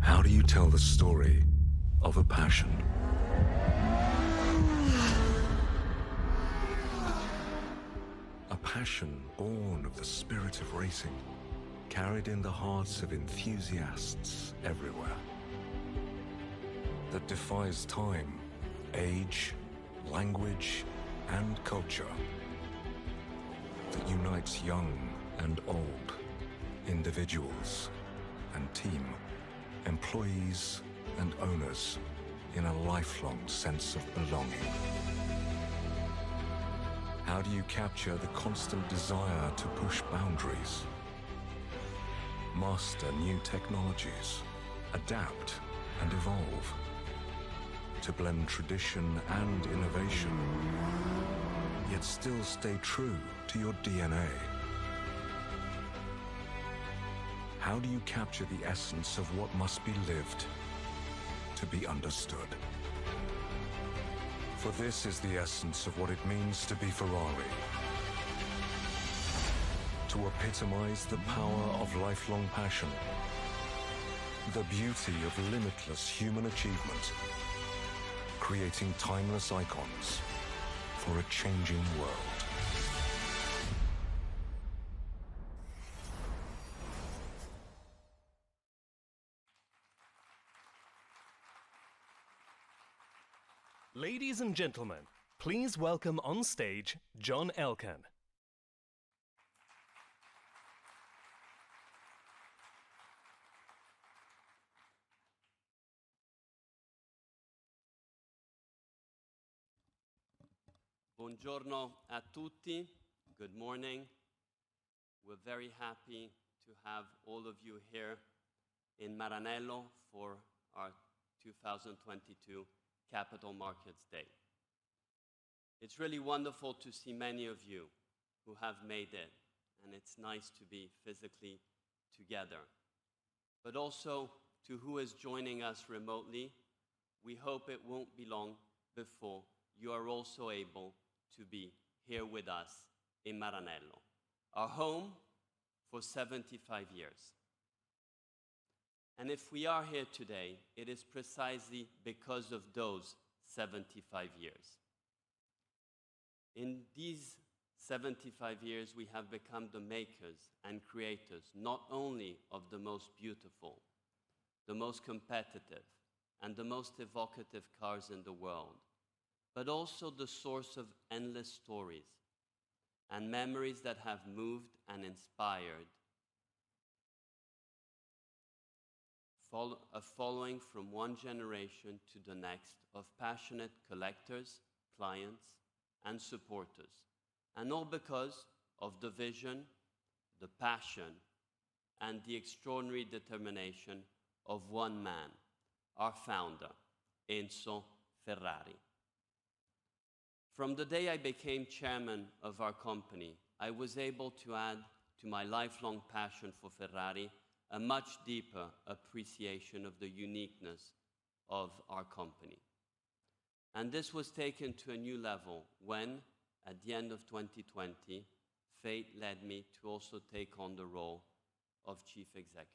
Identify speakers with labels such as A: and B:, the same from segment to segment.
A: How do you tell the story of a passion? A passion born of the spirit of racing, carried in the hearts of enthusiasts everywhere. That defies time, age, language, and culture. That unites young and old, individuals and team, employees and owners in a lifelong sense of belonging. How do you capture the constant desire to push boundaries, master new technologies, adapt and evolve, to blend tradition and innovation, yet still stay true to your DNA? How do you capture the essence of what must be lived to be understood? For this is the essence of what it means to be Ferrari. To epitomize the power of lifelong passion, the beauty of limitless human achievement, creating timeless icons for a changing world.
B: Ladies and gentlemen, please welcome on stage John Elkann.
C: Buongiorno a tutti. Good morning. We're very happy to have all of you here in Maranello for our 2022 Capital Markets Day. It's really wonderful to see many of you who have made it, and it's nice to be physically together. But also to who is joining us remotely, we hope it won't be long before you are also able to be here with us in Maranello, our home for 75 years. And if we are here today, it is precisely because of those 75 years. In these 75 years, we have become the makers and creators not only of the most beautiful, the most competitive, and the most evocative cars in the world, but also the source of endless stories and memories that have moved and inspired a following from one generation to the next of passionate collectors, clients, and supporters. And all because of the vision, the passion, and the extraordinary determination of one man, our founder, Enzo Ferrari. From the day I became chairman of our company, I was able to add to my lifelong passion for Ferrari a much deeper appreciation of the uniqueness of our company. And this was taken to a new level when, at the end of 2020, fate led me to also take on the role of chief executive.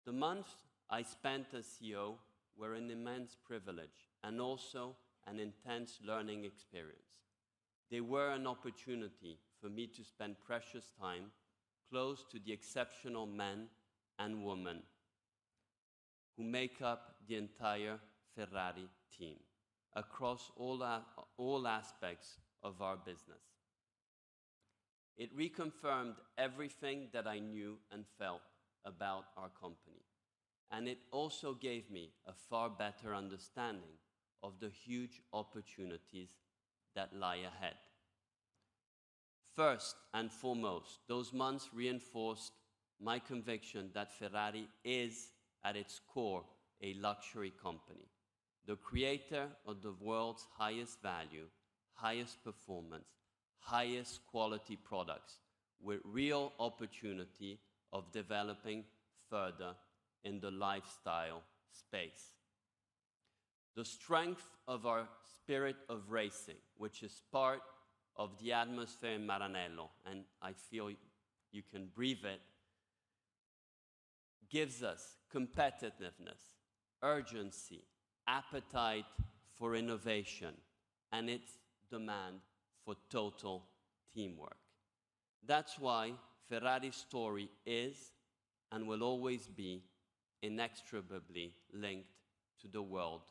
C: The months I spent as CEO were an immense privilege and also an intense learning experience. They were an opportunity for me to spend precious time close to the exceptional men and women who make up the entire Ferrari team across all aspects of our business. It reconfirmed everything that I knew and felt about our company, and it also gave me a far better understanding of the huge opportunities that lie ahead. First and foremost, those months reinforced my conviction that Ferrari is, at its core, a luxury company, the creator of the world's highest value, highest performance, highest quality products, with real opportunity of developing further in the lifestyle space. The strength of our spirit of racing, which is part of the atmosphere in Maranello, and I feel you can breathe it, gives us competitiveness, urgency, appetite for innovation, and its demand for total teamwork. That's why Ferrari's story is and will always be inextricably linked to the world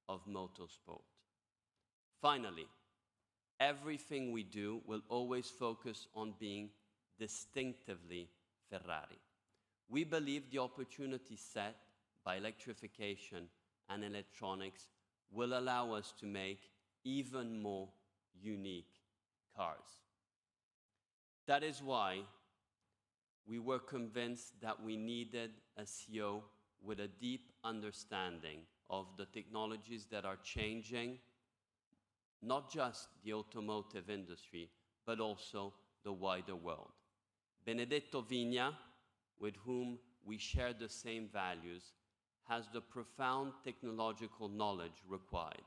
C: of motorsport. Finally, everything we do will always focus on being distinctively Ferrari. We believe the opportunity set by electrification and electronics will allow us to make even more unique cars. That is why we were convinced that we needed a CEO with a deep understanding of the technologies that are changing not just the automotive industry, but also the wider world. Benedetto Vigna, with whom we share the same values, has the profound technological knowledge required,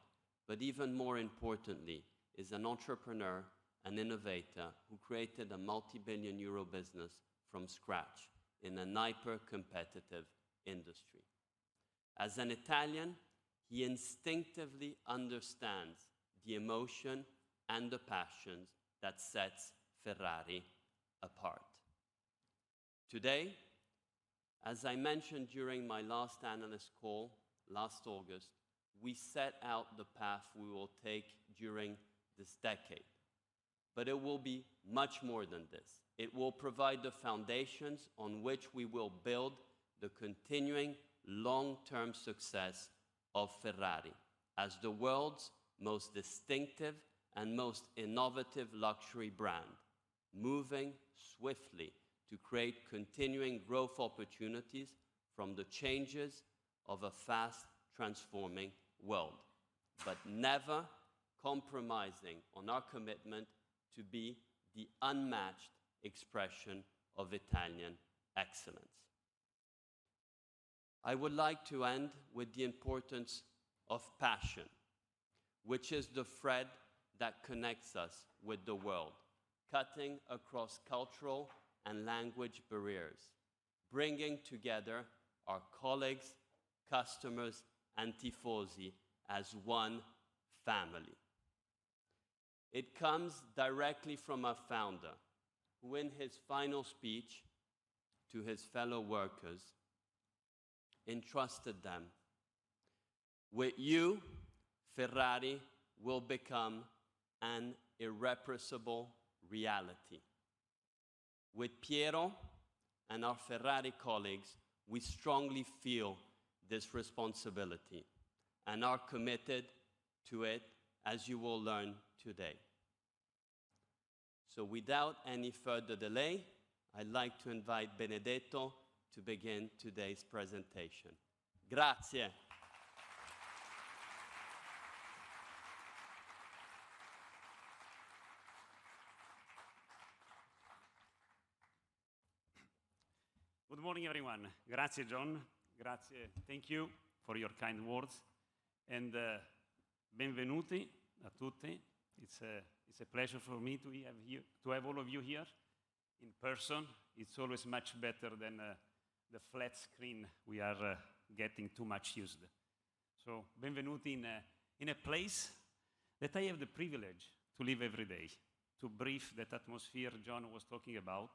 C: but even more importantly, is an entrepreneur, an innovator who created a multi-billion euro business from scratch in an hyper-competitive industry. As an Italian, he instinctively understands the emotion and the passions that sets Ferrari apart. Today, as I mentioned during my last analyst call last August, we set out the path we will take during this decade. But it will be much more than this. It will provide the foundations on which we will build the continuing long-term success of Ferrari as the world's most distinctive and most innovative luxury brand, moving swiftly to create continuing growth opportunities from the changes of a fast transforming world, but never compromising on our commitment to be the unmatched expression of Italian excellence. I would like to end with the importance of passion, which is the thread that connects us with the world, cutting across cultural and language barriers, bringing together our colleagues, customers, and tifosi as one family. It comes directly from our founder, who in his final speech to his fellow workers entrusted them, "With you, Ferrari will become an irrepressible reality." With Piero and our Ferrari colleagues, we strongly feel this responsibility and are committed to it, as you will learn today. So without any further delay, I'd like to invite Benedetto to begin today's presentation. Grazie.
D: Good morning, everyone. Grazie, John. Grazie. Thank you for your kind words. And benvenuti a tutti. It's a pleasure for me to have all of you here in person. It's always much better than the flat screen we are getting too much used. So, benvenuti in a place that I have the privilege to live every day, to breathe that atmosphere John was talking about.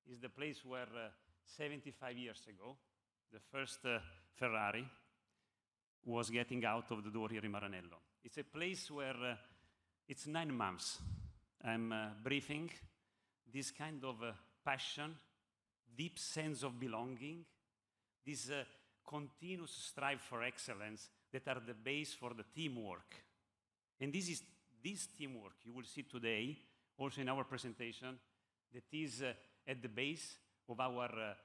D: Is the place where 75 years ago, the first Ferrari was getting out of the door here in Maranello. It's a place where it's 9 months I'm breathing this kind of passion, deep sense of belonging, this continuous strive for excellence that are the base for the teamwork. And this teamwork you will see today, also in our presentation, that is at the base of our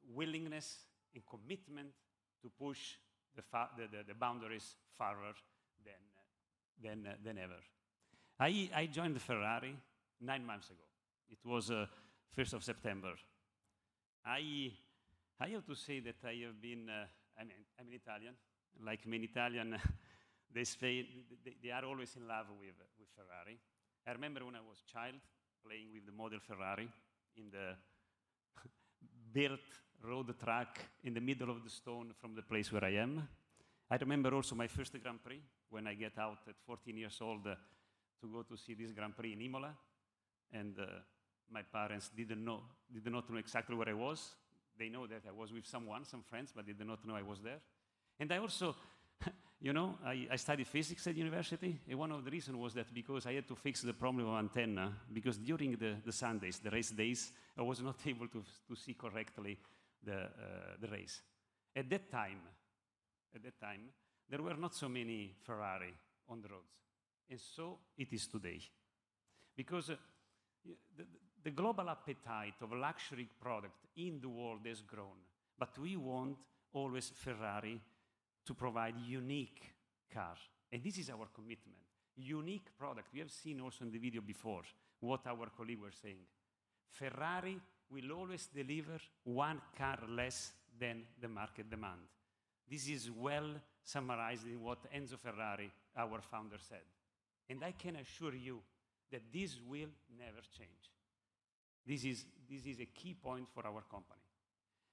D: willingness and commitment to push the boundaries farther than ever. I joined Ferrari 9 months ago. It was 1st of September. I have to say that I have been, I'm an Italian. Like many Italian, they are always in love with Ferrari. I remember when I was a child playing with the model Ferrari in the built road track in the middle of the stone from the place where I am. I remember also my first Grand Prix, when I get out at 14 years old to go to see this Grand Prix in Imola. And my parents did not know exactly where I was. They know that I was with someone, some friends, but they did not know I was there. And I also, you know, I studied physics at university, and one of the reasons was that because I had to fix the problem of antenna, because during the Sundays, the race days, I was not able to see correctly the race. At that time, there were not so many Ferrari on the roads. And so it is today. Because the global appetite of luxury product in the world has grown. But we want always Ferrari to provide unique car. And this is our commitment. Unique product. We have seen also in the video before what our colleagues were saying. Ferrari will always deliver one car less than the market demand. This is well summarized in what Enzo Ferrari, our founder, said. And I can assure you that this will never change. This is a key point for our company.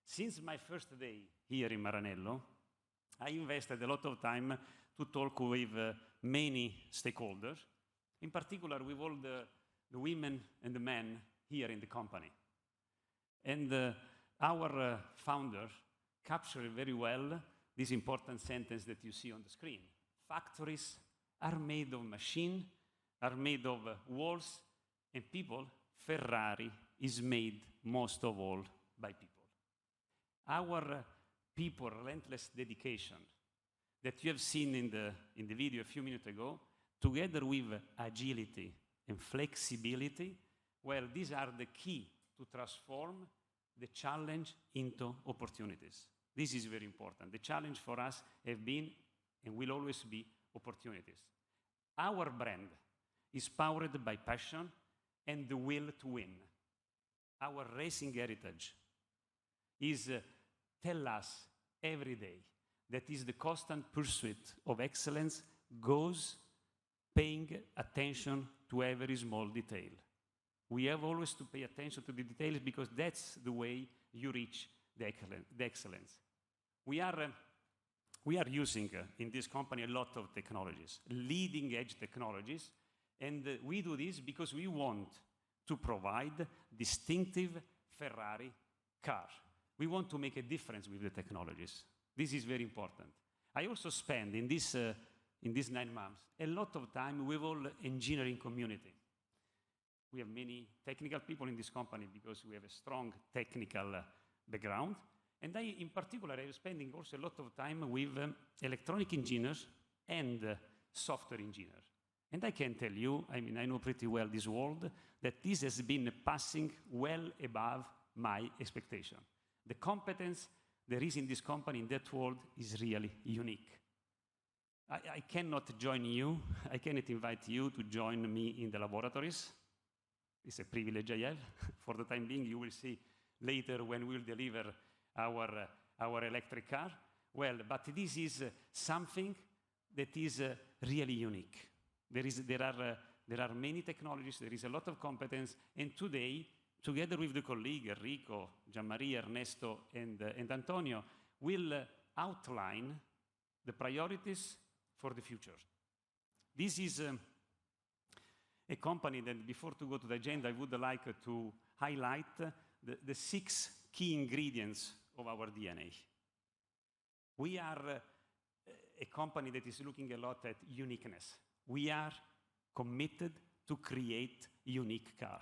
D: Since my first day here in Maranello, I invested a lot of time to talk with many stakeholders, in particular with all the women and the men here in the company. And our founder captured very well this important sentence that you see on the screen. Factories are made of machines, are made of walls and people. Ferrari is made most of all by people. Our people relentless dedication that you have seen in the video a few minutes ago, together with agility and flexibility, well, these are the key to transform the challenge into opportunities. This is very important. The challenge for us have been and will always be opportunities. Our brand is powered by passion and the will to win. Our racing heritage is tell us every day that is the constant pursuit of excellence goes paying attention to every small detail. We have always to pay attention to the details because that's the way you reach the excellence. We are using in this company a lot of technologies, leading edge technologies, and we do this because we want to provide distinctive Ferrari car. We want to make a difference with the technologies. This is very important. I also spend in these 9 months a lot of time with all engineering community. We have many technical people in this company because we have a strong technical background. And I, in particular, am spending also a lot of time with electronic engineers and software engineers. And I can tell you, I mean, I know pretty well this world, that this has been passing well above my expectation. The competence there is in this company, in that world, is really unique. I cannot join you, I cannot invite you to join me in the laboratories. It's a privilege I have. For the time being, you will see later when we'll deliver our electric car. Well, but this is something that is really unique. There are many technologies, there is a lot of competence, and today, together with the colleague, Enrico, Gianmaria, Ernesto, and Antonio, will outline the priorities for the future. This is a company that, before to go to the agenda, I would like to highlight the 6 key ingredients of our DNA. We are a company that is looking a lot at uniqueness. We are committed to create unique car.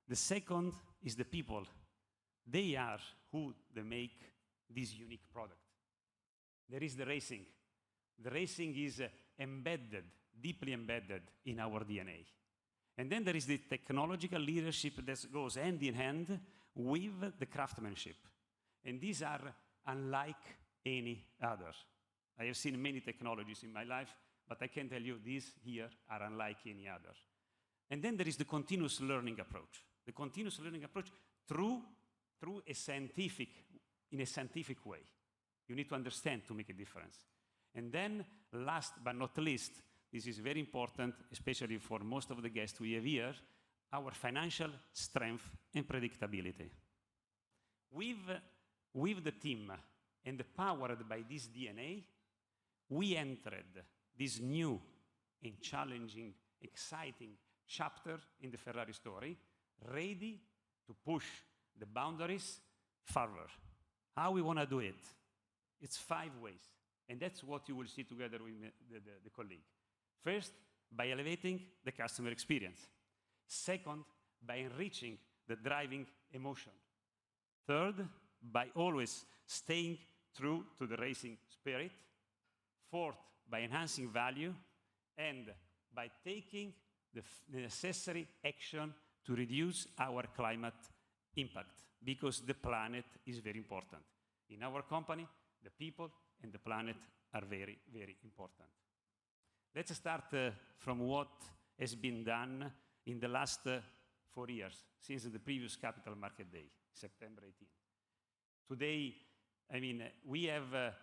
D: The second is the people. They are who they make this unique product. There is the racing. The racing is embedded, deeply embedded in our DNA. And then there is the technological leadership that goes hand in hand with the craftsmanship. And these are unlike any other. I have seen many technologies in my life, but I can tell you these here are unlike any other. And then there is the continuous learning approach. The continuous learning approach through a scientific way. You need to understand to make a difference. And then, last but not least, this is very important, especially for most of the guests we have here, our financial strength and predictability. With with the team and powered by this DNA, we entered this new and challenging, exciting chapter in the Ferrari story, ready to push the boundaries further. How we want to do it? It's 5 ways, and that's what you will see together with the colleague. First, by elevating the customer experience. Second, by enriching the driving emotion. Third, by always staying true to the racing spirit. Fourth, by enhancing value. And by taking the necessary action to reduce our climate impact, because the planet is very important. In our company, the people and the planet are very, very important. Let's start from what has been done in the last 4 years, since the previous Capital Market Day, September 18. Today, I mean, we have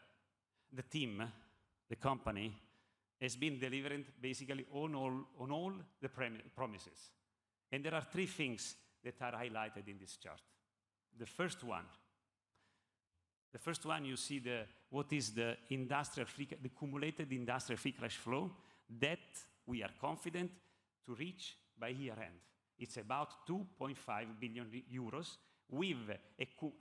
D: the team, the company, has been delivering basically on all the promises. And there are 3 things that are highlighted in this chart. The first one, you see what is the cumulated industrial free cash flow that we are confident to reach by year end. It's about 2.5 billion euros with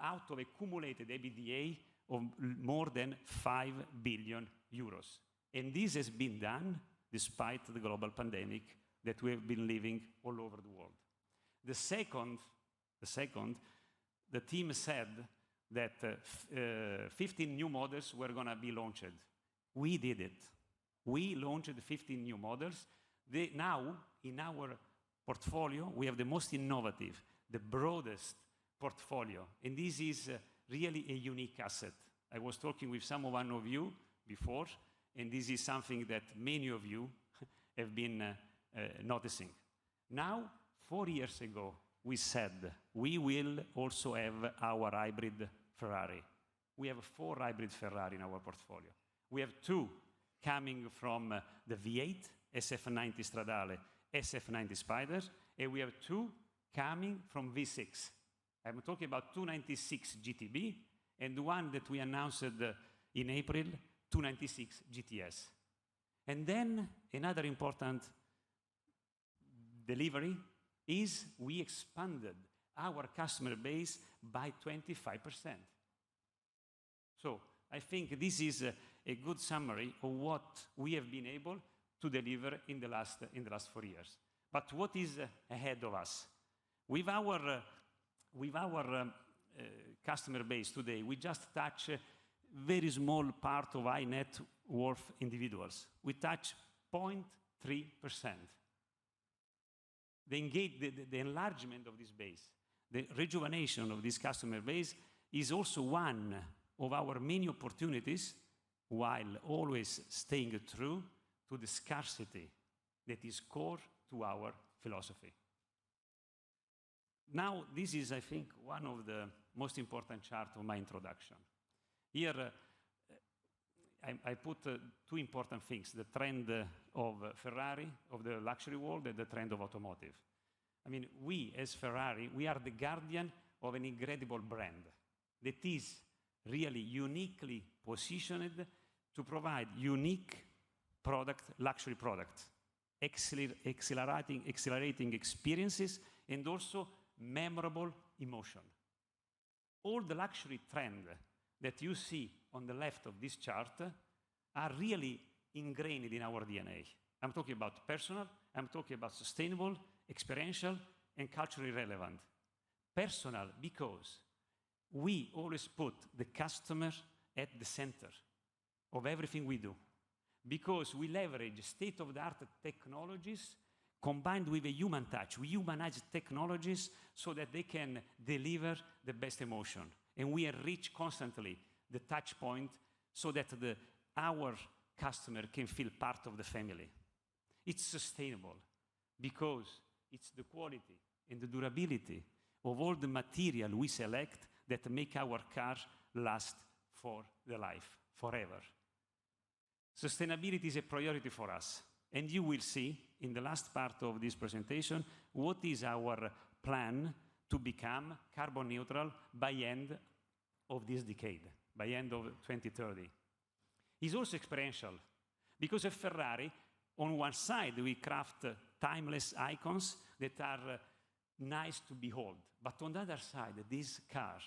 D: out of accumulated EBITDA of more than 5 billion euros. And this has been done despite the global pandemic that we have been living all over the world. The second, the team said that 15 new models were going to be launched. We did it. We launched 15 new models. Now, in our portfolio, we have the most innovative, the broadest portfolio. And this is really a unique asset. I was talking with one of you before, and this is something that many of you have been noticing. Now, 4 years ago, we said we will also have our hybrid Ferrari. We have 4 hybrid Ferrari in our portfolio. We have 2 coming from the V8, SF90 Stradale, SF90 Spider, and we have 2 coming from V6. I'm talking about 296 GTB and one that we announced in April, 296 GTS. And then another important delivery is we expanded our customer base by 25%. So I think this is a good summary of what we have been able to deliver in the last 4 years. But what is ahead of us? With our customer base today, we just touch a very small part of high net worth individuals. We touch 0.3%. The enlargement of this base, the rejuvenation of this customer base is also one of our many opportunities, while always staying true to the scarcity that is core to our philosophy. Now, this is, I think, one of the most important charts of my introduction. Here, I put 2 important things, the trend of Ferrari, of the luxury world, and the trend of automotive. I mean, we, as Ferrari, we are the guardian of an incredible brand that is really uniquely positioned to provide unique luxury products, accelerating experiences, and also memorable emotion. All the luxury trends that you see on the left of this chart are really ingrained in our DNA. I'm talking about personal, I'm talking about sustainable, experiential, and culturally relevant. Personal, because we always put the customer at the center of everything we do. Because we leverage state-of-the-art technologies combined with a human touch. We humanize technologies so that they can deliver the best emotion. And we enrich constantly the touch point so that our customer can feel part of the family. It's sustainable because it's the quality and the durability of all the material we select that make our car last for the life, forever. Sustainability is a priority for us. And you will see in the last part of this presentation what is our plan to become carbon neutral by end of this decade, by end of 2030. It's also experiential, because at Ferrari, on one side, we craft timeless icons that are nice to behold. But on the other side, these cars,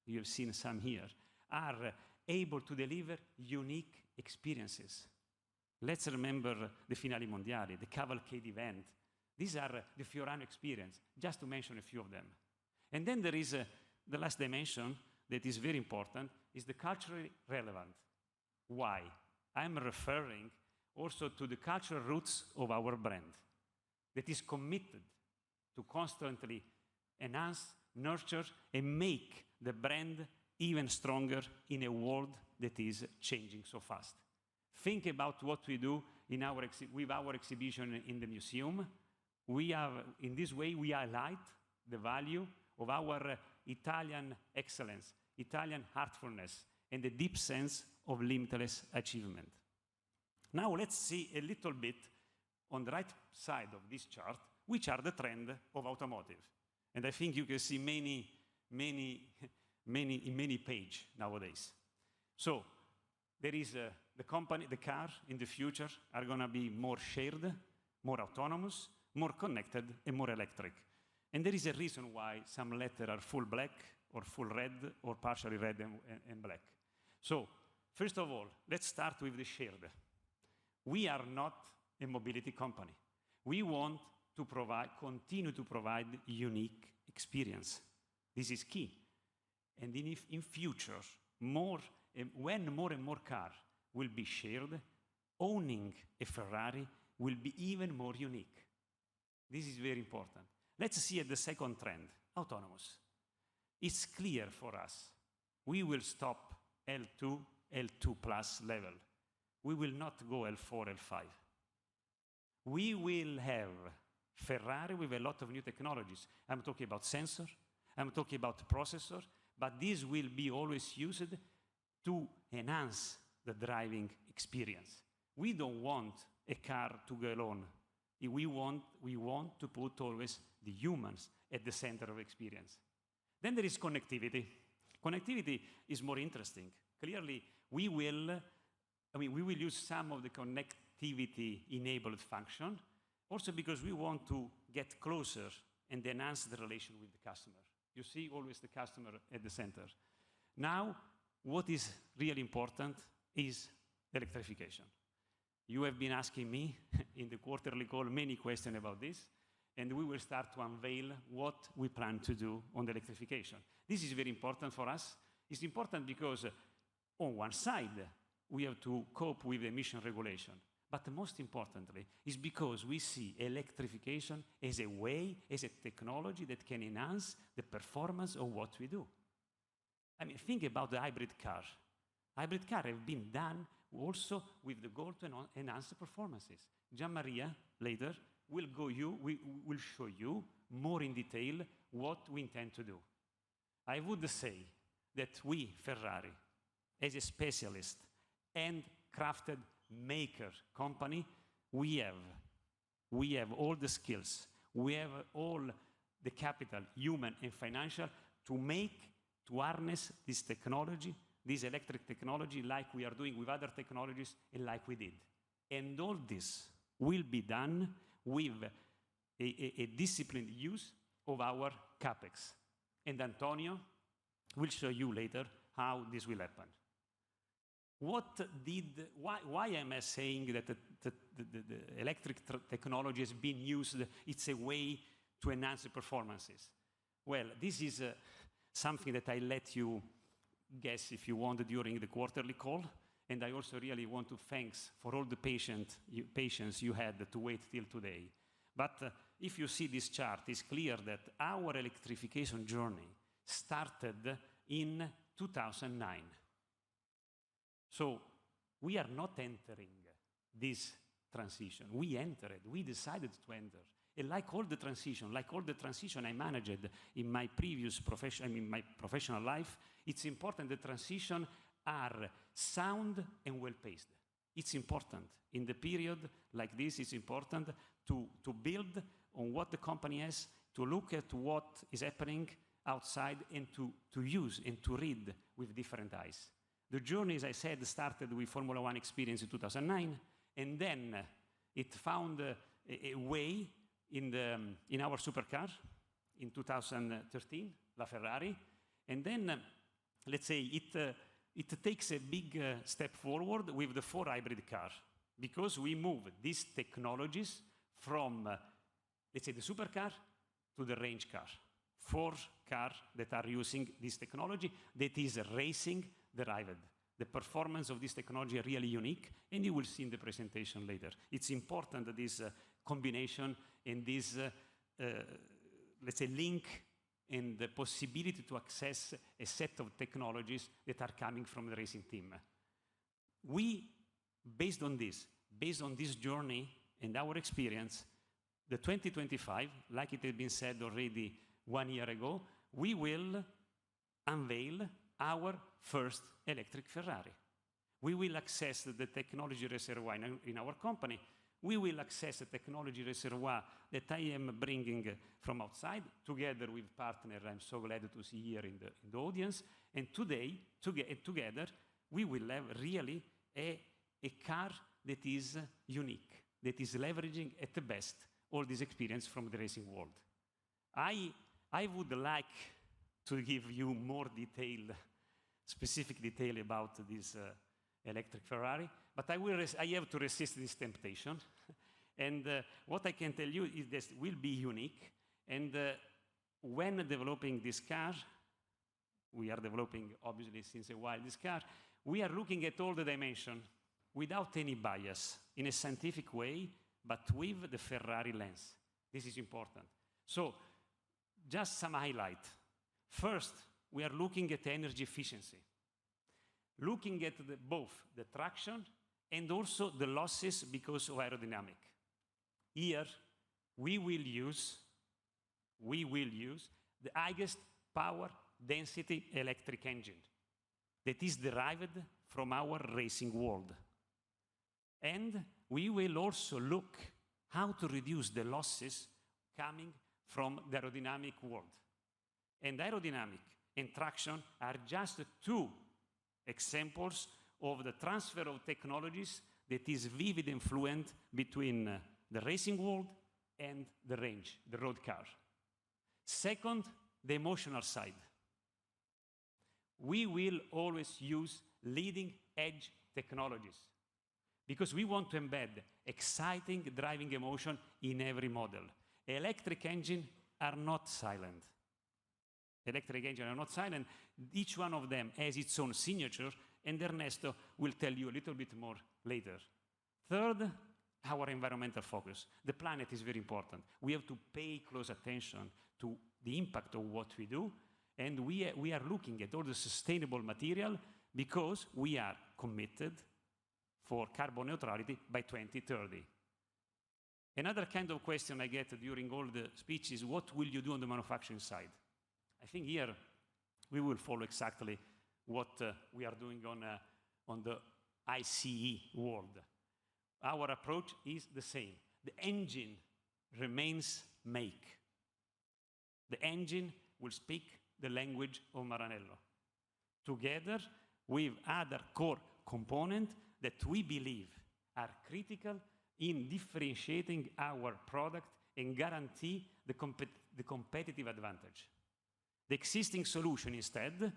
D: you've seen some here, are able to deliver unique experiences. Let's remember the Finale Mondiali, the Cavalcade event. These are the Fiorano experience, just to mention a few of them. And then there is the last dimension that is very important, is the culturally relevant. Why? I'm referring also to the cultural roots of our brand that is committed to constantly enhance, nurture, and make the brand even stronger in a world that is changing so fast. Think about what we do in with our exhibition in the museum. In this way, we highlight the value of our Italian excellence, Italian heartfulness, and the deep sense of limitless achievement. Now let's see a little bit on the right side of this chart, which are the trends of automotive. And I think you can see many pages nowadays. So there is the car in the future are going to be more shared, more autonomous, more connected, and more electric. And there is a reason why some letters are full black, or full red, or partially red and black. So, first of all, let's start with the shared. We are not a mobility company. We want to continue to provide unique experience. This is key. And in future, when more and more cars will be shared, owning a Ferrari will be even more unique. This is very important. Let's see at the second trend, autonomous. It's clear for us. We will stop L2, L2 plus level. We will not go L4, L5. We will have Ferrari with a lot of new technologies. I'm talking about sensor, I'm talking about processor, but this will be always used to enhance the driving experience. We don't want a car to go alone. We want to put always the humans at the center of experience. Then there is connectivity. Connectivity is more interesting. Clearly, we will use some of the connectivity-enabled function, also because we want to get closer and enhance the relation with the customer. You see always the customer at the center. Now, what is really important is electrification. You have been asking me in the quarterly call many questions about this, and we will start to unveil what we plan to do on the electrification. This is very important for us. It's important because on one side, we have to cope with emission regulation. But most importantly, is because we see electrification as a way, as a technology that can enhance the performance of what we do. I mean, think about the hybrid car. Hybrid cars have been done also with the goal to enhance the performances. Gian Maria, later, will show you more in detail what we intend to do. I would say that we, Ferrari, as a specialist and crafted maker company, we have all the skills, we have all the capital, human and financial, to harness this technology, this electric technology, like we are doing with other technologies and like we did. And all this will be done with a disciplined use of our CapEx. And Antonio will show you later how this will happen. Why am I saying that the electric technology has been used, it's a way to enhance the performances? Well, this is something that I let you guess if you want during the quarterly call, and I also really want to thanks for all the patience you had to wait till today. But if you see this chart, it's clear that our electrification journey started in 2009. So we are not entering this transition. We decided to enter. And like all the transition I managed in my previous professional life, it's important the transition are sound and well-paced. It's important. In the period like this, it's important to build on what the company has, to look at what is happening outside and to use and to read with different eyes. The journey, as I said, started with Formula One experience in 2009, and then it found a way in our supercar in 2013, la Ferrari, and then, let's say, it takes a big step forward with the 4 hybrid car, because we move these technologies from, let's say, the supercar to the range car. 4 cars that are using this technology that is racing derived. The performance of this technology is really unique, and you will see in the presentation later. It's important that this combination and this, let's say, link and the possibility to access a set of technologies that are coming from the racing team. We, based on this journey and our experience, the 2025, like it has been said already 1 year ago, we will unveil our first electric Ferrari. We will access the technology reservoir in our company. We will access a technology reservoir that I am bringing from outside, together with partner I'm so glad to see here in the audience. And today, together, we will have really a car that is unique, that is leveraging at the best all this experience from the racing world. I would like to give you more specific detail about this electric Ferrari, but I have to resist this temptation. And what I can tell you is this will be unique. And when developing this car, we are developing obviously since a while this car, we are looking at all the dimensions without any bias, in a scientific way, but with the Ferrari lens. This is important. So, just some highlight. First, we are looking at energy efficiency, looking at both the traction and also the losses because of aerodynamic. Here, we will use the highest power density electric engine that is derived from our racing world. And we will also look how to reduce the losses coming from the aerodynamic world. And aerodynamic and traction are just 2 examples of the transfer of technologies that is vivid and fluent between the racing world and the range, the road car. Second, the emotional side. We will always use leading edge technologies because we want to embed exciting driving emotion in every model. Electric engines are not silent. Electric engines are not silent. Each one of them has its own signature, and Ernesto will tell you a little bit more later. Third, our environmental focus. The planet is very important. We have to pay close attention to the impact of what we do, and we are looking at all the sustainable material because we are committed for carbon neutrality by 2030. Another kind of question I get during all the speeches, what will you do on the manufacturing side? I think here we will follow exactly what we are doing on the ICE world. Our approach is the same. The engine remains make. The engine will speak the language of Maranello, together with other core components that we believe are critical in differentiating our product and guarantee the competitive advantage. The existing solution instead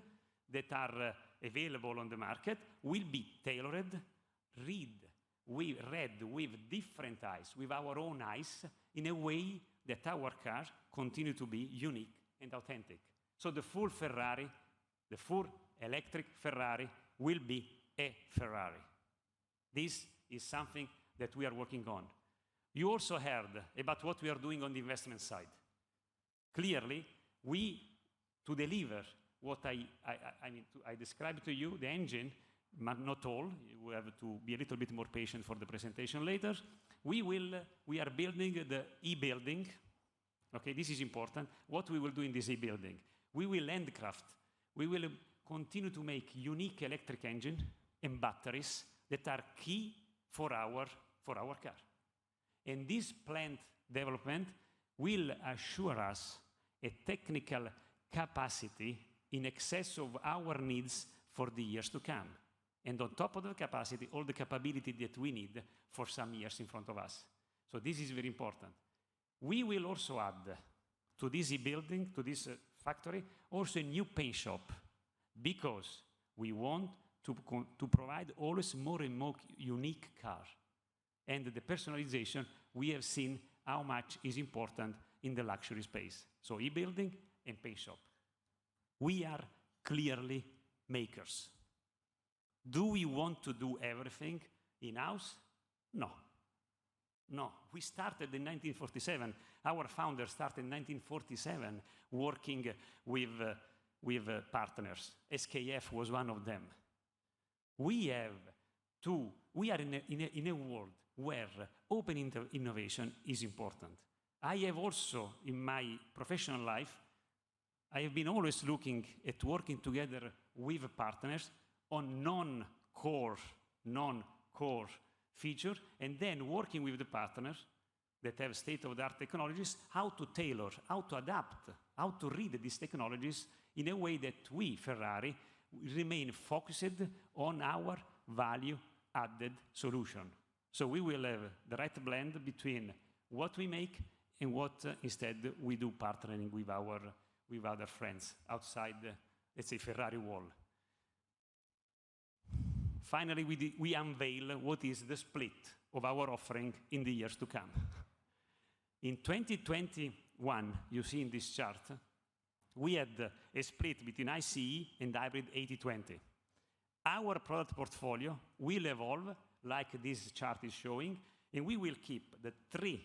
D: that are available on the market will be tailored, read with different eyes, with our own eyes, in a way that our cars continue to be unique and authentic. So the full Ferrari, the full electric Ferrari will be a Ferrari. This is something that we are working on. You also heard about what we are doing on the investment side. Clearly, to deliver what I described to you, the engine, but not all, you have to be a little bit more patient for the presentation later. We are building the e-building. Okay, this is important. What we will do in this e-building? We will handcraft. We will continue to make unique electric engine and batteries that are key for our car. And this plant development will assure us a technical capacity in excess of our needs for the years to come. And on top of the capacity, all the capability that we need for some years in front of us. So this is very important. We will also add to this building, to this factory, also a new paint shop, because we want to provide always more and more unique car. And the personalization, we have seen how much is important in the luxury space. So e-building and paint shop. We are clearly makers. Do we want to do everything in-house? No. No, we started in 1947. Our founder started in 1947 working with partners. SKF was one of them. We are in a world where open innovation is important. I have also, in my professional life, I have been always looking at working together with partners on non-core feature, and then working with the partners that have state-of-the-art technologies, how to tailor, how to adapt, how to read these technologies in a way that we, Ferrari, remain focused on our value-added solution. So we will have the right blend between what we make and what instead we do partnering with other friends outside, let's say, Ferrari wall. Finally, we unveil what is the split of our offering in the years to come. In 2021, you see in this chart, we had a split between ICE and hybrid 80-20. Our product portfolio will evolve like this chart is showing, and we will keep the 3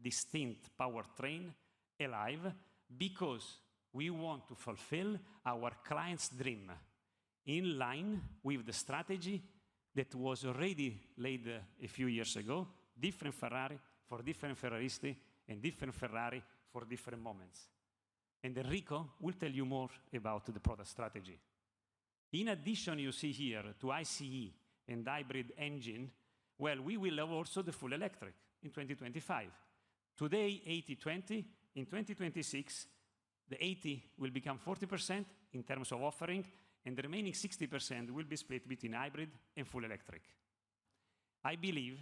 D: distinct powertrain alive because we want to fulfill our client's dream in line with the strategy that was already laid a few years ago, different Ferrari for different Ferraristi and different Ferrari for different moments. And Enrico will tell you more about the product strategy. In addition, you see here to ICE and hybrid engine, well, we will have also the full electric in 2025. Today, 80-20. In 2026, the 80 will become 40% in terms of offering, and the remaining 60% will be split between hybrid and full electric. I believe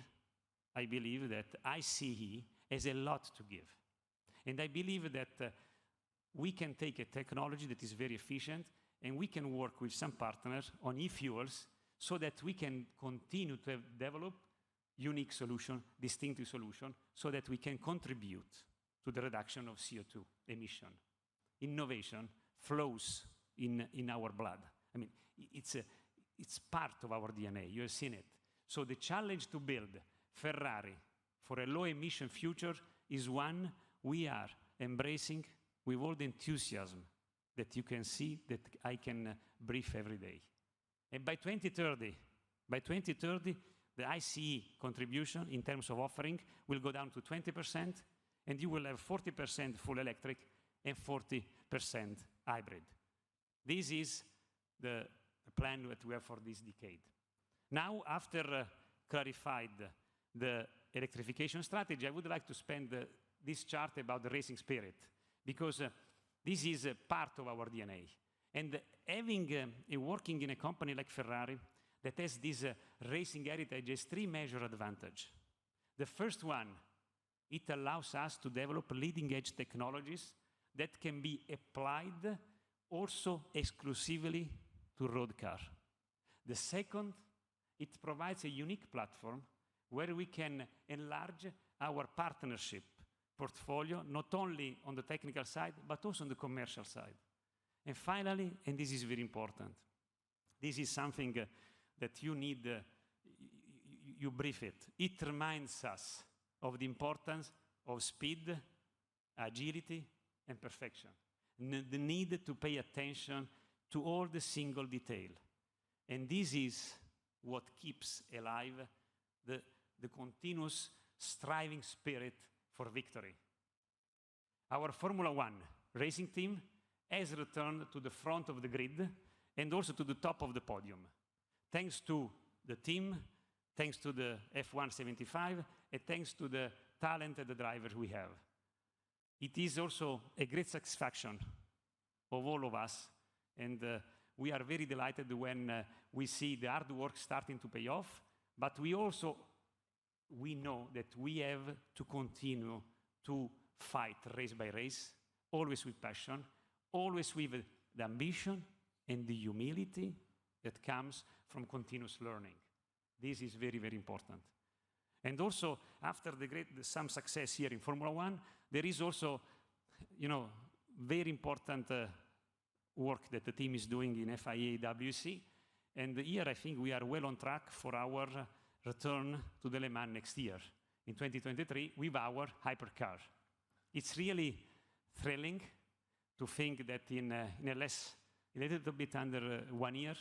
D: that ICE has a lot to give. And I believe that we can take a technology that is very efficient, and we can work with some partners on e-fuels so that we can continue to develop unique solution, distinctive solution, so that we can contribute to the reduction of CO2 emission. Innovation flows in our blood. I mean, it's part of our DNA. You have seen it. So the challenge to build Ferrari for a low-emission future is one we are embracing with all the enthusiasm that you can see, that I can brief every day. And by 2030, the ICE contribution in terms of offering will go down to 20%, and you will have 40% full electric and 40% hybrid. This is the plan that we have for this decade. Now, after clarified the electrification strategy, I would like to spend this chart about the racing spirit, because this is a part of our DNA. And working in a company like Ferrari that has this racing heritage has 3 major advantages. The first one, it allows us to develop leading-edge technologies that can be applied also exclusively to road car. The second, it provides a unique platform where we can enlarge our partnership portfolio, not only on the technical side, but also on the commercial side. And finally, and this is very important, this is something that you need, you brief it. It reminds us of the importance of speed, agility, and perfection. The need to pay attention to all the single detail. And this is what keeps alive the continuous striving spirit for victory. Our Formula One racing team has returned to the front of the grid and also to the top of the podium, thanks to the team, thanks to the F1 75, and thanks to the talented drivers we have. It is also a great satisfaction of all of us. And we are very delighted when we see the hard work starting to pay off, but we know that we have to continue to fight race by race, always with passion, always with the ambition and the humility that comes from continuous learning. This is very, very important. And also, after some success here in Formula One, there is also, very important work that the team is doing in FIA WC. And here I think we are well on track for our return to the Le Mans next year, in 2023, with our hypercar. It's really thrilling to think that in a little bit under 1 year,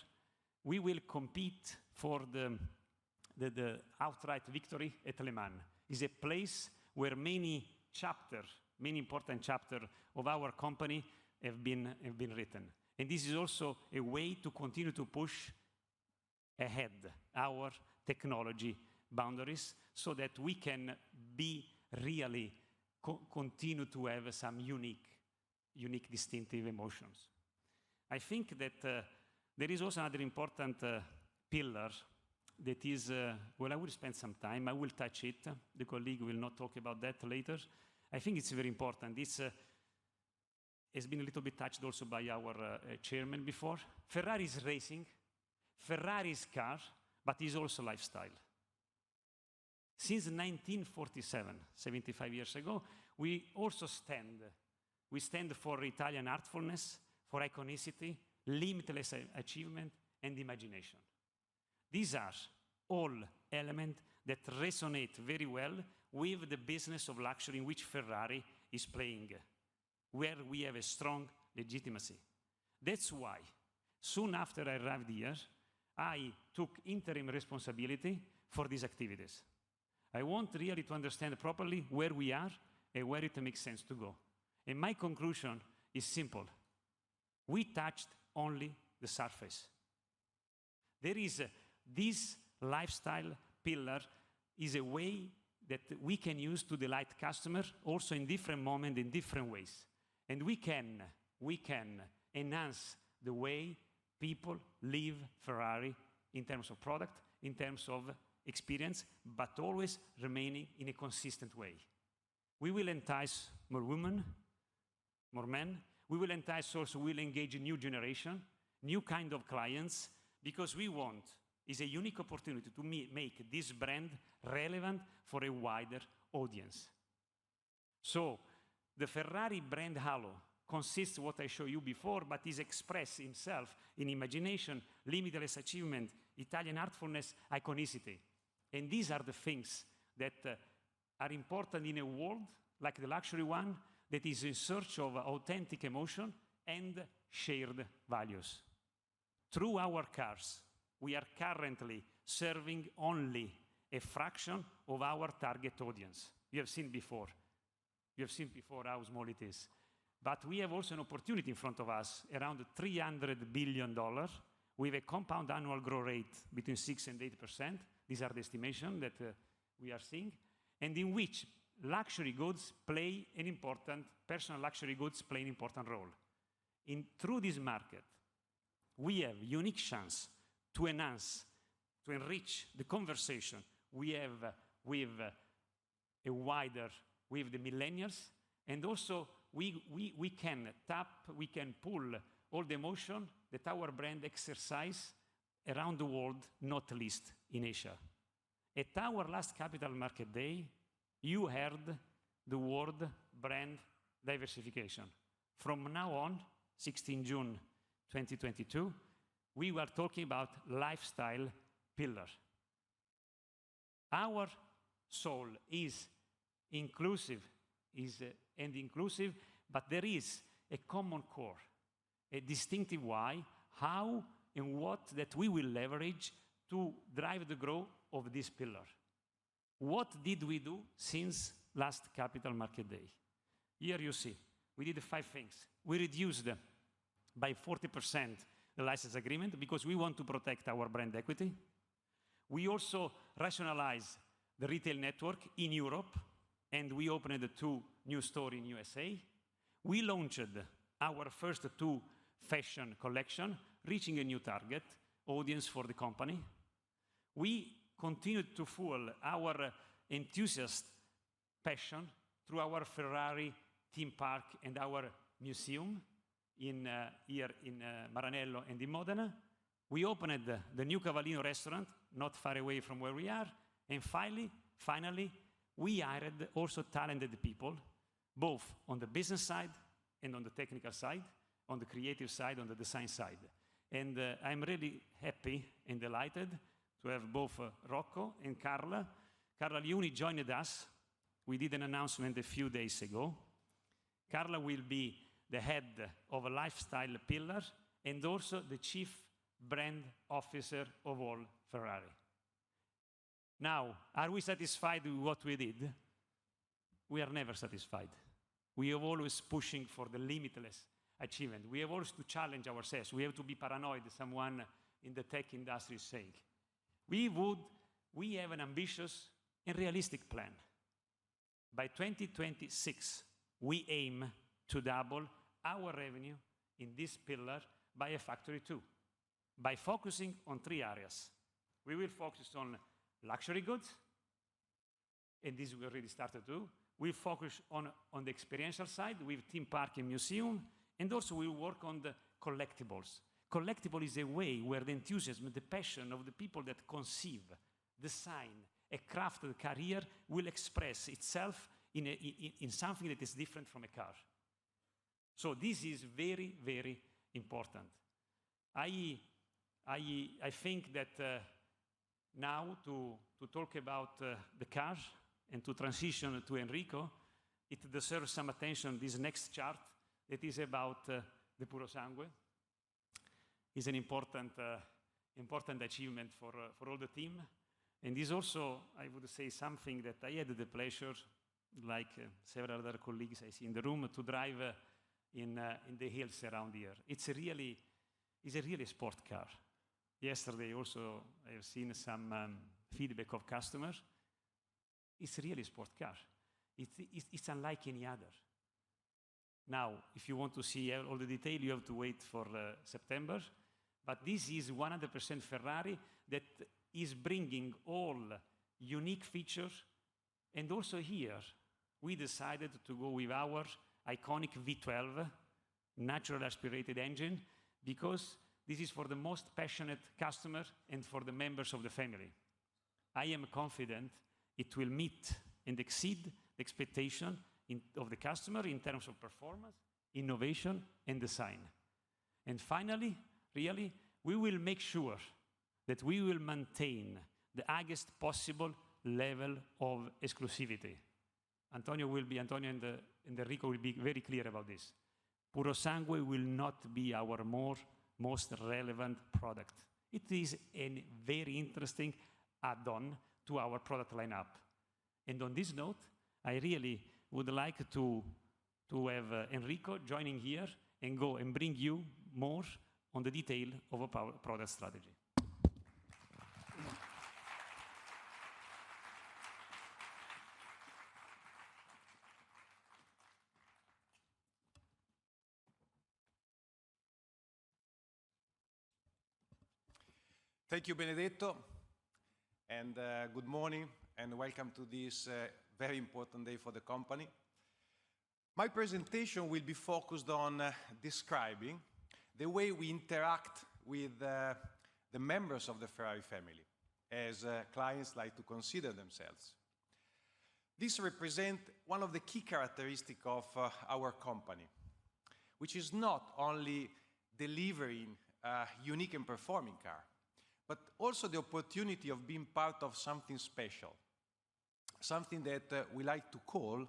D: we will compete for the outright victory at Le Mans. It's a place where many important chapters of our company have been written. And this is also a way to continue to push ahead our technology boundaries so that we can be really continue to have some unique, distinctive emotions. I think that there is also another important pillar that is, I will spend some time, I will touch it. The colleague will not talk about that later. I think it's very important. It's has been a little bit touched also by our chairman before. Ferrari is racing, Ferrari is car, but is also lifestyle. Since 1947, 75 years ago, we also stand for Italian artfulness, for iconicity, limitless achievement, and imagination. These are all elements that resonate very well with the business of luxury in which Ferrari is playing, where we have a strong legitimacy. That's why, soon after I arrived here, I took interim responsibility for these activities. I want really to understand properly where we are and where it makes sense to go. And my conclusion is simple. We touched only the surface. There is this lifestyle pillar is a way that we can use to delight customers also in different moments, in different ways. And we can enhance the way people live Ferrari in terms of product, in terms of experience, but always remaining in a consistent way. We will entice more women, more men. We will entice also, we'll engage a new generation, new kind of clients, because we want is a unique opportunity to make this brand relevant for a wider audience. So, the Ferrari brand halo consists of what I showed you before, but is expressed himself in imagination, limitless achievement, Italian artfulness, iconicity. And these are the things that are important in a world like the luxury one that is in search of authentic emotion and shared values. Through our cars, we are currently serving only a fraction of our target audience. You have seen before how small it is. But we have also an opportunity in front of us, around $300 billion, with a compound annual growth rate between 6 and 8%. These are the estimations that we are seeing, and in which luxury goods play an important, personal luxury goods play an important role. Through this market, we have unique chance to enhance, to enrich the conversation we have with with the millennials, and also we can pull all the emotion that our brand exercise around the world, not least in Asia. At our last Capital Market Day, you heard the word brand diversification. From now on, 16 June 2022, we were talking about lifestyle pillar. Our soul is inclusive, but there is a common core, a distinctive why, how, and what that we will leverage to drive the growth of this pillar. What did we do since last Capital Market Day? Here you see, we did 5 things. We reduced by 40% the license agreement because we want to protect our brand equity. We also rationalized the retail network in Europe, and we opened 2 new stores in USA. We launched our first two fashion collection, reaching a new target audience for the company. We continued to fuel our enthusiast passion through our Ferrari theme park and our museum here in Maranello and in Modena. We opened the new Cavallino restaurant, not far away from where we are. And finally, we hired also talented people, both on the business side and on the technical side, on the creative side, on the design side. And I'm really happy and delighted to have both Rocco and Carla. Carla Liuni joined us. We did an announcement a few days ago. Carla will be the head of a lifestyle pillar and also the chief brand officer of all Ferrari. Now, are we satisfied with what we did? We are never satisfied. We are always pushing for the limitless achievement. We have always to challenge ourselves. We have to be paranoid, someone in the tech industry is saying. We have an ambitious and realistic plan. By 2026, we aim to double our revenue in this pillar by a factor of 2, by focusing on 3 areas. We will focus on luxury goods, and this we already started to do. We focus on the experiential side with theme park and museum, and also we work on the collectibles. Collectible is a way where the enthusiasm, the passion of the people that conceive, design, a crafted career will express itself in something that is different from a car. So this is very, very important. I think that now to talk about the car and to transition to Enrico, it deserves some attention, this next chart that is about the Puro Sangue. It's an important achievement for all the team. And is also, I would say, something that I had the pleasure, like several other colleagues I see in the room, to drive in the hills around here. It's a really sport car. Yesterday also I have seen some feedback of customers. It's really a sport car. It's unlike any other. Now, if you want to see all the detail, you have to wait for September. But this is 100% Ferrari that is bringing all unique features. And also here, we decided to go with our iconic V12 natural aspirated engine because this is for the most passionate customer and for the members of the family. I am confident it will meet and exceed the expectation of the customer in terms of performance, innovation, and design. And finally, really, we will make sure that we will maintain the highest possible level of exclusivity. Antonio and Enrico will be very clear about this. Puro Sangue will not be our most relevant product. It is a very interesting add-on to our product lineup. And on this note, I really would like to have Enrico joining here and go and bring you more on the detail of our product strategy.
E: Thank you, Benedetto, and good morning, and welcome to this very important day for the company. My presentation will be focused on describing the way we interact with the members of the Ferrari family, as clients like to consider themselves. This represents one of the key characteristics of our company, which is not only delivering a unique and performing car, but also the opportunity of being part of something special, something that we like to call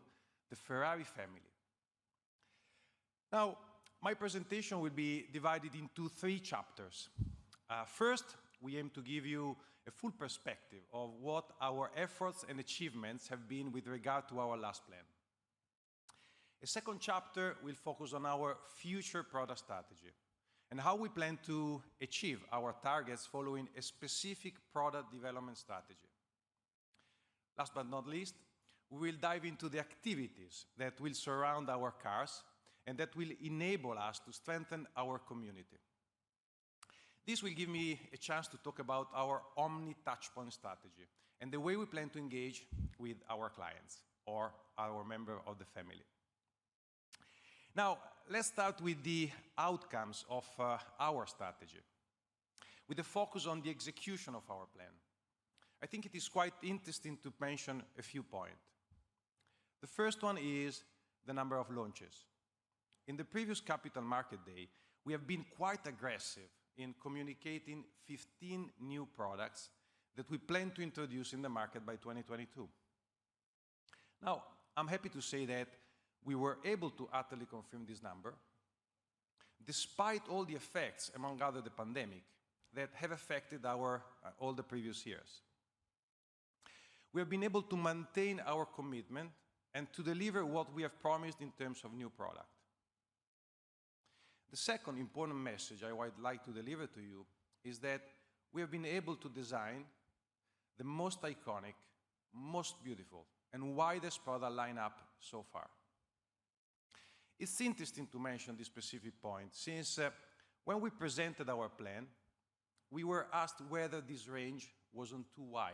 E: the Ferrari family. Now, my presentation will be divided into 3 chapters. First, we aim to give you a full perspective of what our efforts and achievements have been with regard to our last plan. A second chapter will focus on our future product strategy and how we plan to achieve our targets following a specific product development strategy. Last but not least, we will dive into the activities that will surround our cars and that will enable us to strengthen our community. This will give me a chance to talk about our omni-touchpoint strategy and the way we plan to engage with our clients or our member of the family. Now, let's start with the outcomes of our strategy, with a focus on the execution of our plan. I think it is quite interesting to mention a few points. The first one is the number of launches. In the previous Capital Market Day, we have been quite aggressive in communicating 15 new products that we plan to introduce in the market by 2022. Now, I'm happy to say that we were able to utterly confirm this number, despite all the effects, among other the pandemic, that have affected all the previous years. We have been able to maintain our commitment and to deliver what we have promised in terms of new product. The second important message I would like to deliver to you is that we have been able to design the most iconic, most beautiful, and widest product lineup so far. It's interesting to mention this specific point, since when we presented our plan, we were asked whether this range wasn't too wide,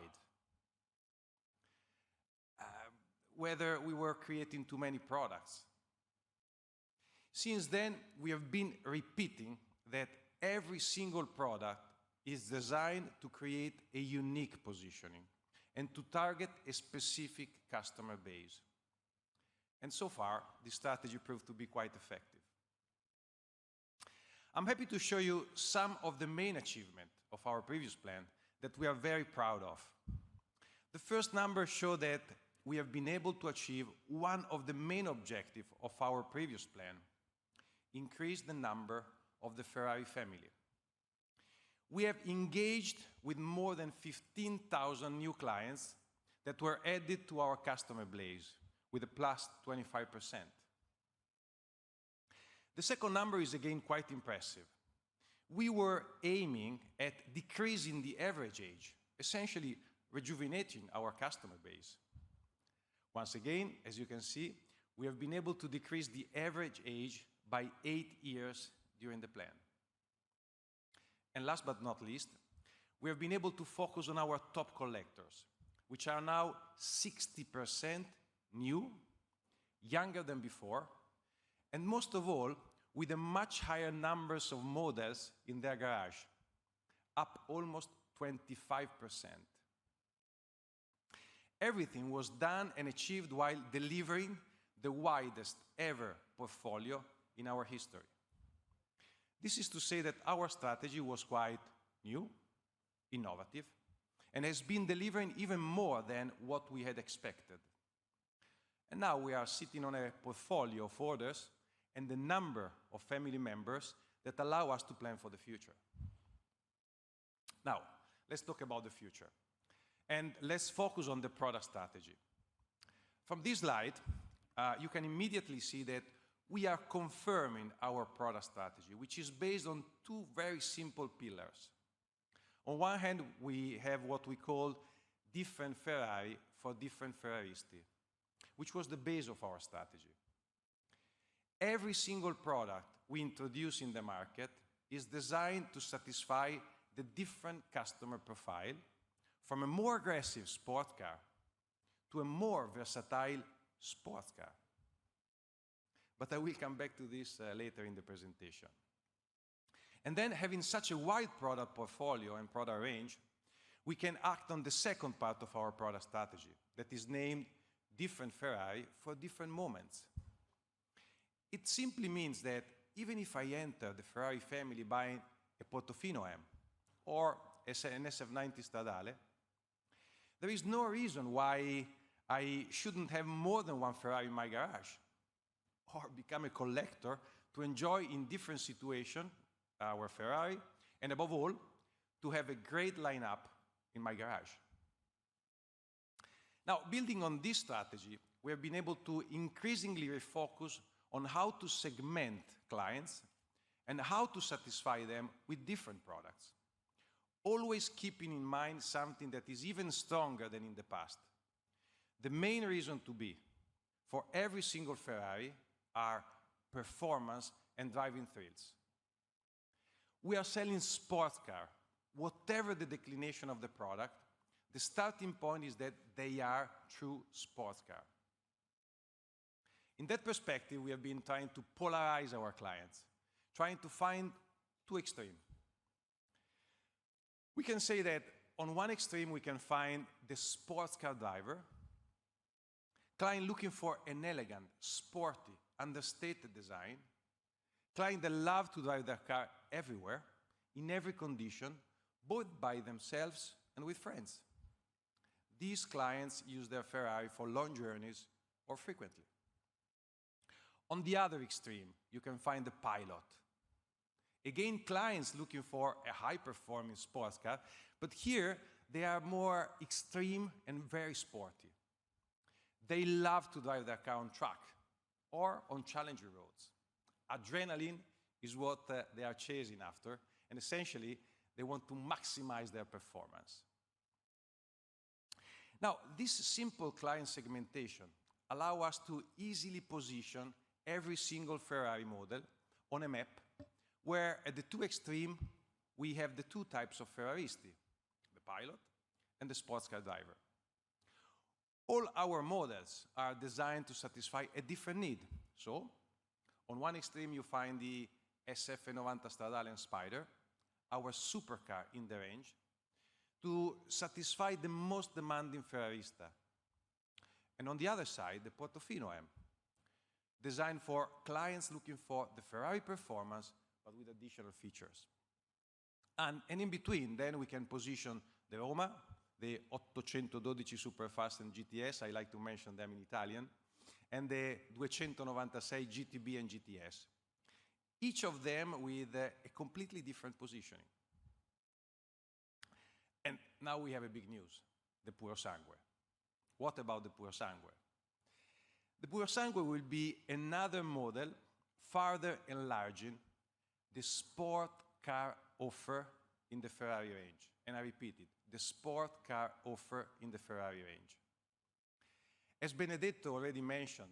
E: whether we were creating too many products. Since then, we have been repeating that every single product is designed to create a unique positioning and to target a specific customer base. And so far, this strategy proved to be quite effective. I'm happy to show you some of the main achievements of our previous plan that we are very proud of. The first numbers show that we have been able to achieve one of the main objectives of our previous plan: increase the number of the Ferrari family. We have engaged with more than 15,000 new clients that were added to our customer base, with a plus 25%. The second number is again quite impressive. We were aiming at decreasing the average age, essentially rejuvenating our customer base. Once again, as you can see, we have been able to decrease the average age by 8 years during the plan. And last but not least, we have been able to focus on our top collectors, which are now 60% new, younger than before, and most of all, with a much higher numbers of models in their garage, up almost 25%. Everything was done and achieved while delivering the widest ever portfolio in our history. This is to say that our strategy was quite new, innovative, and has been delivering even more than what we had expected. And now we are sitting on a portfolio of orders and the number of family members that allow us to plan for the future. Now, let's talk about the future. And let's focus on the product strategy. From this slide, you can immediately see that we are confirming our product strategy, which is based on two very simple pillars. On one hand, we have what we call different Ferrari for different Ferraristi, which was the base of our strategy. Every single product we introduce in the market is designed to satisfy the different customer profile, from a more aggressive sport car to a more versatile sports car. But I will come back to this later in the presentation. And then, having such a wide product portfolio and product range, we can act on the second part of our product strategy, that is named different Ferrari for different moments. It simply means that even if I enter the Ferrari family buying a Portofino M or an SF90 Stradale, there is no reason why I shouldn't have more than one Ferrari in my garage, or become a collector to enjoy in different situations our Ferrari, and above all, to have a great lineup in my garage. Now, building on this strategy, we have been able to increasingly refocus on how to segment clients and how to satisfy them with different products, always keeping in mind something that is even stronger than in the past. The main reason to be for every single Ferrari are performance, and driving thrills. We are selling sports car. Whatever the declination of the product, the starting point is that they are true sports car. In that perspective, we have been trying to polarize our clients, trying to find two extremes. We can say that on one extreme, we can find the sports car driver, client looking for an elegant, sporty, understated design, client that love to drive their car everywhere, in every condition, both by themselves and with friends. These clients use their Ferrari for long journeys or frequently. On the other extreme, you can find the pilot. Again, clients looking for a high-performing sports car, but here they are more extreme and very sporty. They love to drive their car on track or on challenging roads. Adrenaline is what they are chasing after, and essentially, they want to maximize their performance. Now, this simple client segmentation allows us to easily position every single Ferrari model on a map where at the two extremes, we have the two types of Ferraristi, the pilot and the sports car driver. All our models are designed to satisfy a different need. So, on one extreme, you find the SF90 Stradale and Spider, our supercar in the range, to satisfy the most demanding Ferrarista. And on the other side, the Portofino M, designed for clients looking for the Ferrari performance, but with additional features. And in between, then we can position the Roma, the 812 Superfast and GTS, I like to mention them in Italian, and the 296 GTB and GTS. Each of them with a completely different positioning. And now we have a big news, the Puro Sangue. What about the Puro Sangue? The Puro Sangue will be another model further enlarging the sport car offer in the Ferrari range. And I repeat it, the sport car offer in the Ferrari range. As Benedetto already mentioned,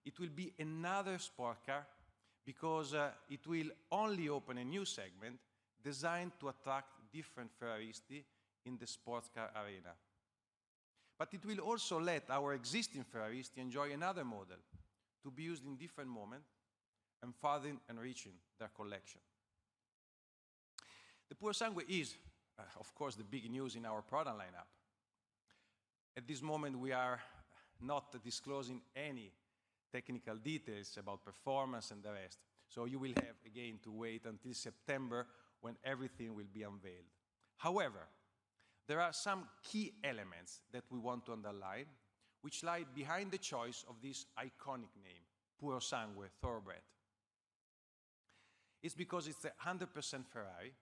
E: it will be another sport car because it will only open a new segment designed to attract different Ferraristi in the sports car arena. But it will also let our existing Ferraristi enjoy another model to be used in different moments and further enriching their collection. The Puro Sangue is, of course, the big news in our product lineup. At this moment, we are not disclosing any technical details about performance and the rest. So you will have, again, to wait until September when everything will be unveiled. However, there are some key elements that we want to underline, which lie behind the choice of this iconic name, Puro Sangue, thoroughbred. It's because it's 100% Ferrari,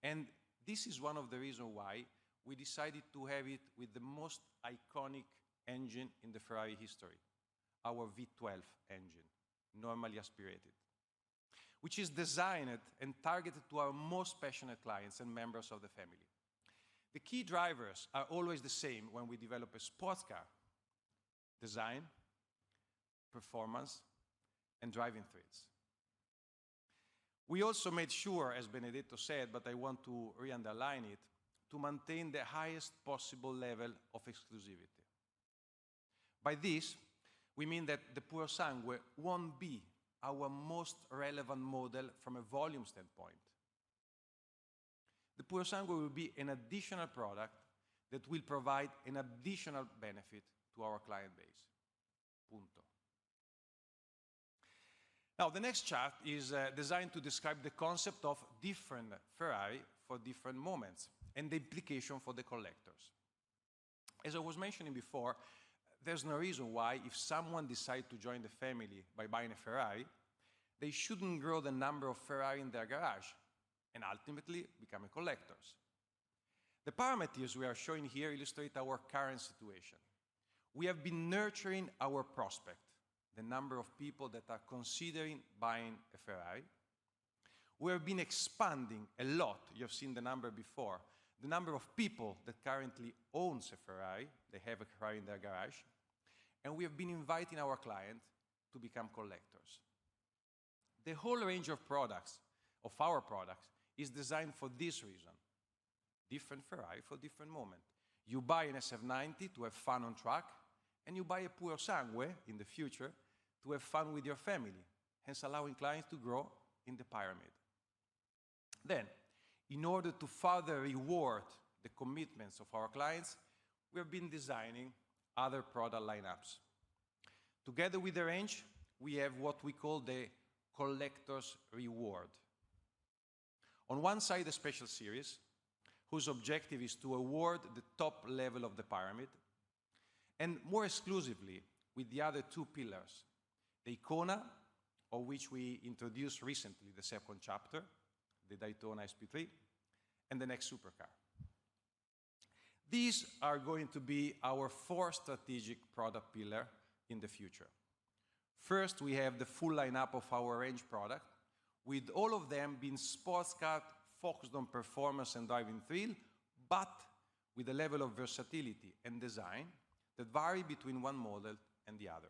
E: and this is one of the reasons why we decided to have it with the most iconic engine in the Ferrari history, our V12 engine, normally aspirated, which is designed and targeted to our most passionate clients and members of the family. The key drivers are always the same when we develop a sports car: design, performance, and driving thrills. We also made sure, as Benedetto said, but I want to re-underline it, to maintain the highest possible level of exclusivity. By this, we mean that the Puro Sangue won't be our most relevant model from a volume standpoint. The Puro Sangue will be an additional product that will provide an additional benefit to our client base. Punto. Now, the next chart is designed to describe the concept of different Ferrari for different moments and the implication for the collectors. As I was mentioning before, there's no reason why, if someone decides to join the family by buying a Ferrari, they shouldn't grow the number of Ferrari in their garage and ultimately become collectors. The parameters we are showing here illustrate our current situation. We have been nurturing our prospect, the number of people that are considering buying a Ferrari. We have been expanding a lot, you have seen the number before, the number of people that currently owns a Ferrari, they have a Ferrari in their garage, and we have been inviting our clients to become collectors. The whole range of products, of our products, is designed for this reason. Different Ferrari for different moment. You buy an SF90 to have fun on track, and you buy a Puro Sangue in the future to have fun with your family, hence allowing clients to grow in the pyramid. Then, in order to further reward the commitments of our clients, we have been designing other product lineups. Together with the range, we have what we call the collector's reward. On one side, a special series, whose objective is to award the top level of the pyramid, and more exclusively with the other two pillars, the Icona, of which we introduced recently the second chapter, the Daytona SP3, and the next supercar. These are going to be our four strategic product pillars in the future. First, we have the full lineup of our range product, with all of them being sports cars focused on performance and driving thrill, but with a level of versatility and design that vary between one model and the other.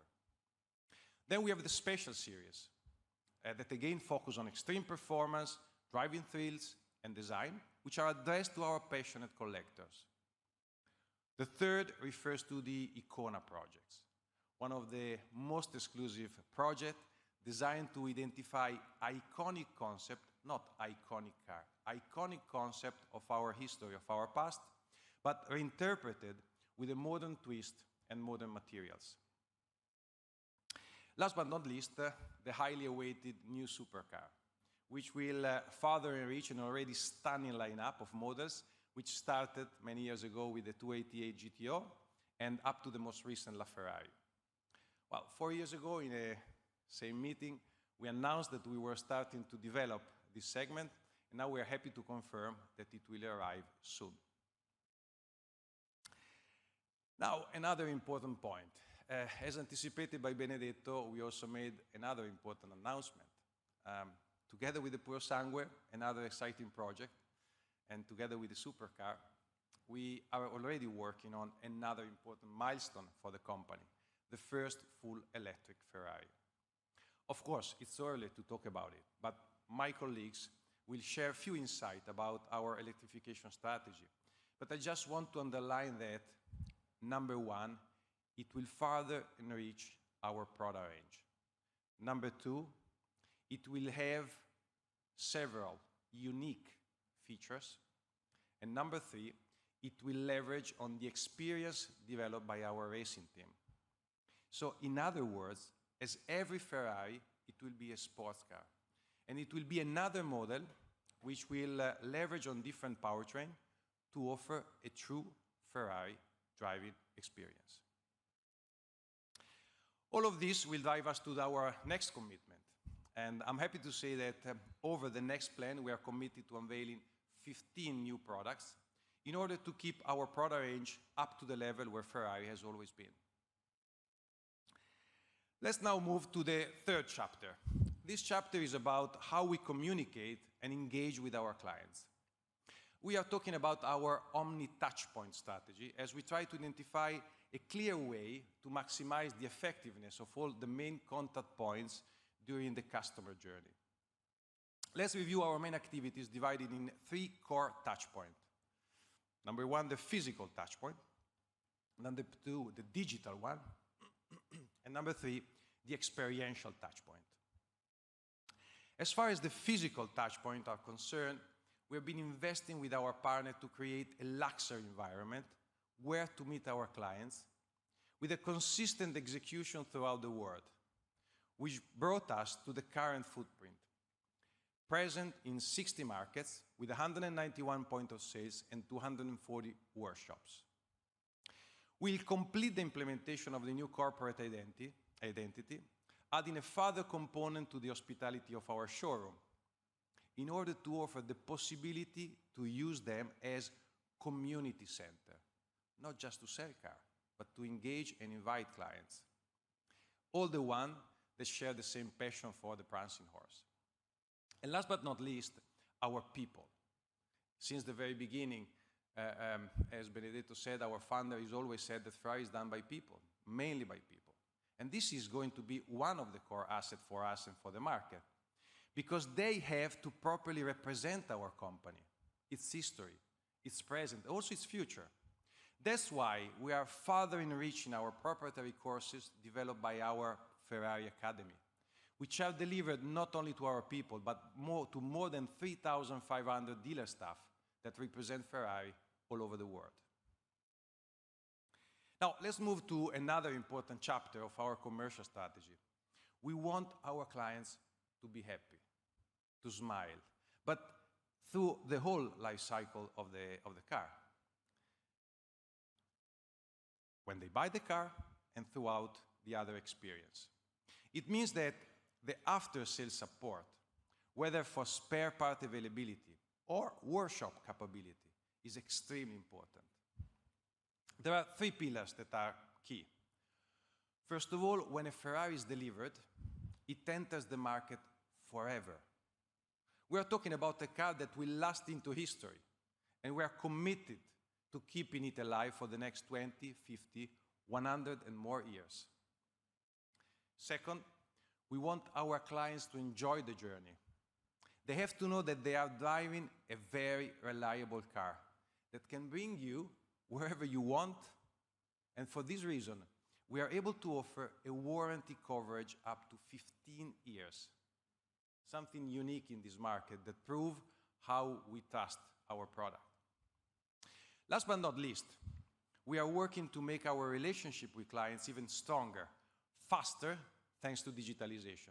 E: Then we have the special series that again focus on extreme performance, driving thrills, and design, which are addressed to our passionate collectors. The third refers to the Icona projects, one of the most exclusive projects designed to identify iconic concept, not iconic car, iconic concept of our history, of our past, but reinterpreted with a modern twist and modern materials. Last but not least, the highly awaited new supercar, which will further enrich an already stunning lineup of models, which started many years ago with the 288 GTO and up to the most recent LaFerrari. Well, 4 years ago, in a same meeting, we announced that we were starting to develop this segment, and now we are happy to confirm that it will arrive soon. Now, another important point. As anticipated by Benedetto, we also made another important announcement. Together with the Puro Sangue, another exciting project, and together with the supercar, we are already working on another important milestone for the company, the first full electric Ferrari. Of course, it's early to talk about it, but my colleagues will share a few insights about our electrification strategy. But I just want to underline that, number one, it will further enrich our product range. Number two, it will have several unique features. And number three, it will leverage on the experience developed by our racing team. So in other words, as every Ferrari, it will be a sports car. And it will be another model which will leverage on different powertrain to offer a true Ferrari driving experience. All of this will drive us to our next commitment. And I'm happy to say that over the next plan, we are committed to unveiling 15 new products in order to keep our product range up to the level where Ferrari has always been. Let's now move to the third chapter. This chapter is about how we communicate and engage with our clients. We are talking about our omni-touchpoint strategy as we try to identify a clear way to maximize the effectiveness of all the main contact points during the customer journey. Let's review our main activities divided in 3 core touchpoints. Number 1, the physical touchpoint. Number 2, the digital one. And number 3, the experiential touchpoint. As far as the physical touchpoints are concerned, we have been investing with our partner to create a luxury environment where to meet our clients with a consistent execution throughout the world, which brought us to the current footprint, present in 60 markets with 191 points of sales and 240 workshops. We'll complete the implementation of the new corporate identity, adding a further component to the hospitality of our showroom, in order to offer the possibility to use them as community center, not just to sell cars, but to engage and invite clients. All the one that share the same passion for the prancing horse. And last but not least, our people. Since the very beginning, as Benedetto said, our founder has always said that Ferrari is done by people, mainly by people. And this is going to be one of the core assets for us and for the market. because they have to properly represent our company, its history, its present, also its future. That's why we are further enriching our proprietary courses developed by our Ferrari Academy, which are delivered not only to our people, but to more than 3,500 dealer staff that represent Ferrari all over the world. Now, let's move to another important chapter of our commercial strategy. We want our clients to be happy, to smile, but through the whole life cycle of the car. When they buy the car and throughout the other experience. It means that the after-sales support, whether for spare part availability or workshop capability, is extremely important. There are three pillars that are key. First of all, when a Ferrari is delivered, it enters the market forever. We are talking about a car that will last into history, and we are committed to keeping it alive for the next 20, 50, 100 and more years. Second, we want our clients to enjoy the journey. They have to know that they are driving a very reliable car that can bring you wherever you want, and for this reason, we are able to offer a warranty coverage up to 15 years. Something unique in this market that proves how we trust our product. Last but not least, we are working to make our relationship with clients even stronger, faster, thanks to digitalization,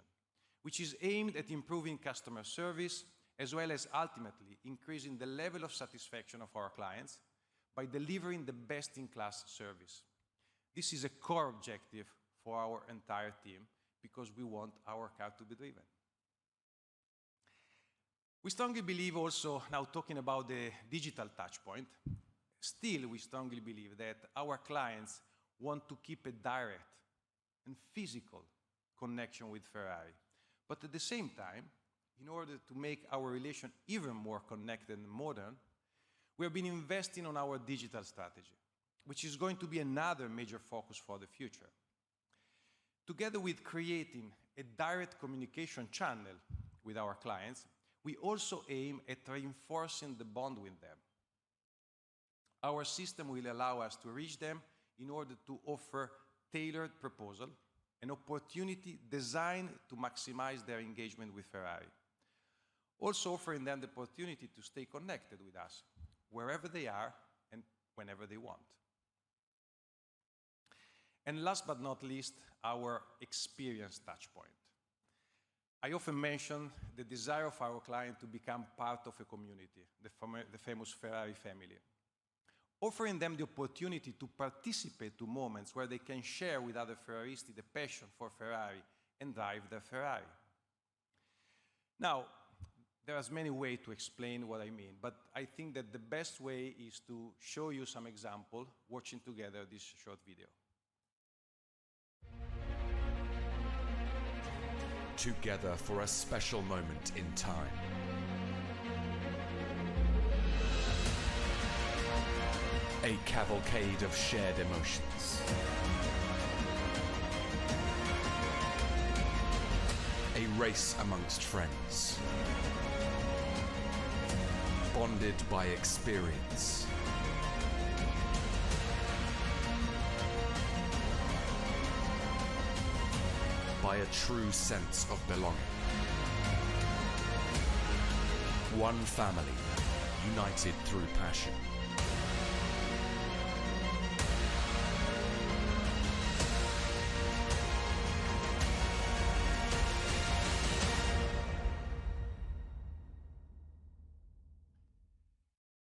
E: which is aimed at improving customer service, as well as ultimately increasing the level of satisfaction of our clients by delivering the best-in-class service. This is a core objective for our entire team because we want our car to be driven. We strongly believe also, now talking about the digital touchpoint, still we strongly believe that our clients want to keep a direct and physical connection with Ferrari. But at the same time, in order to make our relation even more connected and modern, we have been investing on our digital strategy, which is going to be another major focus for the future. Together with creating a direct communication channel with our clients, we also aim at reinforcing the bond with them. Our system will allow us to reach them in order to offer tailored proposal, an opportunity designed to maximize their engagement with Ferrari. Also offering them the opportunity to stay connected with us, wherever they are and whenever they want. And last but not least, our experience touchpoint. I often mention the desire of our client to become part of a community, the famous Ferrari family. Offering them the opportunity to participate to moments where they can share with other Ferraristi the passion for Ferrari and drive their Ferrari. Now, there are many ways to explain what I mean, but I think that the best way is to show you some example watching together this short video.
F: Together for a special moment in time. A cavalcade of shared emotions. A race amongst friends. Bonded by experience. By a true sense of belonging. One family, united through passion.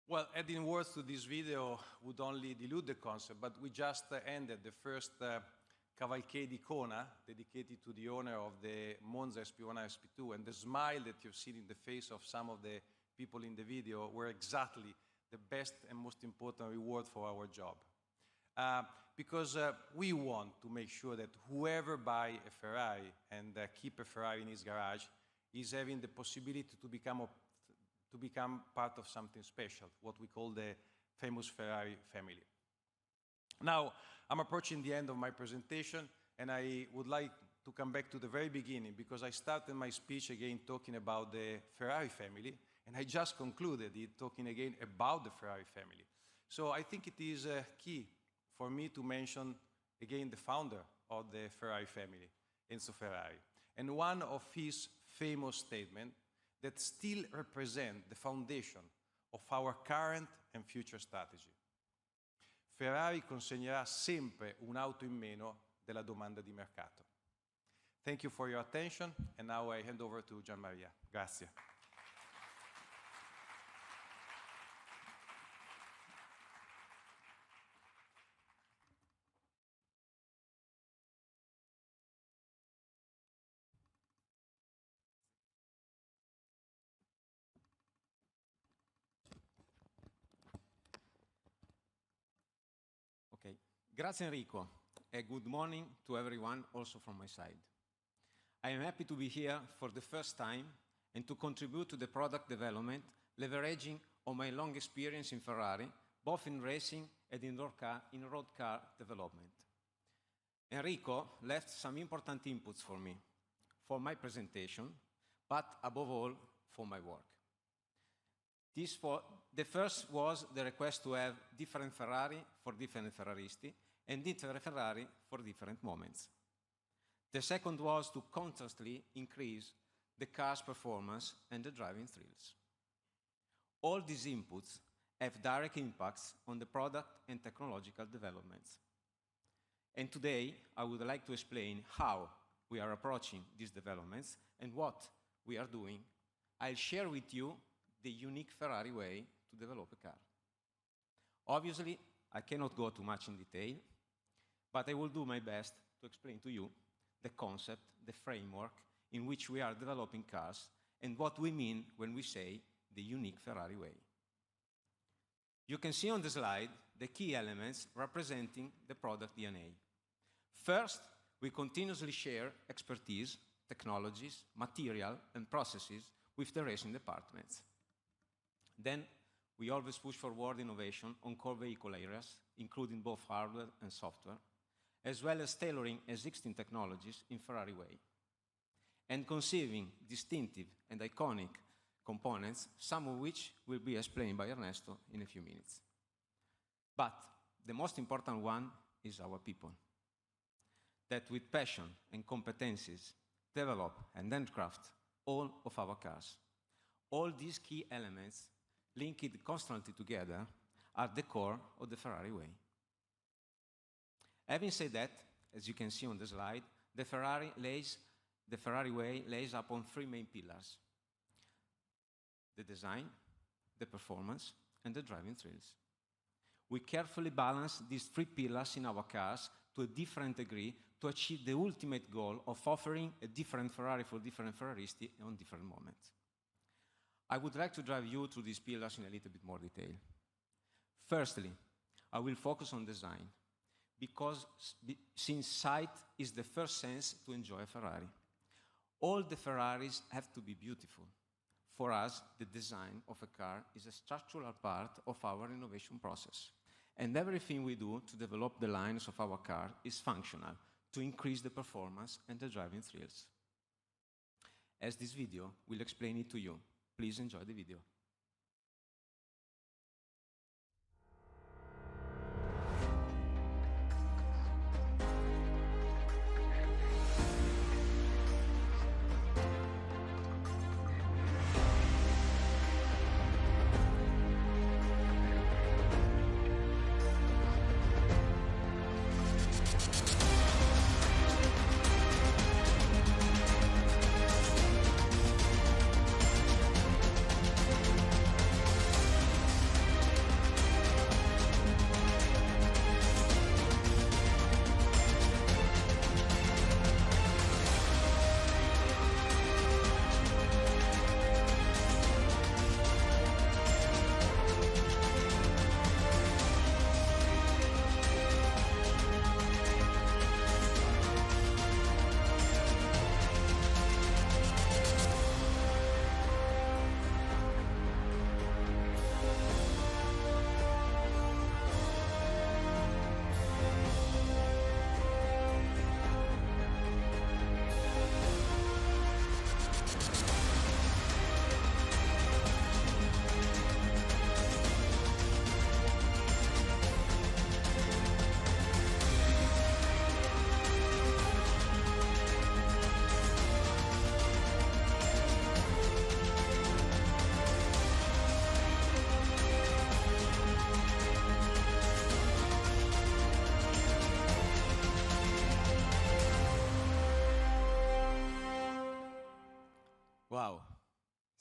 E: Well, adding words to this video would only dilute the concept, but we just ended the first Cavalcade Icona, dedicated to the owner of the Monza SP1 and SP2, and the smile that you've seen in the face of some of the people in the video were exactly the best and most important reward for our job. Because we want to make sure that whoever buys a Ferrari and keep a Ferrari in his garage is having the possibility to become part of something special, what we call the famous Ferrari family. Now, I'm approaching the end of my presentation, and I would like to come back to the very beginning, because I started my speech again talking about the Ferrari family, and I just concluded it talking again about the Ferrari family. So I think it is key for me to mention again the founder of the Ferrari family, Enzo Ferrari, and one of his famous statements that still represent the foundation of our current and future strategy. Ferrari consegnerà sempre un'auto in meno della domanda di mercato. Thank you for your attention, and now I hand over to Gian Maria. Grazie.
G: Okay. Grazie Enrico, and good morning to everyone also from my side. I am happy to be here for the first time and to contribute to the product development, leveraging on my long experience in Ferrari, both in racing and in road car development. Enrico left some important inputs for me, for my presentation, but above all, for my work. The first was the request to have different Ferrari for different Ferraristi and different Ferrari for different moments. The second was to constantly increase the car's performance and the driving thrills. All these inputs have direct impacts on the product and technological developments. And today, I would like to explain how we are approaching these developments and what we are doing. I'll share with you the unique Ferrari way to develop a car. Obviously, I cannot go too much in detail, but I will do my best to explain to you the concept, the framework in which we are developing cars, and what we mean when we say the unique Ferrari way. You can see on the slide the key elements representing the product DNA. First, we continuously share expertise, technologies, material, and processes with the racing departments. Then, we always push forward innovation on core vehicle areas, including both hardware and software, as well as tailoring existing technologies in Ferrari way, and conceiving distinctive and iconic components, some of which will be explained by Ernesto in a few minutes. But the most important one is our people, that with passion and competencies develop and handcraft all of our cars. All these key elements, linked constantly together, are the core of the Ferrari way. Having said that, as you can see on the slide, the Ferrari way lays upon three main pillars: the design, the performance, and the driving thrills. We carefully balance these three pillars in our cars to a different degree to achieve the ultimate goal of offering a different Ferrari for different Ferraristi on different moments. I would like to drive you through these pillars in a little bit more detail. Firstly, I will focus on design, because since sight is the first sense to enjoy a Ferrari. All the Ferraris have to be beautiful. For us, the design of a car is a structural part of our innovation process. And everything we do to develop the lines of our car is functional to increase the performance and the driving thrills. As this video will explain it to you, please enjoy the video.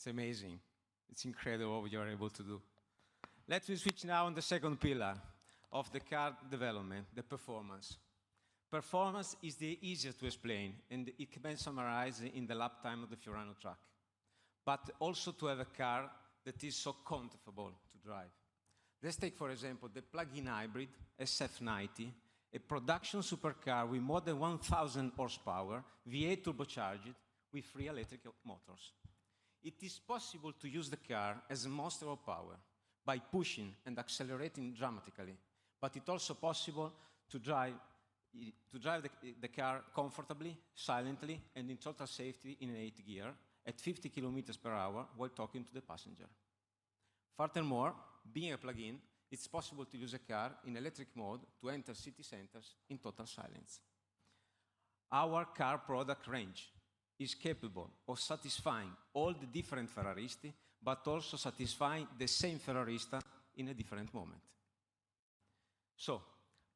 G: It's amazing. It's incredible what you're able to do. Let me switch now on the second pillar of the car development, the performance. Performance is the easiest to explain, and it can be summarized in the lap time of the Fiorano truck. But also to have a car that is so comfortable to drive. Let's take, for example, the plug-in hybrid SF90, a production supercar with more than 1,000 horsepower, V8 turbocharged with 3 electric motors. It is possible to use the car as a monster of power by pushing and accelerating dramatically, but it's also possible to drive the car comfortably, silently, and in total safety in an 8th gear at 50 kilometers per hour while talking to the passenger. Furthermore, being a plug-in, it's possible to use a car in electric mode to enter city centers in total silence. Our car product range is capable of satisfying all the different Ferraristi, but also satisfying the same Ferrarista in a different moment. So,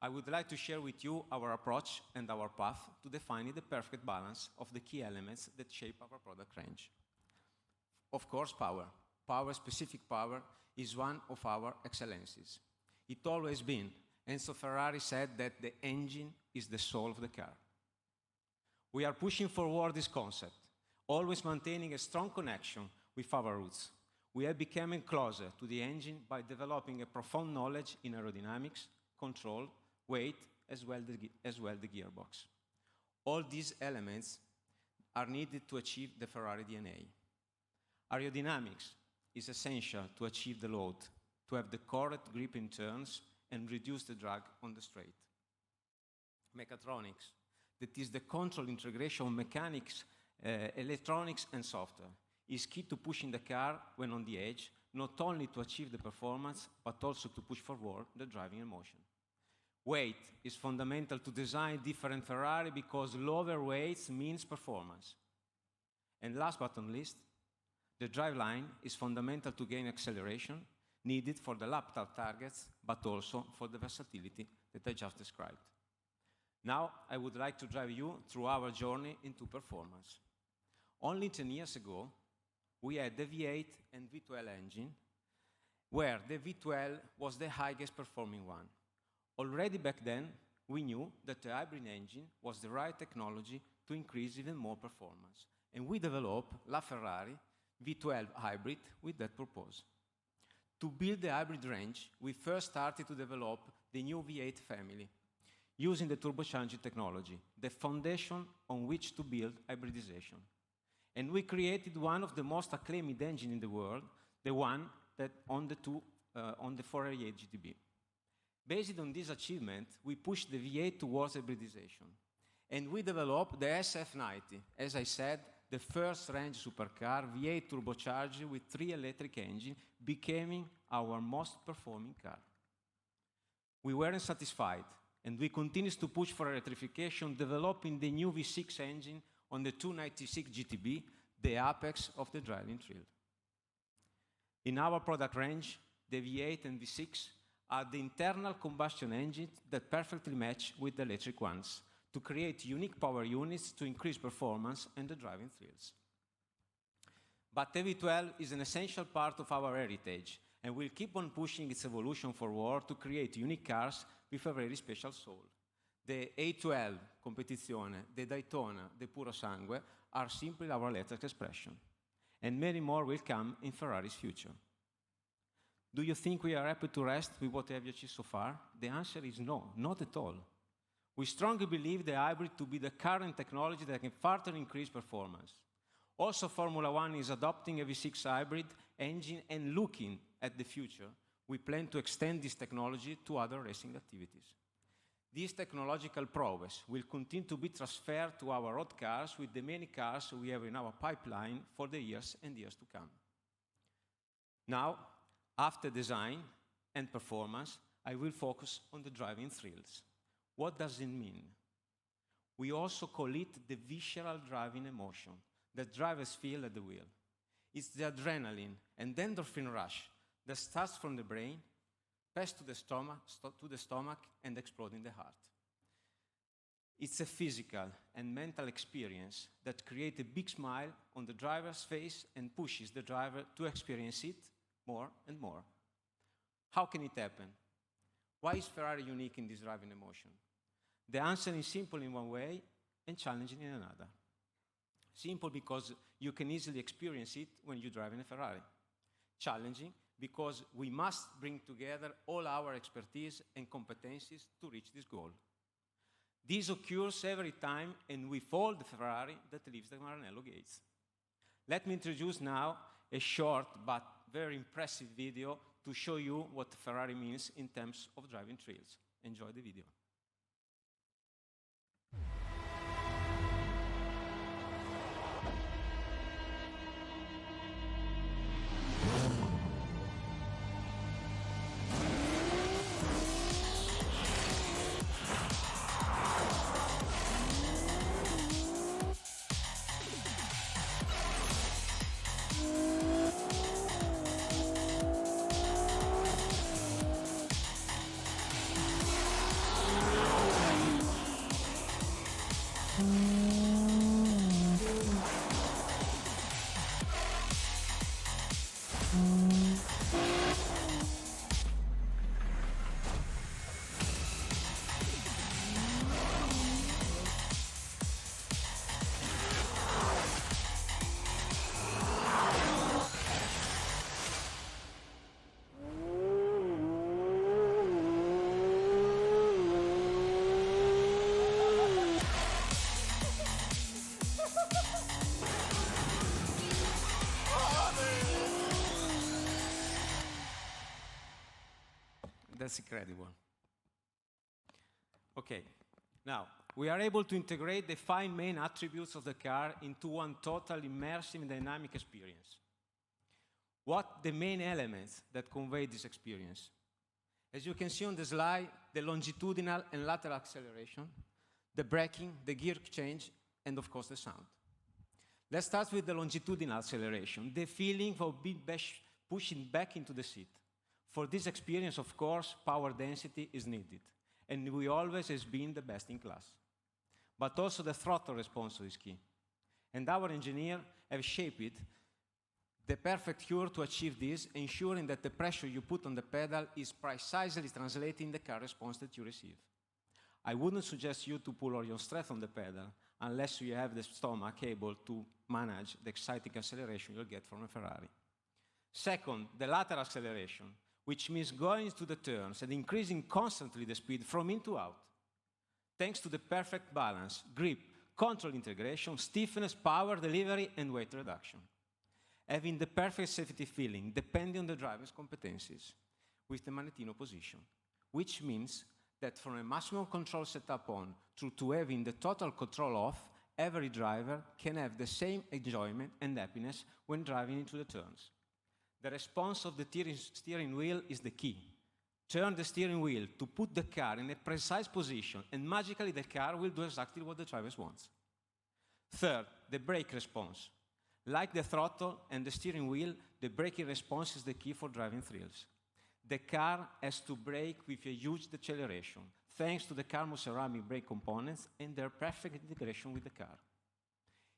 G: I would like to share with you our approach and our path to defining the perfect balance of the key elements that shape our product range. Of course, power. Specific power, is one of our excellences. It always been. Enzo Ferrari said that the engine is the soul of the car. We are pushing forward this concept, always maintaining a strong connection with our roots. We are becoming closer to the engine by developing a profound knowledge in aerodynamics, control, weight, as well the gearbox. All these elements are needed to achieve the Ferrari DNA. Aerodynamics is essential to achieve the load, to have the correct grip in turns and reduce the drag on the straight. Mechatronics, that is the control integration of mechanics, electronics and software, is key to pushing the car when on the edge, not only to achieve the performance, but also to push forward the driving emotion. Weight is fundamental to design different Ferrari because lower weights means performance. And last but not least, the driveline is fundamental to gain acceleration needed for the lap targets, but also for the versatility that I just described. Now, I would like to drive you through our journey into performance. Only 10 years ago, we had the V8 and V12 engine, where the V12 was the highest performing one. Already back then, we knew that the hybrid engine was the right technology to increase even more performance. And we developed La Ferrari V12 hybrid with that purpose. To build the hybrid range, we first started to develop the new V8 family, using the turbocharging technology, the foundation on which to build hybridization. And we created one of the most acclaimed engines in the world, the one that on the 488 GTB. Based on this achievement, we pushed the V8 towards hybridization. And we developed the SF90, as I said, the first range supercar, V8 turbocharged with 3 electric engines, becoming our most performing car. We weren't satisfied, and we continued to push for electrification, developing the new V6 engine on the 296 GTB, the apex of the driving thrill. In our product range, the V8 and V6 are the internal combustion engines that perfectly match with the electric ones to create unique power units to increase performance and the driving thrills. But the V12 is an essential part of our heritage, and will keep on pushing its evolution forward to create unique cars with a very special soul. The A12 Competizione, the Daytona, the Puro Sangue are simply our latest expression. And many more will come in Ferrari's future. Do you think we are happy to rest with what we have achieved so far? The answer is no, not at all. We strongly believe the hybrid to be the current technology that can further increase performance. Also, Formula One is adopting a V6 hybrid engine, and looking at the future, we plan to extend this technology to other racing activities. This technological prowess will continue to be transferred to our road cars with the many cars we have in our pipeline for the years and years to come. Now, after design and performance, I will focus on the driving thrills. What does it mean? We also call it the visceral driving emotion that drivers feel at the wheel. It's the adrenaline and endorphin rush that starts from the brain, passes to the stomach, and explodes in the heart. It's a physical and mental experience that creates a big smile on the driver's face and pushes the driver to experience it more and more. How can it happen? Why is Ferrari unique in this driving emotion? The answer is simple in one way and challenging in another. Simple because you can easily experience it when you drive in a Ferrari. Challenging because we must bring together all our expertise and competencies to reach this goal. This occurs every time and with all the Ferrari that leaves the Maranello gates. Let me introduce now a short but very impressive video to show you what Ferrari means in terms of driving thrills. Enjoy the video. That's incredible. Okay, now, we are able to integrate the 5 main attributes of the car into one total immersive and dynamic experience. What the main elements that convey this experience? As you can see on the slide, the longitudinal and lateral acceleration, the braking, the gear change, and of course the sound. Let's start with the longitudinal acceleration, the feeling of being pushing back into the seat. For this experience, of course, power density is needed, and we always has been the best in class. But also the throttle response is key. And our engineers have shaped it the perfect cure to achieve this, ensuring that the pressure you put on the pedal is precisely translating the car response that you receive. I wouldn't suggest you to pull all your strength on the pedal unless you have the stomach able to manage the exciting acceleration you'll get from a Ferrari. Second, the lateral acceleration, which means going to the turns and increasing constantly the speed from in to out. Thanks to the perfect balance, grip, control integration, stiffness, power delivery, and weight reduction. Having the perfect safety feeling depending on the driver's competencies with the manettino position, which means that from a maximum control setup on through to having the total control off, every driver can have the same enjoyment and happiness when driving into the turns. The response of the steering wheel is the key. Turn the steering wheel to put the car in a precise position, and magically the car will do exactly what the driver wants. Third, the brake response. Like the throttle and the steering wheel, the braking response is the key for driving thrills. The car has to brake with a huge deceleration, thanks to the Carmo ceramic brake components and their perfect integration with the car.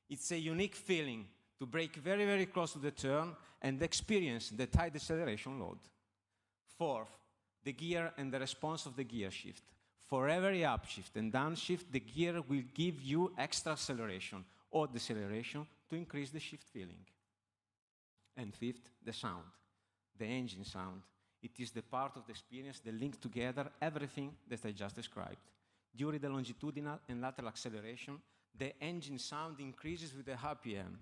G: It's a unique feeling to brake very, very close to the turn and experience the tight deceleration load. Fourth, the gear and the response of the gear shift. For every upshift and downshift, the gear will give you extra acceleration or deceleration to increase the shift feeling. And fifth, the sound, the engine sound. It is the part of the experience that links together everything that I just described. During the longitudinal and lateral acceleration, the engine sound increases with the RPM,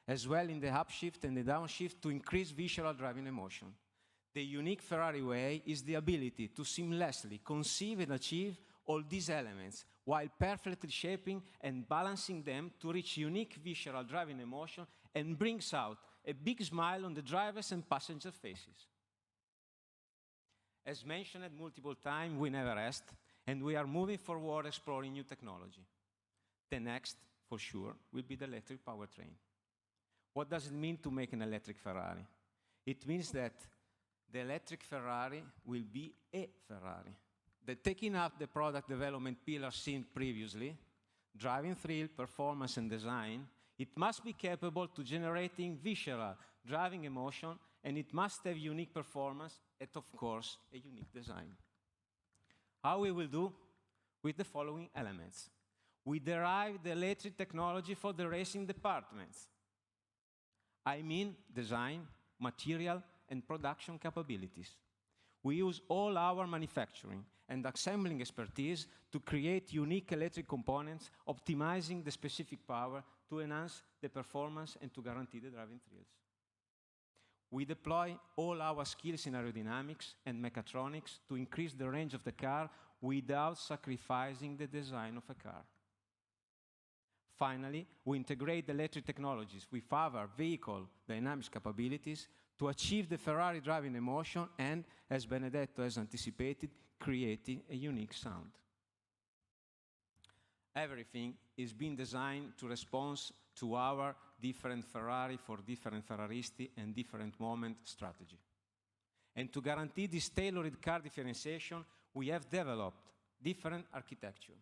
G: as well in the upshift and the downshift to increase visual driving emotion. The unique Ferrari way is the ability to seamlessly conceive and achieve all these elements while perfectly shaping and balancing them to reach unique visual driving emotion and brings out a big smile on the drivers' and passengers' faces. As mentioned multiple times, we never rest, and we are moving forward exploring new technology. The next, for sure, will be the electric powertrain. What does it mean to make an electric Ferrari? It means that the electric Ferrari will be a Ferrari. that taking up the product development pillar seen previously, driving thrill, performance, and design, it must be capable to generating visceral driving emotion, and it must have unique performance and, of course, a unique design. How we will do? With the following elements. We derive the electric technology for the racing departments. I mean design, material, and production capabilities. We use all our manufacturing and assembling expertise to create unique electric components, optimizing the specific power to enhance the performance and to guarantee the driving thrills. We deploy all our skills in aerodynamics and mechatronics to increase the range of the car without sacrificing the design of a car. Finally, we integrate the electric technologies with our vehicle dynamics capabilities to achieve the Ferrari driving emotion and, as Benedetto has anticipated, creating a unique sound. Everything is being designed to respond to our different Ferrari for different Ferraristi and different moment strategy. And to guarantee this tailored car differentiation, we have developed different architecture.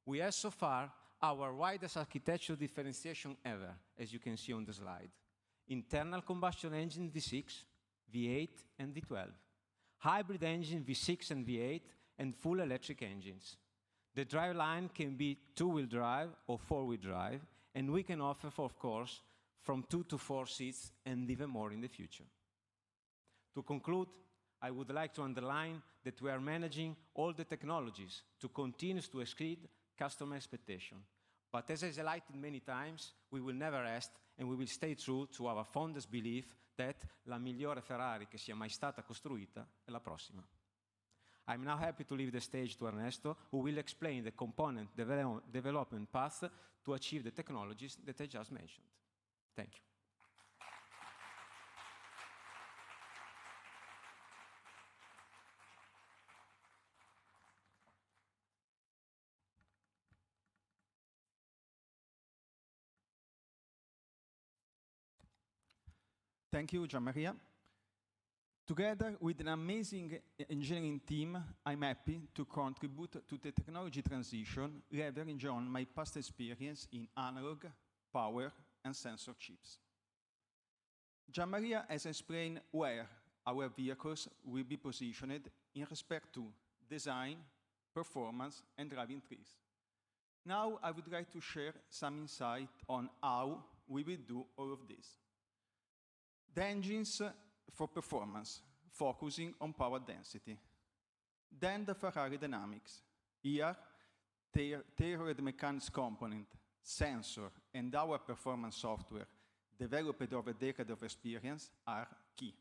G: We have so far our widest architectural differentiation ever, as you can see on the slide. Internal combustion engine V6, V8, and V12. Hybrid engine V6 and V8, and full electric engines. The driveline can be two-wheel drive or four-wheel drive, and we can offer, of course, from 2 to 4 seats and even more in the future. To conclude, I would like to underline that we are managing all the technologies to continue to exceed customer expectation. But as I highlighted many times, we will never rest and we will stay true to our fondest belief that la migliore Ferrari che sia mai stata costruita è la prossima. I'm now happy to leave the stage to Ernesto, who will explain the component development path to achieve the technologies that I just mentioned. Thank you.
H: Thank you, Gianmaria. Together with an amazing engineering team, I'm happy to contribute to the technology transition, leveraging on my past experience in analog, power, and sensor chips. Gianmaria has explained where our vehicles will be positioned in respect to design, performance, and driving thrills. Now I would like to share some insight on how we will do all of this. The engines for performance, focusing on power density. Then the Ferrari dynamics. Here, tailored mechanics component, sensor, and our performance software, developed over a decade of experience, are key.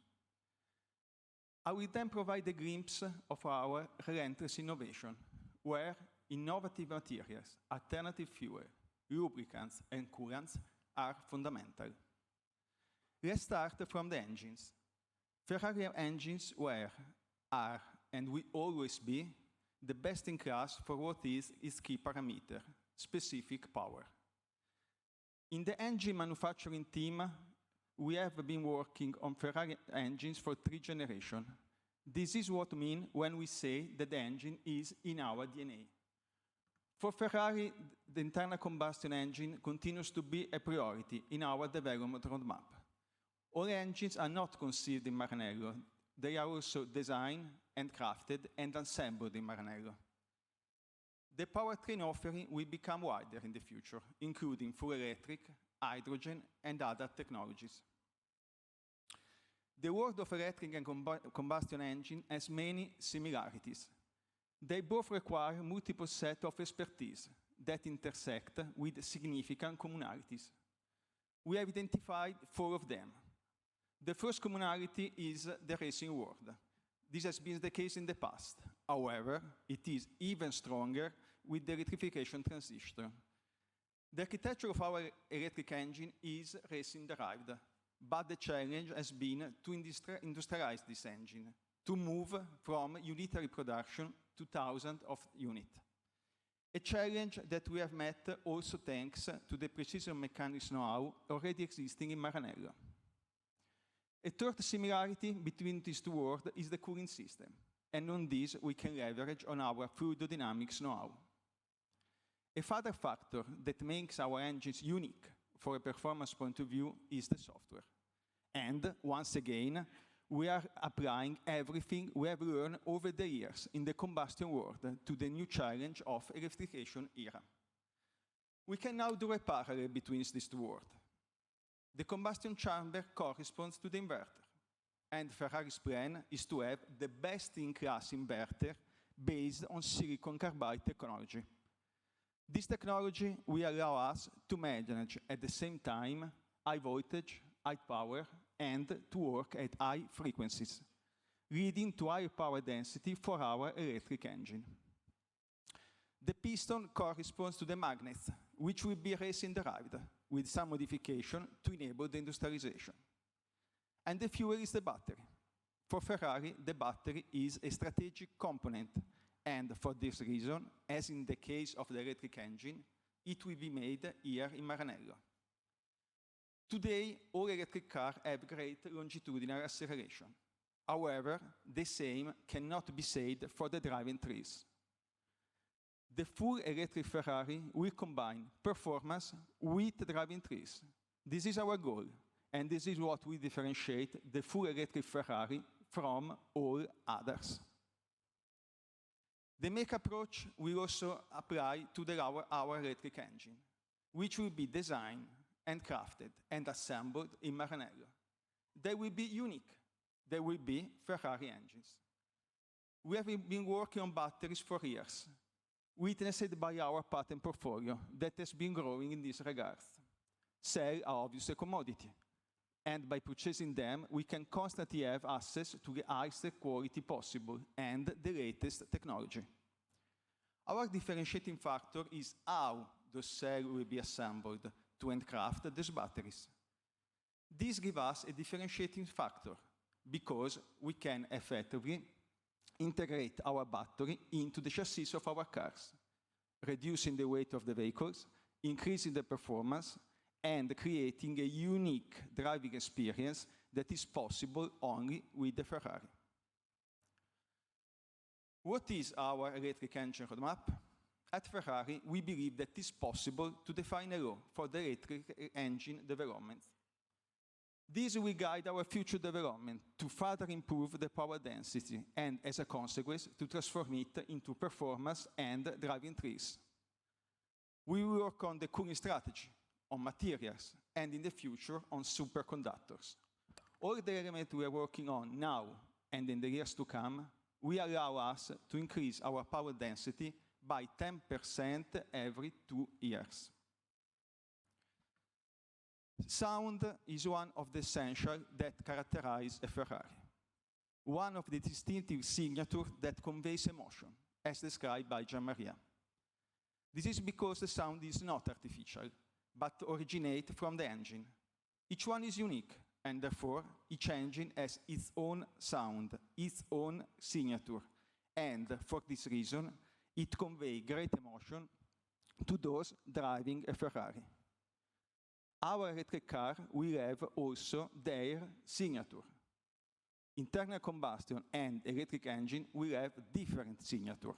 H: I will then provide a glimpse of our relentless innovation, where innovative materials, alternative fuel, lubricants, and coolants are fundamental. Let's start from the engines. Ferrari engines were, are, and will always be the best in class for what is its key parameter, specific power. In the engine manufacturing team, we have been working on Ferrari engines for 3 generations. This is what we mean when we say that the engine is in our DNA. For Ferrari, the internal combustion engine continues to be a priority in our development roadmap. All engines are not conceived in Maranello. They are also designed and crafted and assembled in Maranello. The powertrain offering will become wider in the future, including full electric, hydrogen, and other technologies. The world of electric and combustion engine has many similarities. They both require multiple sets of expertise that intersect with significant commonalities. We have identified 4 of them. The first commonality is the racing world. This has been the case in the past. However, it is even stronger with the electrification transition. The architecture of our electric engine is racing-derived, but the challenge has been to industrialize this engine, to move from unitary production to thousands of units. A challenge that we have met also thanks to the precision mechanics know-how already existing in Maranello. A third similarity between these 2 worlds is the cooling system. and on this we can leverage on our fluidodynamics know-how. A further factor that makes our engines unique for a performance point of view is the software. And once again, we are applying everything we have learned over the years in the combustion world to the new challenge of electrification era. We can now draw a parallel between these two worlds. The combustion chamber corresponds to the inverter, and Ferrari's plan is to have the best-in-class inverter based on silicon carbide technology. This technology will allow us to manage at the same time high voltage, high power, and to work at high frequencies, leading to higher power density for our electric engine. The piston corresponds to the magnet, which will be racing-derived, with some modification to enable the industrialization. And the fuel is the battery. For Ferrari, the battery is a strategic component, and for this reason, as in the case of the electric engine, it will be made here in Maranello. Today, all electric cars have great longitudinal acceleration. However, the same cannot be said for the driving trees. The full electric Ferrari will combine performance with driving trees. This is our goal, and this is what will differentiate the full electric Ferrari from all others. The make approach will also apply to our electric engine, which will be designed and crafted and assembled in Maranello. They will be unique. They will be Ferrari engines. We have been working on batteries for years, witnessed by our patent portfolio that has been growing in this regard. Cells are obviously a commodity, and by purchasing them, we can constantly have access to the highest quality possible and the latest technology. Our differentiating factor is how the cell will be assembled to handcraft these batteries. This gives us a differentiating factor because we can effectively integrate our battery into the chassis of our cars, reducing the weight of the vehicles, increasing the performance, and creating a unique driving experience that is possible only with the Ferrari. What is our electric engine roadmap? At Ferrari, we believe that it is possible to define a law for the electric engine development. This will guide our future development to further improve the power density and, as a consequence, to transform it into performance and driving trees. We will work on the cooling strategy, on materials, and in the future on superconductors. All the elements we are working on now and in the years to come will allow us to increase our power density by 10% every 2 years. Sound is one of the essentials that characterize a Ferrari. One of the distinctive signatures that conveys emotion, as described by Gianmaria. This is because the sound is not artificial, but originates from the engine. Each one is unique, and therefore each engine has its own sound, its own signature, and for this reason, it conveys great emotion to those driving a Ferrari. Our electric car will have also their signature. Internal combustion and electric engine will have different signature.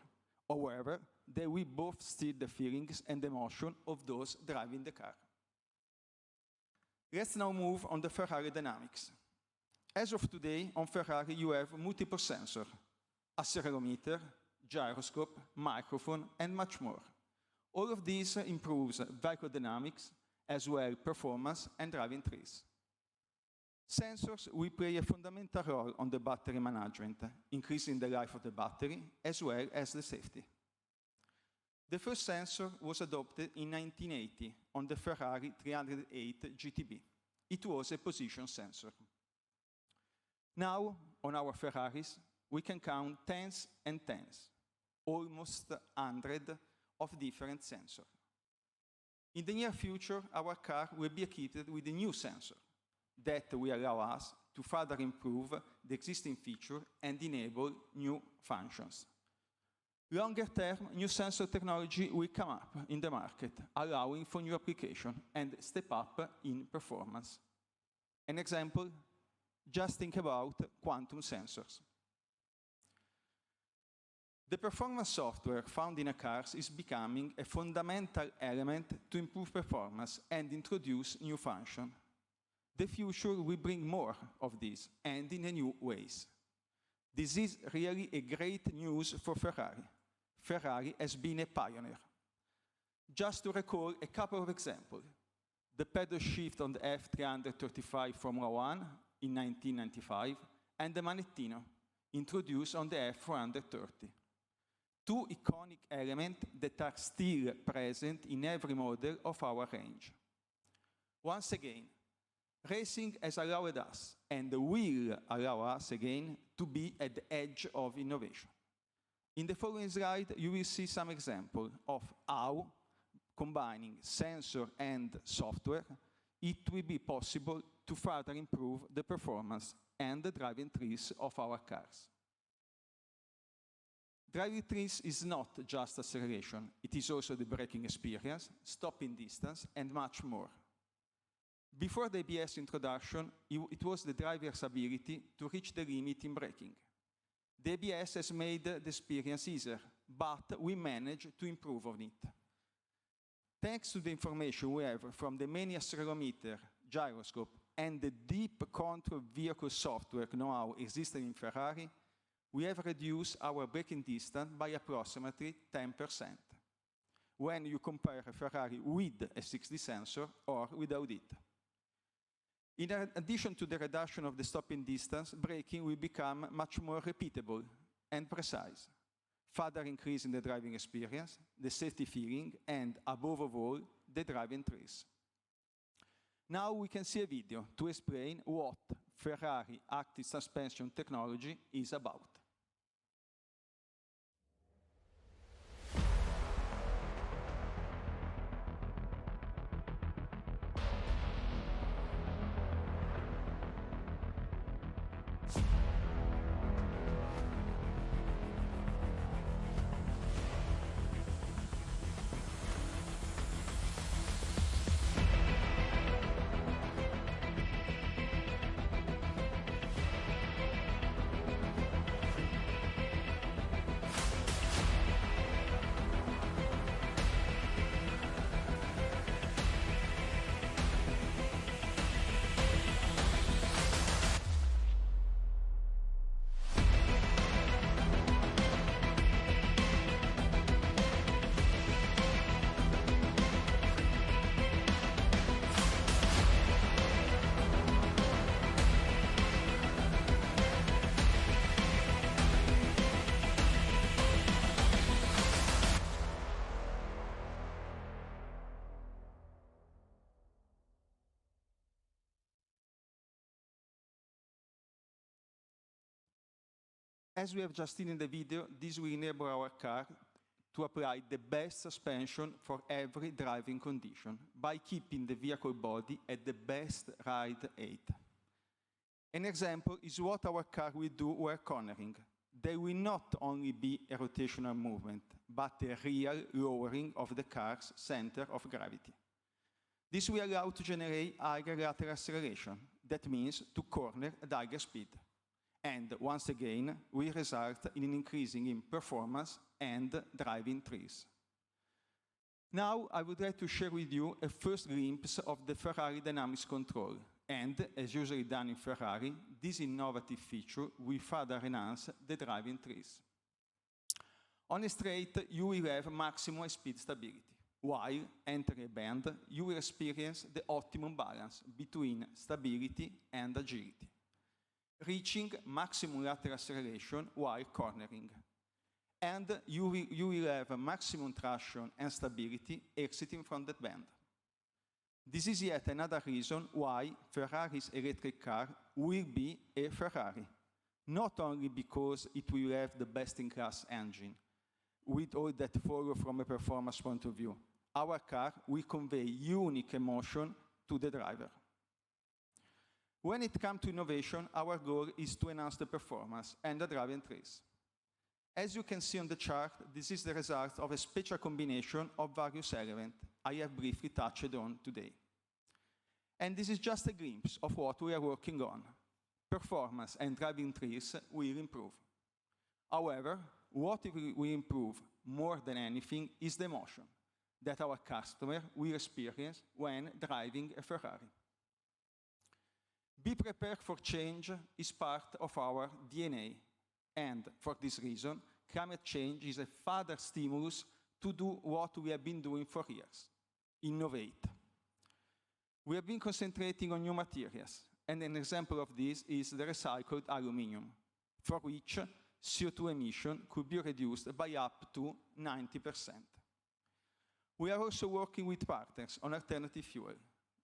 H: However, they will both steal the feelings and emotion of those driving the car. Let's now move on the Ferrari dynamics. As of today, on Ferrari you have multiple sensors, accelerometer, gyroscope, microphone, and much more. All of these improves vehicle dynamics, as well performance and driving trees. Sensors will play a fundamental role on the battery management, increasing the life of the battery, as well as the safety. The first sensor was adopted in 1980 on the Ferrari 308 GTB. It was a position sensor. Now, on our Ferraris, we can count tens and tens, almost 100 of different sensors. In the near future, our car will be equipped with a new sensor that will allow us to further improve the existing feature and enable new functions. Longer term, new sensor technology will come up in the market, allowing for new application and step up in performance. An example, just think about quantum sensors. The performance software found in a cars is becoming a fundamental element to improve performance and introduce new function. The future will bring more of this, and in a new ways. This is really a great news for Ferrari. Ferrari has been a pioneer. Just to recall a couple of examples. The pedal shift on the F335 Formula 1 in 1995, and the manettino, introduced on the F430. Two iconic elements that are still present in every model of our range. Once again, racing has allowed us, and will allow us again, to be at the edge of innovation. In the following slide, you will see some examples of how, combining sensor and software, it will be possible to further improve the performance and the driving trees of our cars. Driving trees is not just acceleration, it is also the braking experience, stopping distance, and much more. Before the ABS introduction, it was the driver's ability to reach the limit in braking. The ABS has made the experience easier, but we managed to improve on it. Thanks to the information we have from the many accelerometer, gyroscope, and the deep control vehicle software know-how existing in Ferrari, we have reduced our braking distance by approximately 10% when you compare a Ferrari with a 6D sensor or without it. In addition to the reduction of the stopping distance, braking will become much more repeatable and precise, further increasing the driving experience, the safety feeling, and above all, the driving trees. Now we can see a video to explain what Ferrari active suspension technology is about. As we have just seen in the video, this will enable our car to apply the best suspension for every driving condition by keeping the vehicle body at the best ride height. An example is what our car will do while cornering. There will not only be a rotational movement, but a real lowering of the car's center of gravity. This will allow to generate higher lateral acceleration. That means to corner at higher speed. And once again, will result in an increasing in performance and driving trees. Now, I would like to share with you a first glimpse of the Ferrari dynamics control. And, as usually done in Ferrari, this innovative feature will further enhance the driving trees. On a straight, you will have maximum speed stability. While entering a bend, you will experience the optimum balance between stability and agility, reaching maximum lateral acceleration while cornering. And you will have a maximum traction and stability exiting from that bend. This is yet another reason why Ferrari's electric car will be a Ferrari. Not only because it will have the best-in-class engine, with all that follow from a performance point of view. Our car will convey unique emotion to the driver. When it comes to innovation, our goal is to enhance the performance and the driving trees. As you can see on the chart, this is the result of a special combination of various elements I have briefly touched on today. And this is just a glimpse of what we are working on. Performance and driving trees will improve. However, what we improve more than anything is the emotion that our customer will experience when driving a Ferrari. Be prepared for change is part of our DNA, and for this reason, climate change is a further stimulus to do what we have been doing for years: innovate. We have been concentrating on new materials, and an example of this is the recycled aluminum, for which CO2 emission could be reduced by up to 90%. We are also working with partners on alternative fuel,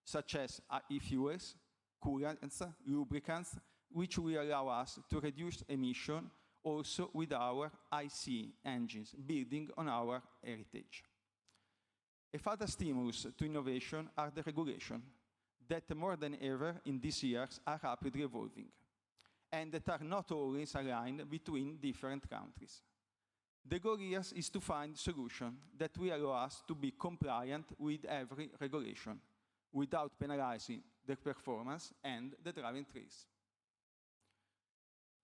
H: such as e-fuels, coolants, lubricants, which will allow us to reduce emission also with our IC engines, building on our heritage. A further stimulus to innovation are the regulation that more than ever in these years are rapidly evolving, and that are not always aligned between different countries. The goal here is to find solutions that will allow us to be compliant with every regulation, without penalizing the performance and the driving trees.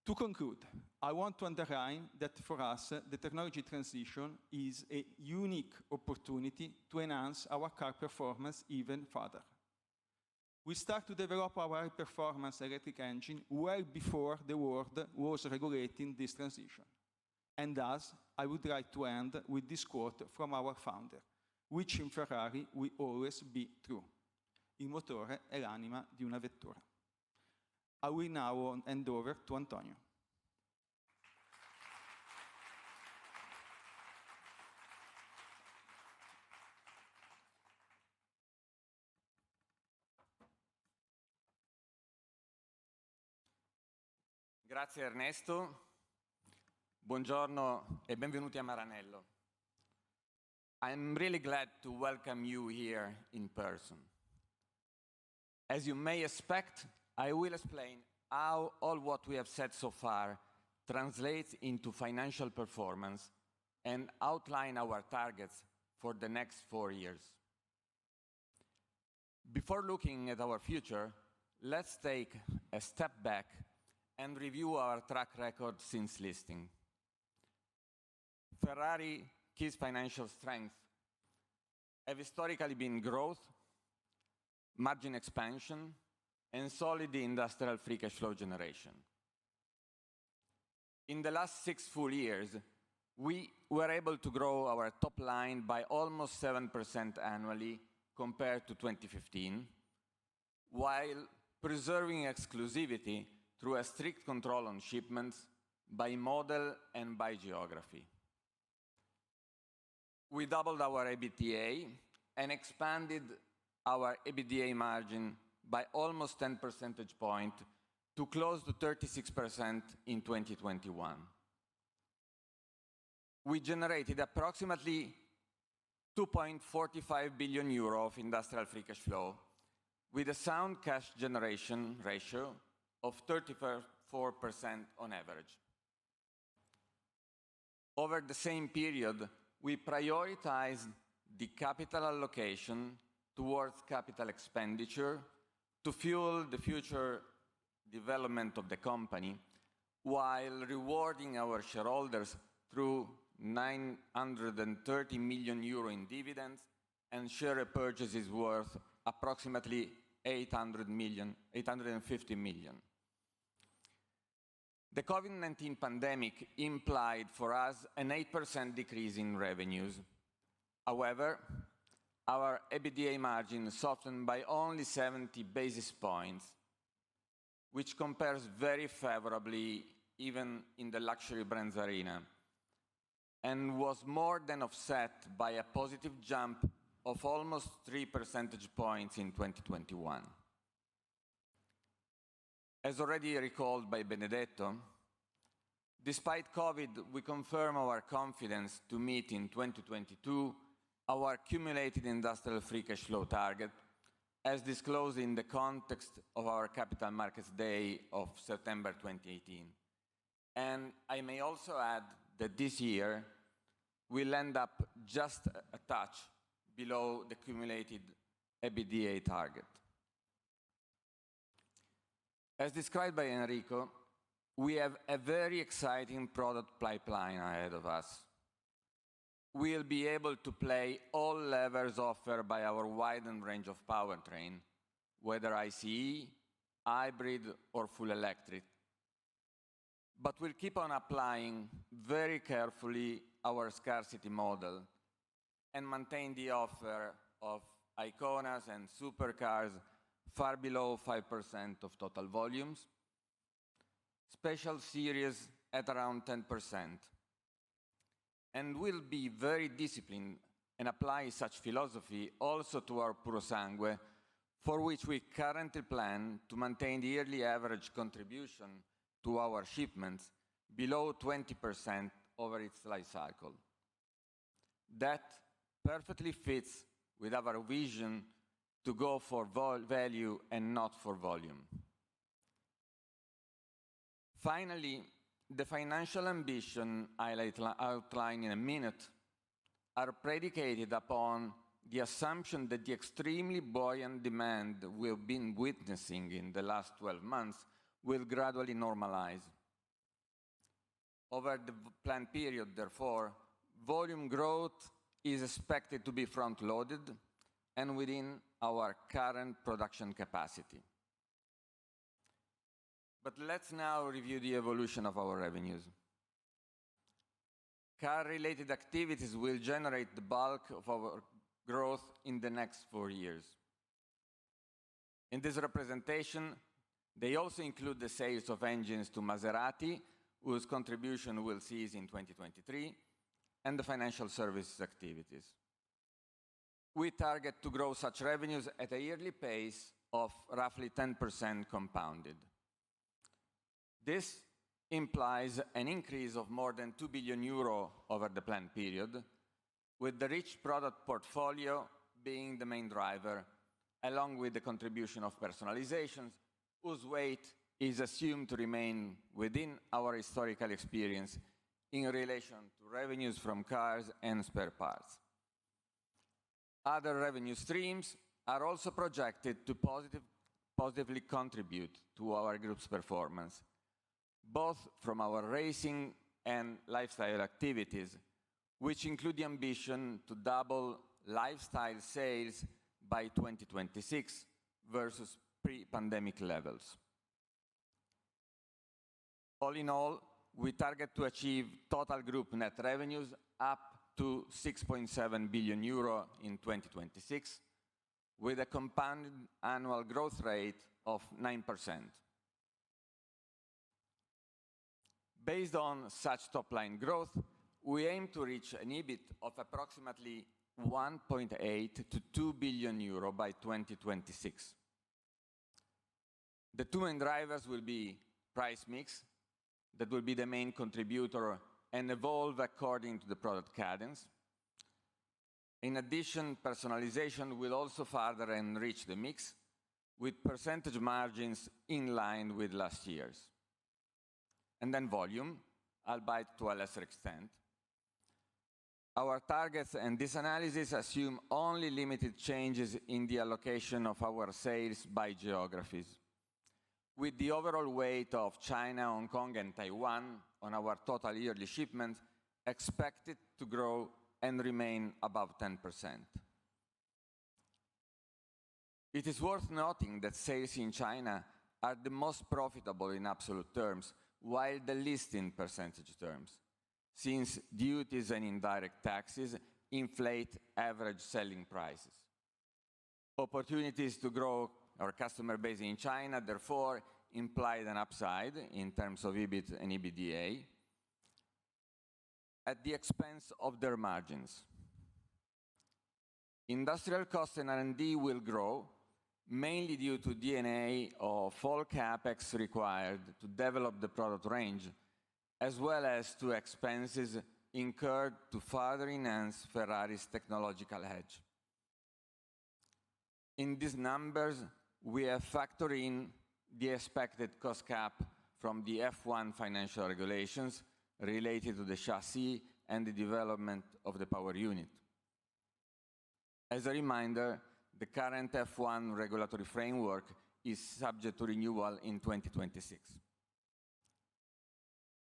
H: To conclude, I want to underline that for us, the technology transition is a unique opportunity to enhance our car performance even further. We start to develop our high-performance electric engine well before the world was regulating this transition. And thus, I would like to end with this quote from our founder, which in Ferrari will always be true: il motore è l'anima di una vettura. I will now hand over to Antonio.
I: Grazie Ernesto, buongiorno e benvenuti a Maranello. I'm really glad to welcome you here in person. As you may expect, I will explain how all what we have said so far translates into financial performance and outline our targets for the next 4 years. Before looking at our future, let's take a step back and review our track record since listing. Ferrari key financial strengths have historically been growth, margin expansion, and solid industrial free cash flow generation. In the last 6 full years, we were able to grow our top line by almost 7% annually compared to 2015, while preserving exclusivity through a strict control on shipments by model and by geography. We doubled our EBITDA and expanded our EBITDA margin by almost 10 percentage points to close to 36% in 2021. We generated approximately 2.45 billion euro of industrial free cash flow with a sound cash generation ratio of 34% on average. Over the same period, we prioritized the capital allocation towards capital expenditure to fuel the future development of the company, while rewarding our shareholders through 930 million euro in dividends and share repurchases worth approximately 850 million. The COVID-19 pandemic implied for us an 8% decrease in revenues. However, our EBITDA margin softened by only 70 basis points, which compares very favorably even in the luxury brands arena, and was more than offset by a positive jump of almost 3 percentage points in 2021. As already recalled by Benedetto, despite COVID, we confirm our confidence to meet in 2022 our accumulated industrial free cash flow target, as disclosed in the context of our Capital Markets Day of September 2018. And I may also add that this year we'll end up just a touch below the accumulated EBITDA target. As described by Enrico, We have a very exciting product pipeline ahead of us. We'll be able to play all levers offered by our widened range of powertrain, whether ICE, hybrid, or full electric. But we'll keep on applying very carefully our scarcity model and maintain the offer of Iconas and supercars far below 5% of total volumes, special series at around 10%. And we'll be very disciplined and apply such philosophy also to our Puro Sangue, for which we currently plan to maintain the yearly average contribution to our shipments below 20% over its life cycle. That perfectly fits with our vision to go for value and not for volume. Finally, the financial ambition I'll outline in a minute are predicated upon the assumption that the extremely buoyant demand we've been witnessing in the last 12 months will gradually normalize. Over the planned period, therefore, volume growth is expected to be front-loaded and within our current production capacity. But let's now review the evolution of our revenues. Car-related activities will generate the bulk of our growth in the next 4 years. In this representation, they also include the sales of engines to Maserati, whose contribution will cease in 2023, and the financial services activities. We target to grow such revenues at a yearly pace of roughly 10% compounded. This implies an increase of more than 2 billion euro over the planned period, with the rich product portfolio being the main driver, along with the contribution of personalizations, whose weight is assumed to remain within our historical experience in relation to revenues from cars and spare parts. Other revenue streams are also projected to positively contribute to our group's performance, both from our racing and lifestyle activities, which include the ambition to double lifestyle sales by 2026 versus pre-pandemic levels. All in all, we target to achieve total group net revenues up to 6.7 billion euro in 2026, with a compounded annual growth rate of 9%. Based on such top-line growth, we aim to reach an EBIT of approximately 1.8 to 2 billion euro by 2026. The two main drivers will be price mix, that will be the main contributor and evolve according to the product cadence. In addition, personalization will also further enrich the mix, with percentage margins in line with last year's. And then volume, albeit to a lesser extent. Our targets and this analysis assume only limited changes in the allocation of our sales by geographies, with the overall weight of China, Hong Kong, and Taiwan on our total yearly shipments expected to grow and remain above 10%. It is worth noting that sales in China are the most profitable in absolute terms, while the least in percentage terms, since duties and indirect taxes inflate average selling prices. Opportunities to grow our customer base in China, therefore, implied an upside in terms of EBIT and EBITDA at the expense of their margins. Industrial costs and R&D will grow, mainly due to D&A of all CapEx required to develop the product range, as well as to expenses incurred to further enhance Ferrari's technological edge. In these numbers, we have factored in the expected cost cap from the F1 financial regulations related to the chassis and the development of the power unit. As a reminder, the current F1 regulatory framework is subject to renewal in 2026.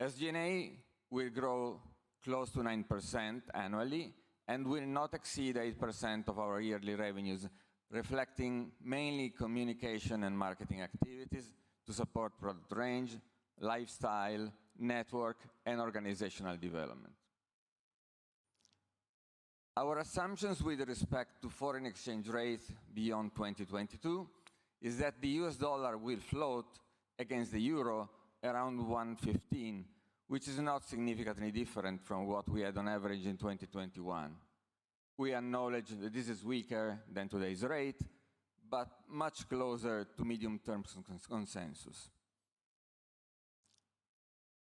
I: SG&A will grow close to 9% annually and will not exceed 8% of our yearly revenues, reflecting mainly communication and marketing activities to support product range, lifestyle, network, and organizational development. Our assumptions with respect to foreign exchange rates beyond 2022 is that the US dollar will float against the euro around 115, which is not significantly different from what we had on average in 2021. We acknowledge that this is weaker than today's rate, but much closer to medium-term consensus.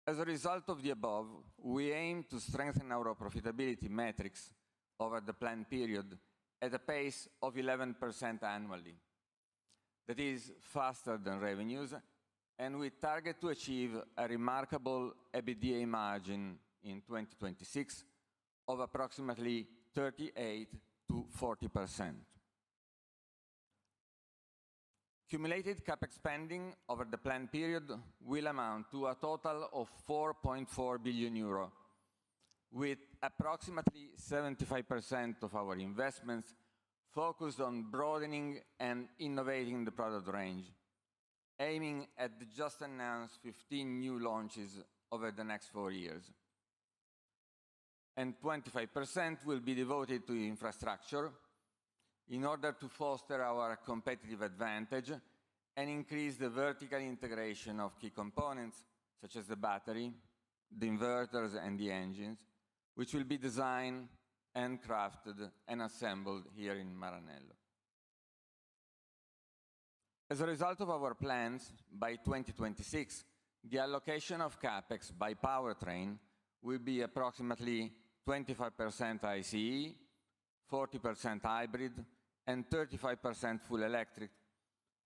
I: As a result of the above, we aim to strengthen our profitability metrics over the planned period at a pace of 11% annually. That is faster than revenues, and we target to achieve a remarkable EBITDA margin in 2026 of approximately 38 to 40%. Cumulated CapEx spending over the planned period will amount to a total of 4.4 billion euro, with approximately 75% of our investments focused on broadening and innovating the product range, aiming at the just announced 15 new launches over the next 4 years. And 25% will be devoted to infrastructure in order to foster our competitive advantage and increase the vertical integration of key components, such as the battery, the inverters, and the engines, which will be designed and crafted and assembled here in Maranello. As a result of our plans, by 2026, the allocation of CapEx by powertrain will be approximately 25% ICE, 40% hybrid, and 35% full electric,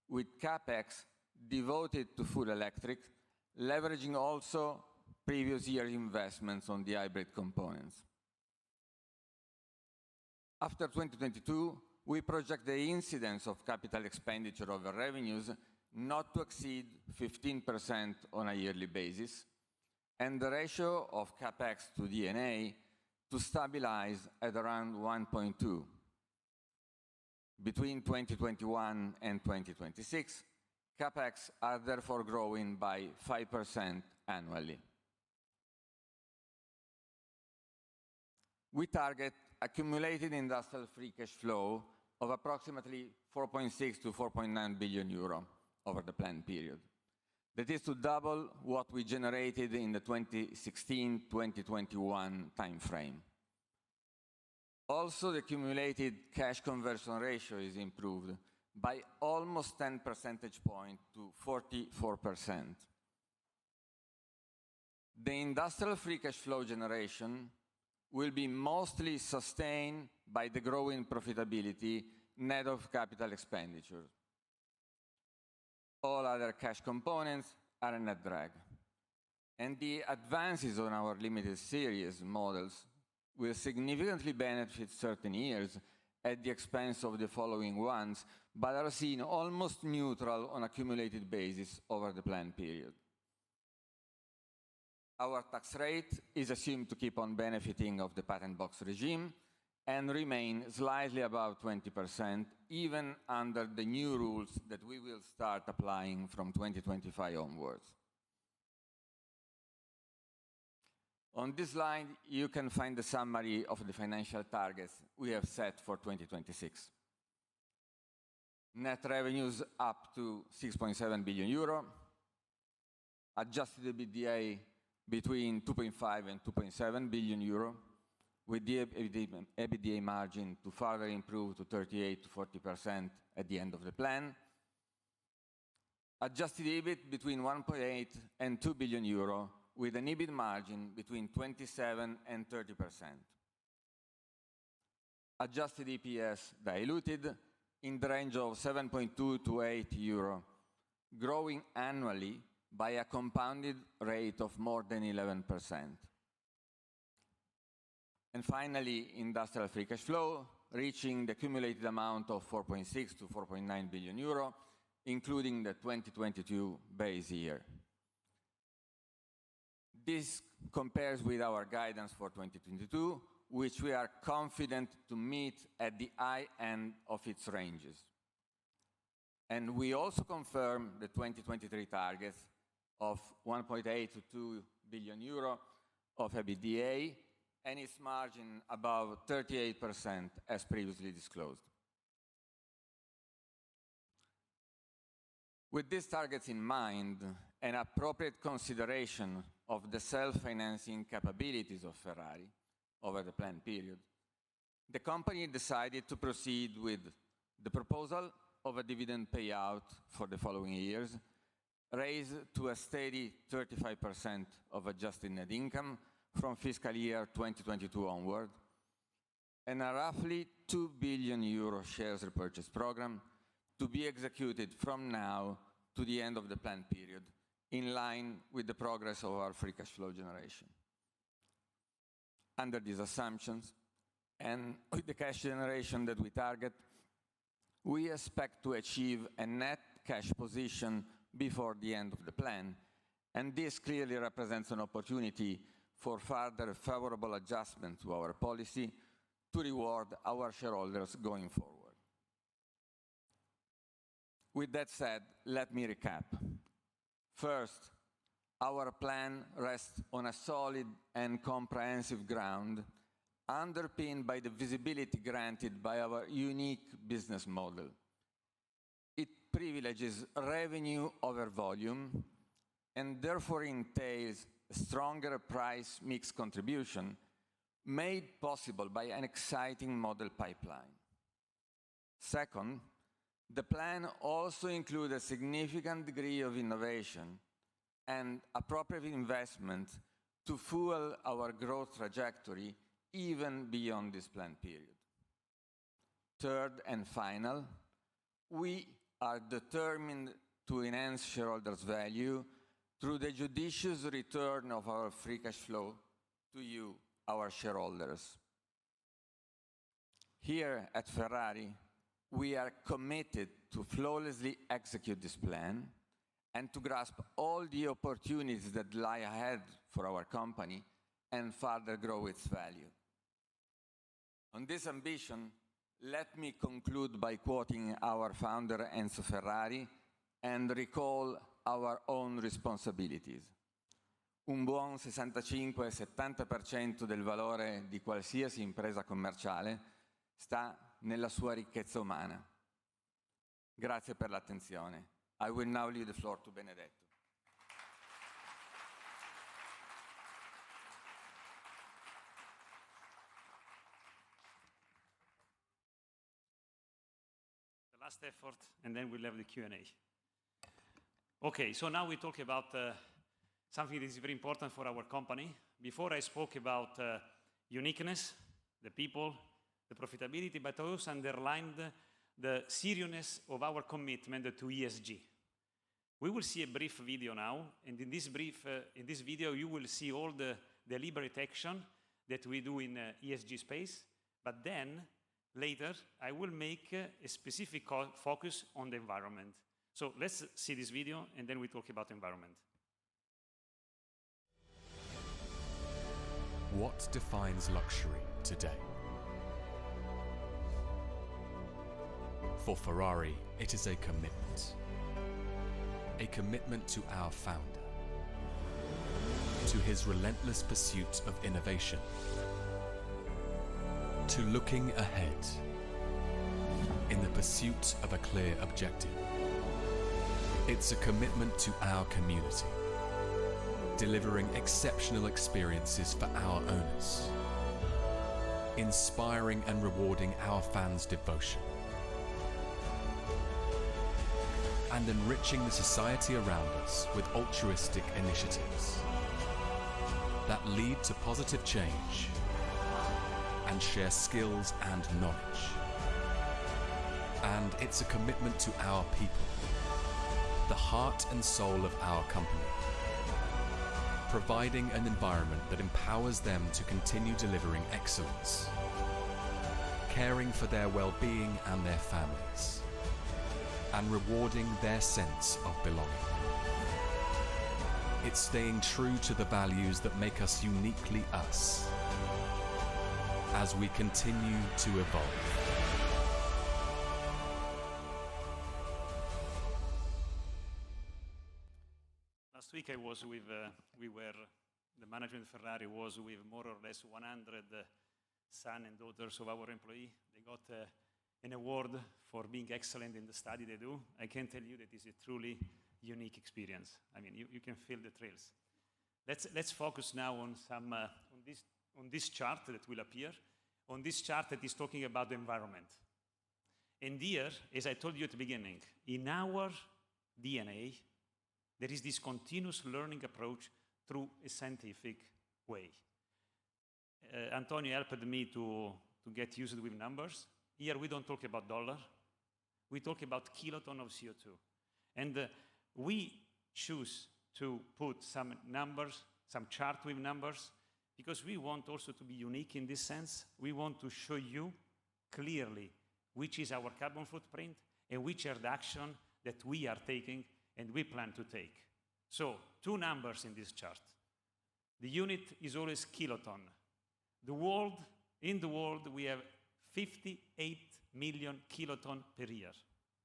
I: with CapEx devoted to full electric, leveraging also previous year investments on the hybrid components. After 2022, we project the incidence of capital expenditure over revenues not to exceed 15% on a yearly basis, and the ratio of CapEx to D&A to stabilize at around 1.2. Between 2021 and 2026, CapEx are therefore growing by 5% annually. We target accumulated industrial free cash flow of approximately 4.6 to 4.9 billion euro over the planned period. That is to double what we generated in the 2016-2021 timeframe. Also, the accumulated cash conversion ratio is improved by almost 10 percentage points to 44%. The industrial free cash flow generation will be mostly sustained by the growing profitability net of capital expenditures. All other cash components are a net drag. And the advances on our limited series models will significantly benefit certain years at the expense of the following ones, but are seen almost neutral on accumulated basis over the planned period. Our tax rate is assumed to keep on benefiting of the patent box regime and remain slightly above 20%, even under the new rules that we will start applying from 2025 onwards. On this slide, you can find the summary of the financial targets we have set for 2026. Net revenues up to 6.7 billion euro, adjusted EBITDA between 2.5 and 2.7 billion euro, with the EBITDA margin to further improve to 38 to 40% at the end of the plan. Adjusted EBIT between 1.8 and 2 billion euro, with an EBIT margin between 27 and 30%. Adjusted EPS diluted in the range of 7.2 to 8 euro, growing annually by a compounded rate of more than 11%. And finally, industrial free cash flow, reaching the cumulated amount of 4.6 to 4.9 billion euro, including the 2022 base year. This compares with our guidance for 2022, which we are confident to meet at the high end of its ranges. And we also confirm the 2023 targets of 1.8 to 2 billion euro of EBITDA and its margin above 38% as previously disclosed. With these targets in mind, an appropriate consideration of the self-financing capabilities of Ferrari over the planned period, the company decided to proceed with the proposal of a dividend payout for the following years, raised to a steady 35% of adjusted net income from fiscal year 2022 onward, and a roughly 2 billion euro shares repurchase program to be executed from now to the end of the planned period, in line with the progress of our free cash flow generation. Under these assumptions, and with the cash generation that we target, we expect to achieve a net cash position before the end of the plan, and this clearly represents an opportunity for further favorable adjustment to our policy to reward our shareholders going forward. With that said, let me recap. First, our plan rests on a solid and comprehensive ground, underpinned by the visibility granted by our unique business model. It privileges revenue over volume and therefore entails a stronger price mix contribution made possible by an exciting model pipeline. Second, the plan also includes a significant degree of innovation and appropriate investment to fuel our growth trajectory even beyond this planned period. Third and final, we are determined to enhance shareholders' value through the judicious return of our free cash flow to you, our shareholders. Here at Ferrari, we are committed to flawlessly execute this plan and to grasp all the opportunities that lie ahead for our company and further grow its value. On this ambition, let me conclude by quoting our founder Enzo Ferrari and recall our own responsibilities. Un buon 65-70% del valore di qualsiasi impresa commerciale sta nella sua ricchezza umana. Grazie per l'attenzione. I will now leave the floor to Benedetto.
D: The last effort, and then we'll have the Q&A. Okay, so now we talk about something that is very important for our company. Before I spoke about uniqueness, the people, the profitability, but I also underlined the seriousness of our commitment to ESG. We will see a brief video now, and in this video you will see all the deliberate action that we do in ESG space, but then later I will make a specific focus on the environment. So let's see this video and then we talk about environment.
F: What defines luxury today? For Ferrari, it is a commitment. A commitment to our founder, to his relentless pursuit of innovation, to looking ahead in the pursuit of a clear objective. It's a commitment to our community, delivering exceptional experiences for our owners, inspiring and rewarding our fans' devotion, and enriching the society around us with altruistic initiatives that lead to positive change and share skills and knowledge. And it's a commitment to our people, the heart and soul of our company, providing an environment that empowers them to continue delivering excellence, caring for their well-being and their families, and rewarding their sense of belonging. It's staying true to the values that make us uniquely us as we continue to evolve.
D: Last week I was with, the management of Ferrari was with more or less 100 sons and daughters of our employees. They got an award for being excellent in the study they do. I can tell you that it's a truly unique experience. I mean, you can feel the thrills. Let's focus now on some on this chart that will appear. On this chart that is talking about the environment. And here, as I told you at the beginning, in our DNA, there is this continuous learning approach through a scientific way. Antonio helped me to get used with numbers. Here we don't talk about dollar, we talk about kiloton of CO2. And we choose to put some numbers, some chart with numbers, because we want also to be unique in this sense. We want to show you clearly which is our carbon footprint and which are the action that we are taking and we plan to take. So, two numbers in this chart. The unit is always kiloton. In the world, we have 58 million kiloton per year.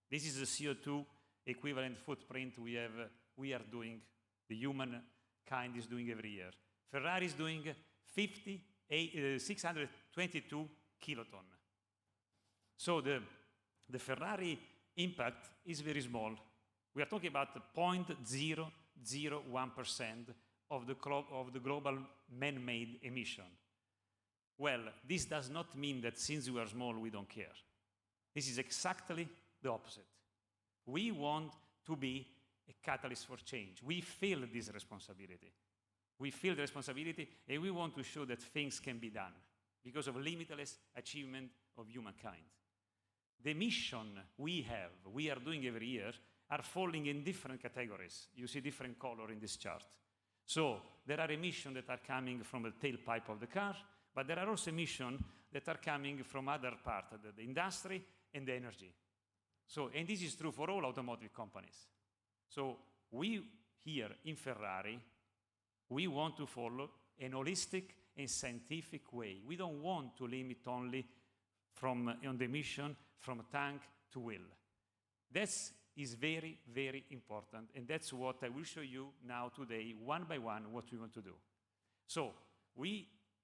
D: This is the CO2 equivalent footprint we are doing, the humankind is doing every year. Ferrari is doing 622 kiloton. So the Ferrari impact is very small. We are talking about 0.001% of the global man-made emission. Well, this does not mean that since we are small, we don't care. This is exactly the opposite. We want to be a catalyst for change. We feel this responsibility. We feel the responsibility, and we want to show that things can be done because of limitless achievement of humankind. The mission we are doing every year, are falling in different categories. You see different color in this chart. So there are emissions that are coming from the tailpipe of the car, but there are also emissions that are coming from other parts, the industry and the energy. So, and this is true for all automotive companies. So we here in Ferrari, we want to follow an holistic and scientific way. We don't want to limit only on the emission from tank to wheel. That is very, very important, and that's what I will show you now today, one by one, what we want to do. So,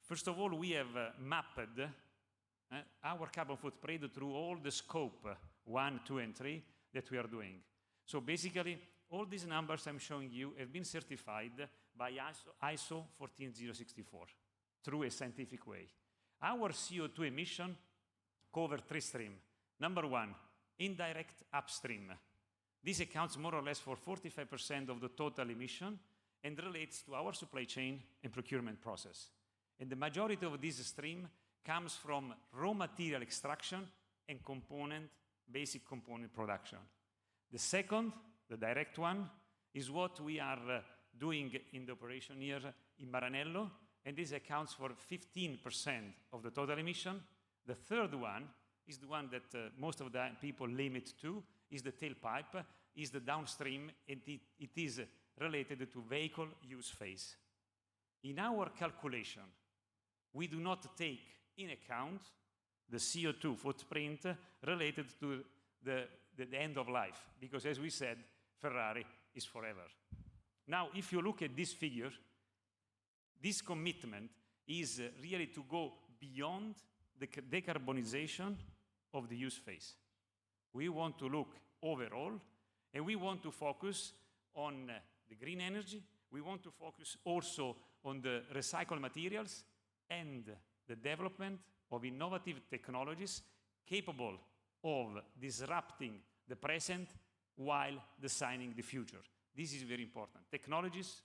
D: first of all, we have mapped our carbon footprint through all the scope 1, 2, and 3 that we are doing. So basically, all these numbers I'm showing you have been certified by ISO 14064 through a scientific way. Our CO2 emission cover 3 streams. Number 1, indirect upstream. This accounts more or less for 45% of the total emission and relates to our supply chain and procurement process. And the majority of this stream comes from raw material extraction and basic component production. The second, the direct one, is what we are doing in the operation here in Maranello, and this accounts for 15% of the total emission. The third one is the one that most of the people limit to, is the tailpipe, is the downstream, and it is related to vehicle use phase. In our calculation, we do not take in account the CO2 footprint related to the end of life, because as we said, Ferrari is forever. Now, if you look at this figure, this commitment is really to go beyond the decarbonization of the use phase. We want to look overall, and we want to focus on the green energy. We want to focus also on the recycled materials and the development of innovative technologies capable of disrupting the present while designing the future. This is very important. Technologies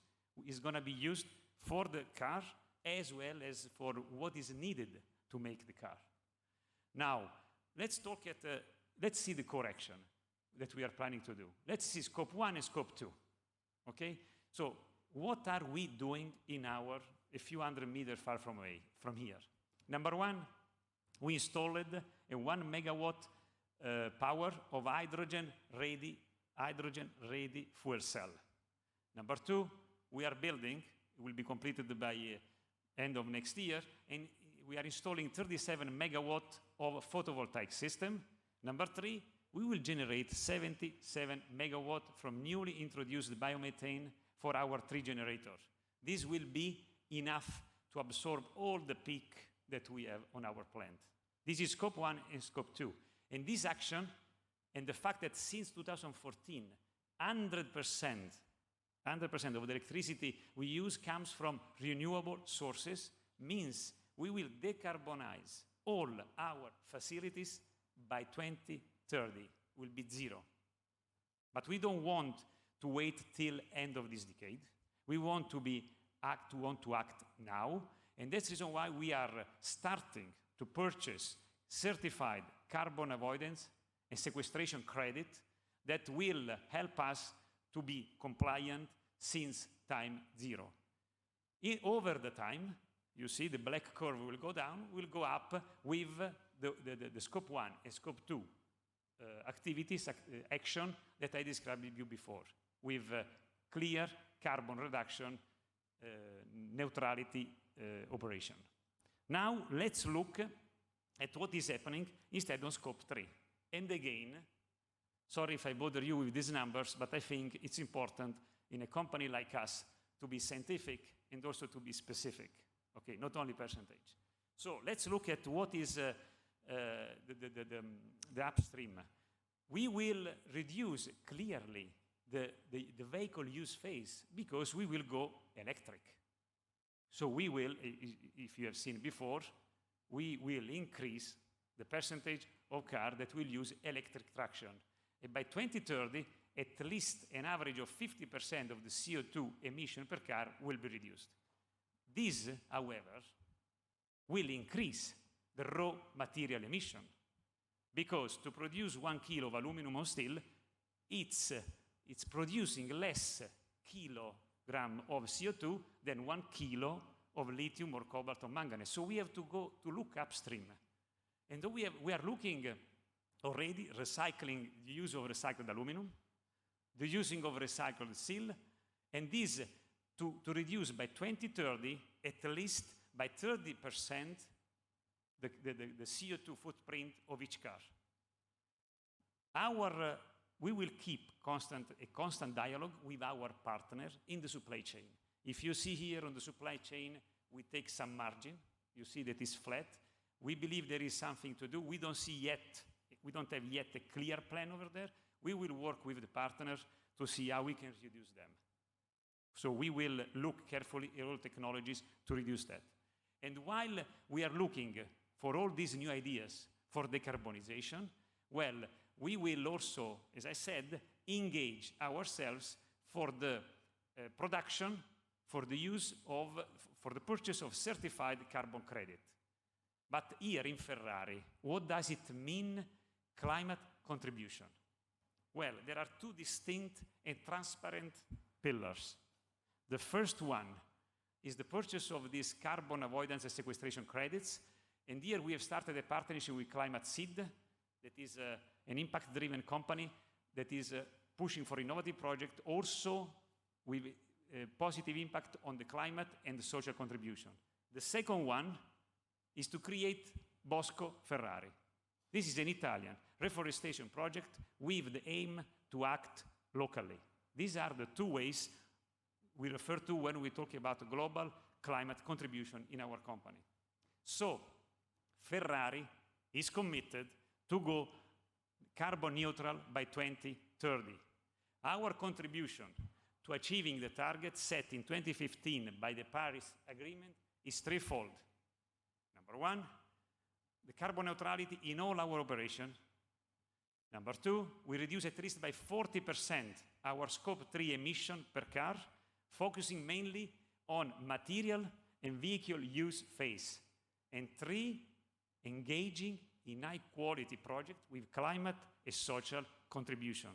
D: is going to be used for the car as well as for what is needed to make the car. Now, let's see the correction that we are planning to do. Let's see scope 1 and scope 2. Okay? So, what are we doing in a few hundred meters far from here? Number 1, we installed a 1 megawatt power of hydrogen-ready fuel cell. Number 2, we are building, it will be completed by end of next year, and we are installing 37 megawatt of photovoltaic system. Number 3, we will generate 77 megawatt from newly introduced biomethane for our 3 generators. This will be enough to absorb all the peak that we have on our plant. This is scope 1 and scope 2. And this action, and the fact that since 2014, 100% of the electricity we use comes from renewable sources, means we will decarbonize all our facilities by 2030, will be 0. But we don't want to wait till end of this decade. We want to act now, and that's the reason why we are starting to purchase certified carbon avoidance and sequestration credit that will help us to be compliant since time 0. Over the time, you see the black curve will go down, will go up with the scope 1 and scope 2 activities, action that I described to you before, with clear carbon reduction neutrality operation. Now let's look at what is happening instead on scope 3. And again, sorry if I bother you with these numbers, but I think it's important in a company like us to be scientific and also to be specific, okay, not only percentage. So let's look at what is the upstream. We will reduce clearly the vehicle use phase because we will go electric. So we will, if you have seen before, we will increase the percentage of cars that will use electric traction. And by 2030, at least an average of 50% of the CO2 emission per car will be reduced. This, however, will increase the raw material emission, because to produce 1 kilo of aluminum or steel, it's producing less kilogram of CO2 than 1 kilo of lithium or cobalt or manganese. So we have to go to look upstream. And we are looking already recycling, the use of recycled aluminum, the using of recycled steel, and this to reduce by 2030 at least by 30% the CO2 footprint of each car. We will keep a constant dialogue with our partners in the supply chain. If you see here on the supply chain, we take some margin. You see that it's flat. We believe there is something to do. We don't have yet a clear plan over there. We will work with the partners to see how we can reduce them. So we will look carefully at all technologies to reduce that. And while we are looking for all these new ideas for decarbonization, well, we will also, as I said, engage ourselves for the production, for the purchase of certified carbon credit. But here in Ferrari, what does it mean, climate contribution? Well, there are 2 distinct and transparent pillars. The first one is the purchase of these carbon avoidance and sequestration credits. And here we have started a partnership with Climate Seed, that is an impact-driven company that is pushing for innovative projects, also with a positive impact on the climate and the social contribution. The second one is to create Bosco Ferrari. This is an Italian reforestation project with the aim to act locally. These are the 2 ways we refer to when we talk about global climate contribution in our company. So, Ferrari is committed to go carbon neutral by 2030. Our contribution to achieving the target set in 2015 by the Paris Agreement is threefold. Number 1, the carbon neutrality in all our operations. Number 2, we reduce at least by 40% our scope 3 emission per car, focusing mainly on material and vehicle use phase. And 3, engaging in high-quality projects with climate and social contribution.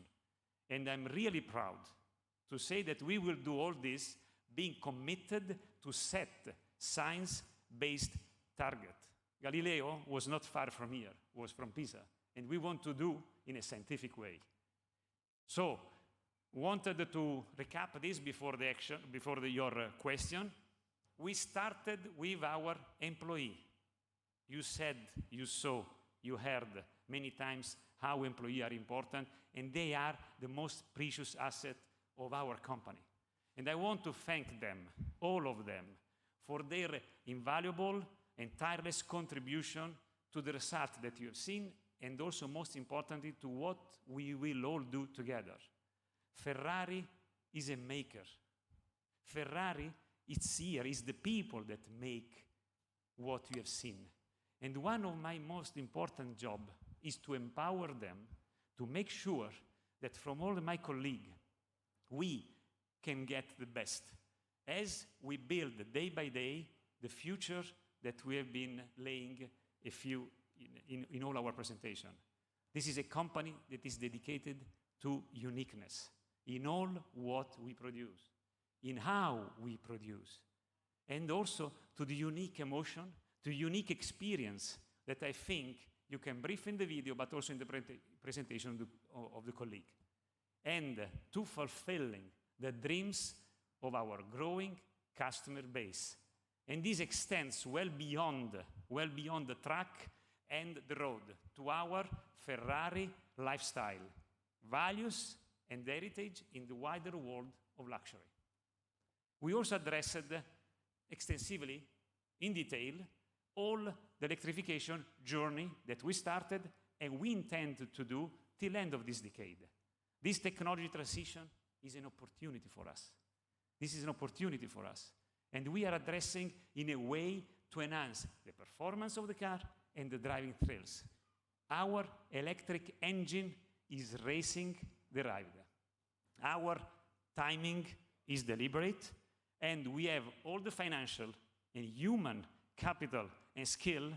D: And I'm really proud to say that we will do all this being committed to set science-based target. Galileo was not far from here, was from Pisa, and we want to do in a scientific way. So, wanted to recap this before your question. We started with our employee. You said, you saw, you heard many times how employees are important, and they are the most precious asset of our company. And I want to thank them, all of them, for their invaluable and tireless contribution to the result that you have seen, and also, most importantly, to what we will all do together. Ferrari is a maker. Ferrari, it's here, it's the people that make what you have seen. And one of my most important jobs is to empower them to make sure that from all my colleagues, we can get the best as we build day by day the future that we have been laying in all our presentation. This is a company that is dedicated to uniqueness in all what we produce, in how we produce, and also to the unique emotion, to unique experience that I think you can brief in the video, but also in the presentation of the colleague. And to fulfilling the dreams of our growing customer base. And this extends well beyond the track and the road to our Ferrari lifestyle, values and heritage in the wider world of luxury. We also addressed extensively, in detail, all the electrification journey that we started and we intend to do till end of this decade. This technology transition is an opportunity for us. This is an opportunity for us. And we are addressing in a way to enhance the performance of the car and the driving thrills. Our electric engine is racing the ride. Our timing is deliberate, and we have all the financial and human capital and skill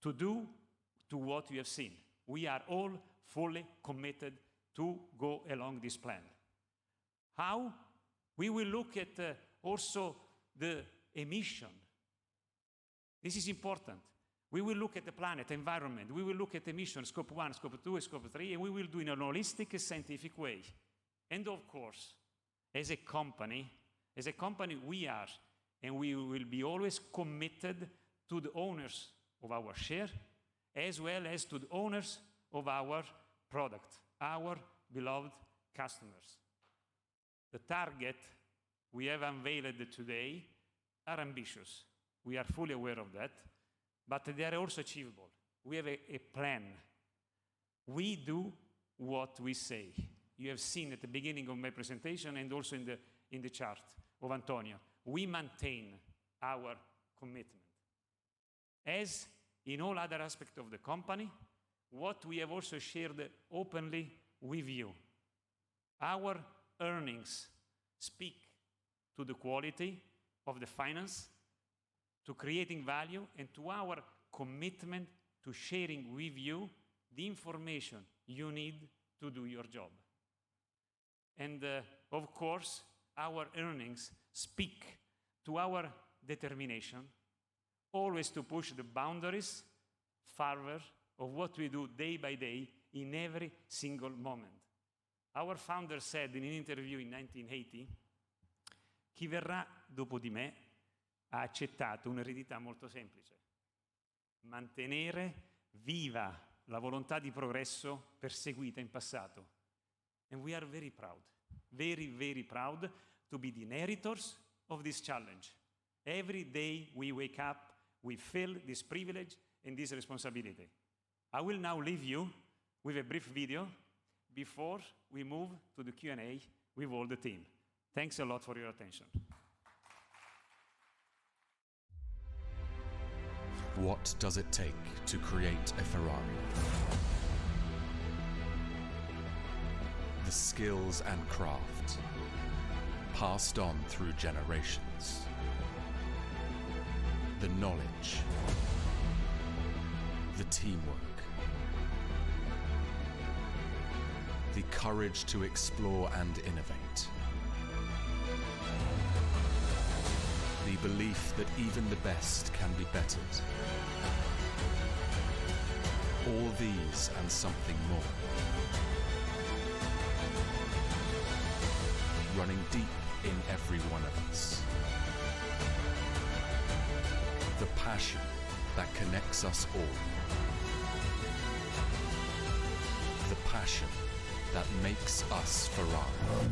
D: to do to what you have seen. We are all fully committed to go along this plan. How? We will look at also the emission. This is important. We will look at the planet, environment. We will look at emissions, scope 1, scope 2, scope 3, and we will do in a holistic, scientific way. And of course, as a company we are, and we will be always committed to the owners of our share, as well as to the owners of our product, our beloved customers. The target we have unveiled today are ambitious. We are fully aware of that, but they are also achievable. We have a plan. We do what we say. You have seen at the beginning of my presentation and also in the chart of Antonio. We maintain our commitment. As in all other aspects of the company, what we have also shared openly with you. Our earnings speak to the quality of the finance, to creating value, and to our commitment to sharing with you the information you need to do your job. And of course, our earnings speak to our determination, always to push the boundaries farther of what we do day by day in every single moment. Our founder said in an interview in 1980, chi verrà dopo di me ha accettato un'eredità molto semplice: mantenere viva la volontà di progresso perseguita in passato. And we are very proud, very, very proud to be the inheritors of this challenge. Every day we wake up, we feel this privilege and this responsibility. I will now leave you with a brief video before we move to the Q&A with all the team. Thanks a lot for your attention.
F: What does it take to create a Ferrari? The skills and craft passed on through generations. The knowledge, the teamwork, the courage to explore and innovate, the belief that even the best can be bettered. All these and something more. running deep in every one of us. The passion that connects us all. The passion that makes us Ferrari.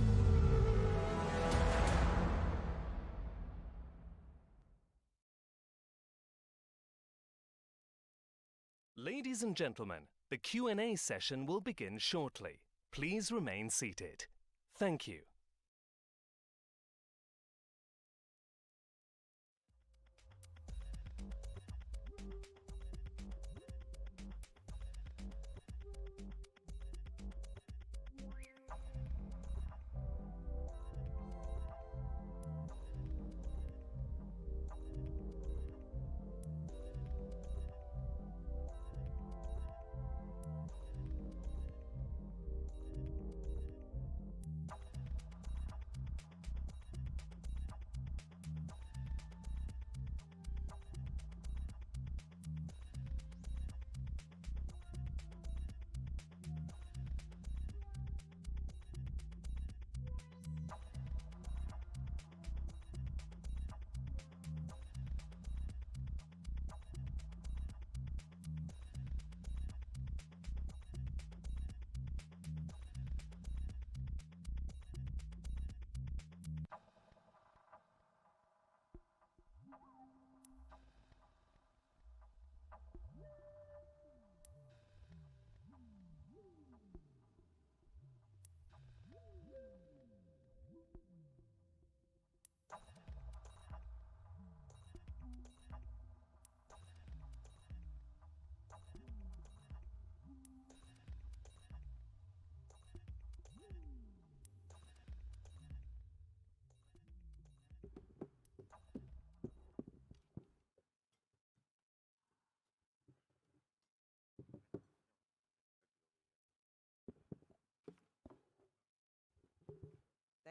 B: Ladies and gentlemen, the Q&A session will begin shortly. Please remain seated. Thank you.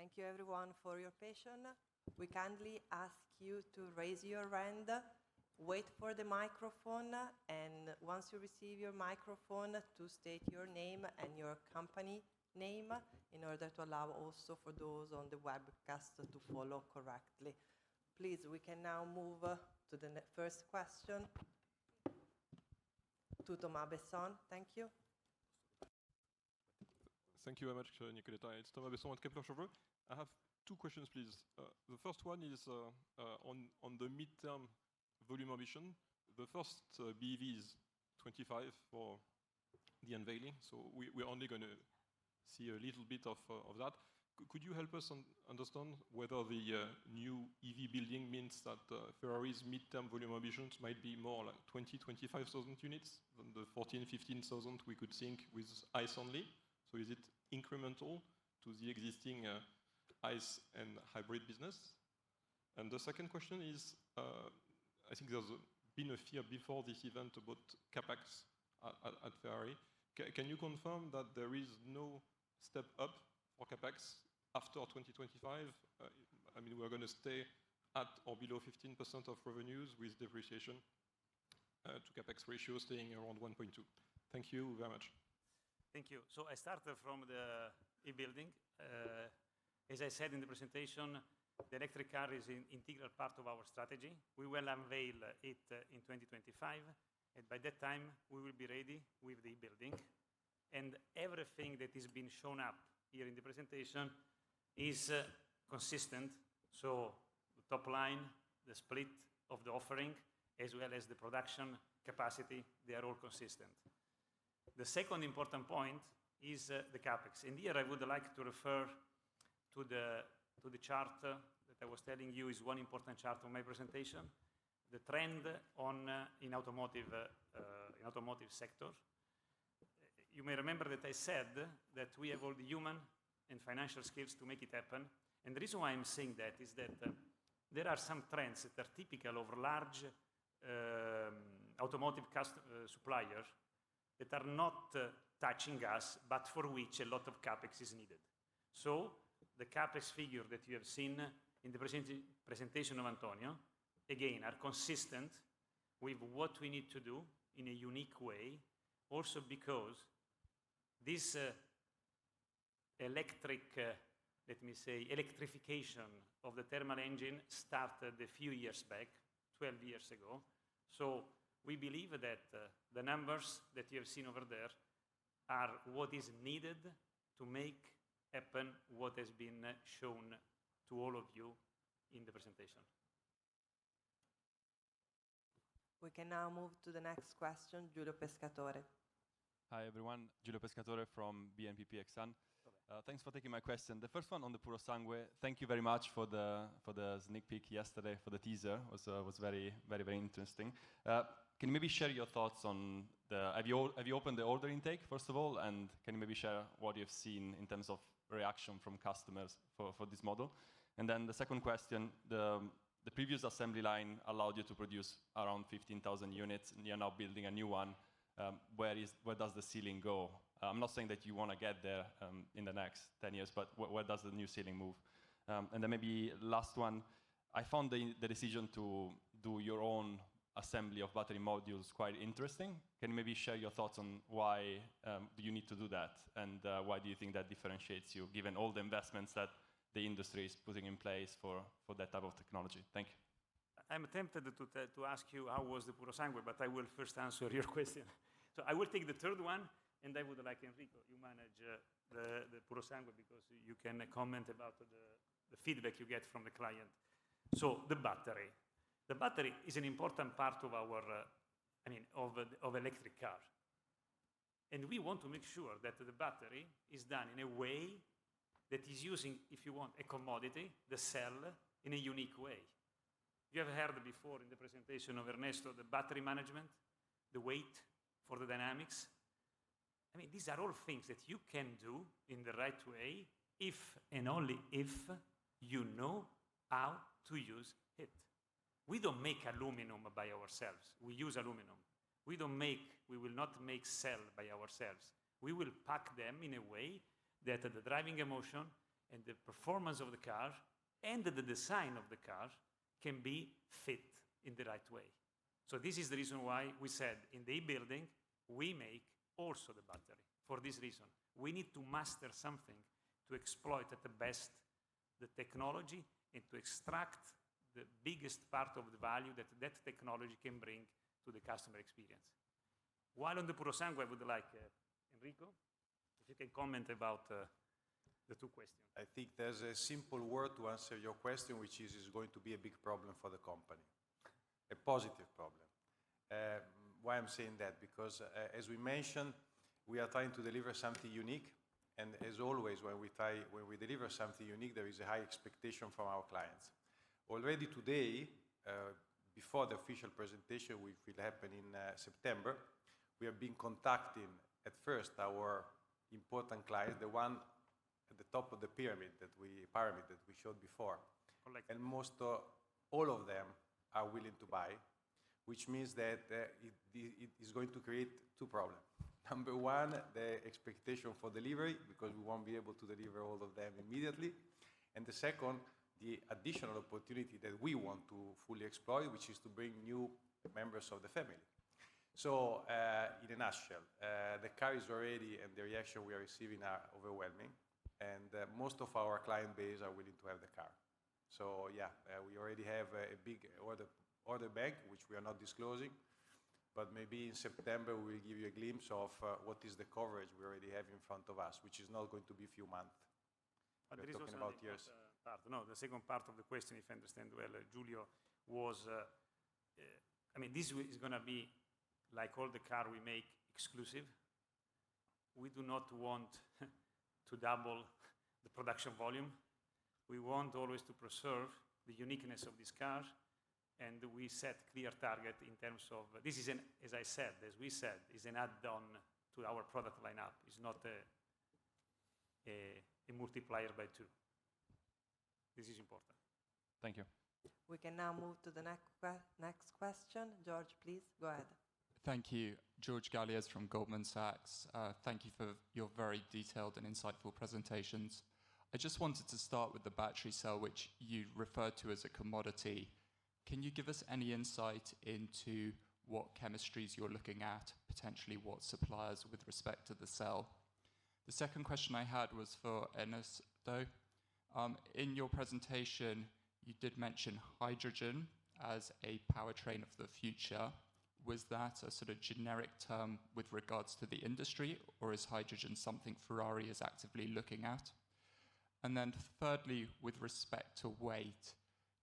J: Thank you everyone for your patience. We kindly ask you to raise your hand, wait for the microphone, and once you receive your microphone, to state your name and your company name in order to allow also for those on the webcast to follow correctly. Please, we can now move to the first question. To Thomas Besson, thank you.
K: Thank you very much, Nicoletta. It's Thomas Besson at Kepler Cheuvreux. I have two questions, please. The first one is on the midterm volume ambition. The first BEV is 25 for the unveiling, so we're only going to see a little bit of that. Could you help us understand whether the new EV building means that Ferrari's midterm volume ambitions might be more like 20-25,000 units than the 14-15,000 we could think with ICE only? So is it incremental to the existing ICE and hybrid business? And the second question is, I think there's been a fear before this event about CapEx at Ferrari. Can you confirm that there is no step up for CapEx after 2025? I mean, we're going to stay at or below 15% of revenues with depreciation to CapEx ratio staying around 1.2. Thank you very much.
D: Thank you. So I start from the e-building. As I said in the presentation, the electric car is an integral part of our strategy. We will unveil it in 2025, and by that time, we will be ready with the e-building. And everything that is being shown up here in the presentation is consistent. So the top line, the split of the offering, as well as the production capacity, they are all consistent. The second important point is the CapEx. And here I would like to refer to the chart that I was telling you is one important chart of my presentation, the trend in automotive sector. You may remember that I said that we have all the human and financial skills to make it happen. And the reason why I'm saying that is that there are some trends that are typical of large automotive suppliers that are not touching us, but for which a lot of CapEx is needed. So the CapEx figure that you have seen in the presentation of Antonio, again, are consistent with what we need to do in a unique way, also because this electric, let me say, electrification of the thermal engine started a few years back, 12 years ago. So we believe that the numbers that you have seen over there are what is needed to make happen what has been shown to all of you in the presentation.
J: We can now move to the next question, Giulio Pescatore.
L: Hi everyone, Giulio Pescatore from BNPP Exane. Thanks for taking my question. The first one on the Puro Sangue. Thank you very much for the sneak peek yesterday, for the teaser. Was very interesting. Can you maybe share your thoughts on the? Have you opened the order intake first of all, and can you maybe share what you've seen in terms of reaction from customers for this model? And then the second question, the previous assembly line allowed you to produce around 15,000 units, and you're now building a new one. Where does the ceiling go? I'm not saying that you want to get there in the next 10 years, but where does the new ceiling move? And then maybe last one, I found the decision to do your own assembly of battery modules quite interesting. Can you maybe share your thoughts on why do you need to do that, and why do you think that differentiates you, given all the investments that the industry is putting in place for that type of technology? Thank you.
D: I'm tempted to ask you how was the Puro Sangue, but I will first answer your question. So I will take the third one, and I would like Enrico, you manage the Puro Sangue because you can comment about the feedback you get from the client. So the battery. The battery is an important part of our, of electric car. And we want to make sure that the battery is done in a way that is using, if you want, a commodity, the cell, in a unique way. You have heard before in the presentation of Ernesto, the battery management, the weight for the dynamics. These are all things that you can do in the right way if and only if you know how to use it. We don't make aluminum by ourselves. We use aluminum. We will not make cell by ourselves. We will pack them in a way that the driving emotion and the performance of the car and the design of the car can be fit in the right way. So this is the reason why we said in the e-building, we make also the battery. For this reason, we need to master something to exploit at the best the technology and to extract the biggest part of the value that that technology can bring to the customer experience. While on the Puro Sangue, I would like Enrico, if you can comment about the two questions.
E: I think there's a simple word to answer your question, which is going to be a big problem for the company, a positive problem. Why I'm saying that? Because as we mentioned, we are trying to deliver something unique, and as always, when we deliver something unique, there is a high expectation from our clients. Already today, before the official presentation, which will happen in September, we have been contacting at first our important clients, the one at the top of the pyramid that we showed before. And all of them are willing to buy, which means that it is going to create two problems. Number one, the expectation for delivery, because we won't be able to deliver all of them immediately. And the second, the additional opportunity that we want to fully exploit, which is to bring new members of the family. So, in a nutshell, the car is already, and the reaction we are receiving are overwhelming, and most of our client base are willing to have the car. So, yeah, we already have a big order bank, which we are not disclosing, but maybe in September we will give you a glimpse of what is the coverage we already have in front of us, which is not going to be a few months.
D: But there is also about years. No, the second part of the question, if I understand well, Giulio, was, this is going to be, like all the car we make, exclusive. We do not want to double the production volume. We want always to preserve the uniqueness of this car, and we set clear target in terms of, this is, as I said, as we said, is an add-on to our product lineup. It's not a multiplier by two. This is important.
L: Thank you.
J: We can now move to the next question. George, please, go ahead.
M: Thank you. George Galliers from Goldman Sachs. Thank you for your very detailed and insightful presentations. I just wanted to start with the battery cell, which you referred to as a commodity. Can you give us any insight into what chemistries you're looking at, potentially what suppliers with respect to the cell? The second question I had was for Ernesto. In your presentation, you did mention hydrogen as a powertrain of the future. Was that a sort of generic term with regards to the industry, or is hydrogen something Ferrari is actively looking at? And then thirdly, with respect to weight,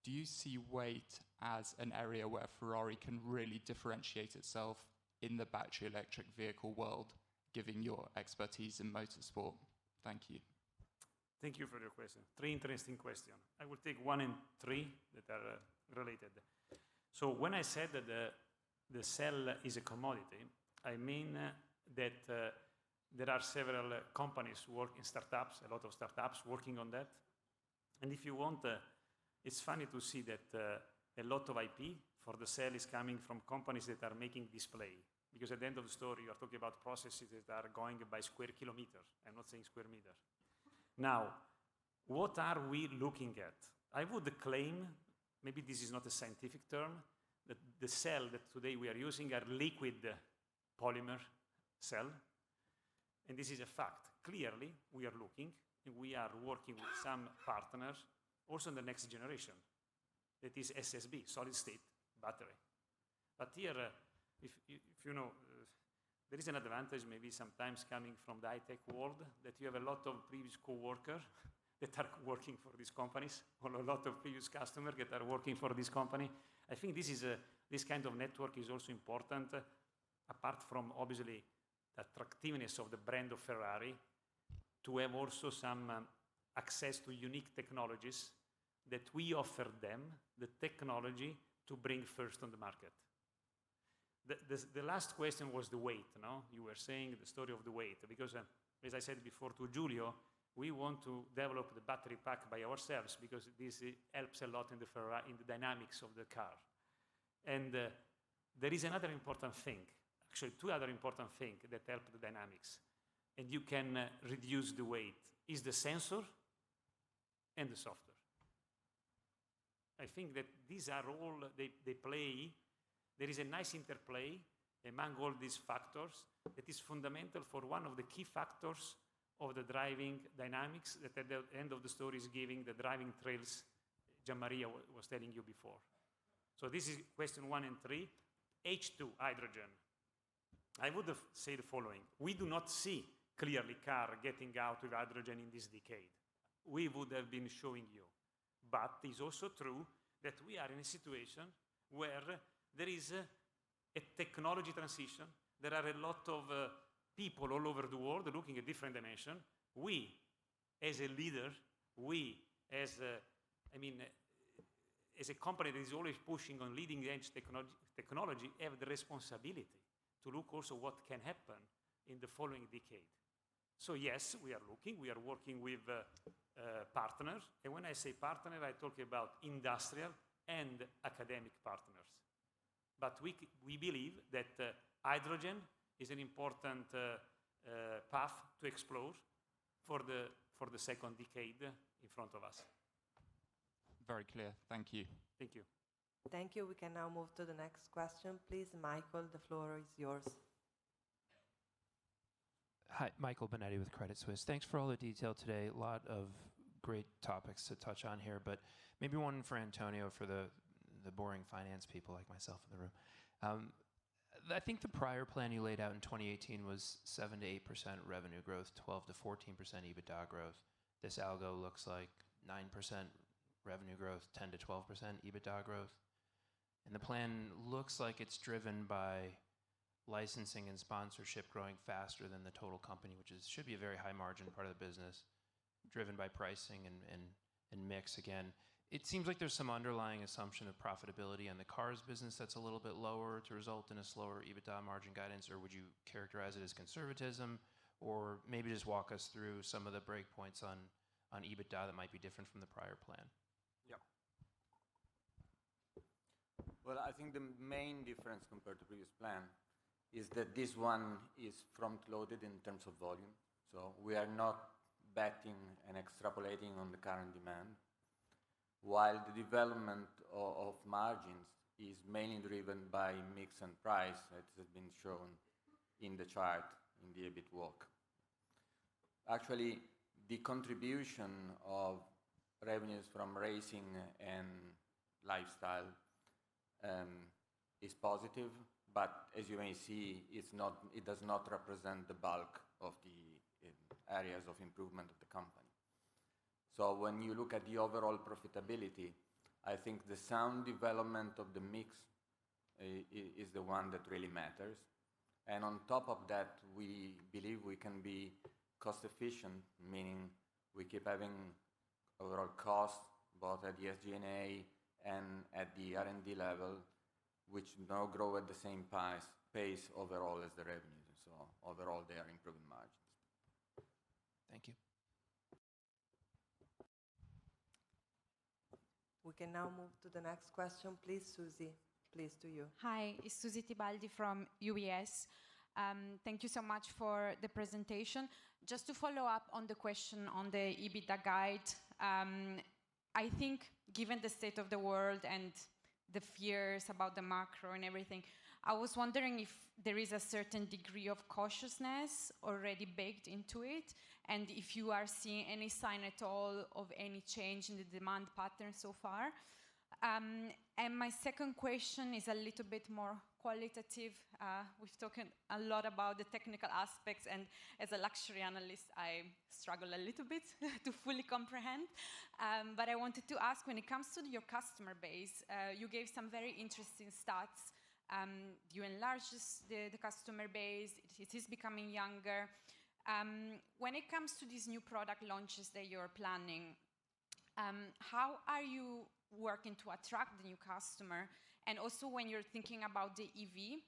M: do you see weight as an area where Ferrari can really differentiate itself in the battery electric vehicle world, given your expertise in motorsport? Thank you.
D: Thank you for your question. Three interesting questions. I will take 1 and 3 that are related. So when I said that the cell is a commodity, I mean that there are several companies working, startups, a lot of startups working on that. And if you want, it's funny to see that a lot of IP for the cell is coming from companies that are making display. Because at the end of the story, you are talking about processes that are going by square kilometers. I'm not saying square meters. Now, what are we looking at? I would claim, maybe this is not a scientific term, that the cell that today we are using are liquid polymer cell. And this is a fact. Clearly, we are looking, and we are working with some partners, also in the next generation. That is SSB, solid state battery. But here, if you know, there is an advantage maybe sometimes coming from the high-tech world that you have a lot of previous co-workers that are working for these companies, or a lot of previous customers that are working for this company. I think this kind of network is also important, apart from obviously the attractiveness of the brand of Ferrari, to have also some access to unique technologies that we offer them, the technology to bring first on the market. The last question was the weight, no? You were saying the story of the weight, because as I said before to Giulio, we want to develop the battery pack by ourselves because this helps a lot in the dynamics of the car. And there is another important thing, actually 2 other important things that help the dynamics, and you can reduce the weight, is the sensor and the software. I think that these are all, they play. There is a nice interplay among all these factors that is fundamental for one of the key factors of the driving dynamics that at the end of the story is giving the driving trails Gianmaria was telling you before. So this is question 1 and 3. H2, hydrogen. I would have said the following. We do not see clearly car getting out with hydrogen in this decade. We would have been showing you. But it's also true that we are in a situation where there is a technology transition. There are a lot of people all over the world looking at different dimensions. We, as a leader, we, as a company that is always pushing on leading edge technology, have the responsibility to look also what can happen in the following decade. So yes, we are looking, we are working with partners. And when I say partner, I talk about industrial and academic partners. But we believe that hydrogen is an important path to explore for the second decade in front of us.
M: Very clear. Thank you.
D: Thank you.
J: Thank you. We can now move to the next question. Please, Michael, the floor is yours.
N: Hi, Michael Benetti with Credit Suisse. Thanks for all the detail today. A lot of great topics to touch on here, but maybe one for Antonio for the boring finance people like myself in the room. I think the prior plan you laid out in 2018 was 7 to 8% revenue growth, 12 to 14% EBITDA growth. This algo looks like 9% revenue growth, 10 to 12% EBITDA growth. And the plan looks like it's driven by licensing and sponsorship growing faster than the total company, which should be a very high margin part of the business, driven by pricing and mix again. It seems like there's some underlying assumption of profitability in the cars business that's a little bit lower to result in a slower EBITDA margin guidance, or would you characterize it as conservatism? Or maybe just walk us through some of the breakpoints on EBITDA that might be different from the prior plan.
I: Yeah. Well, I think the main difference compared to previous plan is that this one is front-loaded in terms of volume. So we are not betting and extrapolating on the current demand, while the development of margins is mainly driven by mix and price, as has been shown in the chart in the EBIT walk. Actually, the contribution of revenues from racing and lifestyle is positive, but as you may see, it does not represent the bulk of the areas of improvement of the company. So when you look at the overall profitability, I think the sound development of the mix is the one that really matters. And on top of that, we believe we can be cost efficient, meaning we keep having overall costs, both at the SG&A and at the R&D level, which now grow at the same pace overall as the revenues. So overall, they are improving margins.
N: Thank you.
J: We can now move to the next question. Please, Susie, please to you.
O: Hi, it's Susie Tibaldi from UBS. Thank you so much for the presentation. Just to follow up on the question on the EBITDA guide, I think given the state of the world and the fears about the macro and everything, I was wondering if there is a certain degree of cautiousness already baked into it, and if you are seeing any sign at all of any change in the demand pattern so far. And my second question is a little bit more qualitative. We've talked a lot about the technical aspects, and as a luxury analyst, I struggle a little bit to fully comprehend. But I wanted to ask, when it comes to your customer base, you gave some very interesting stats. You enlarged the customer base, it is becoming younger. When it comes to these new product launches that you're planning, how are you working to attract the new customer? And also when you're thinking about the EV,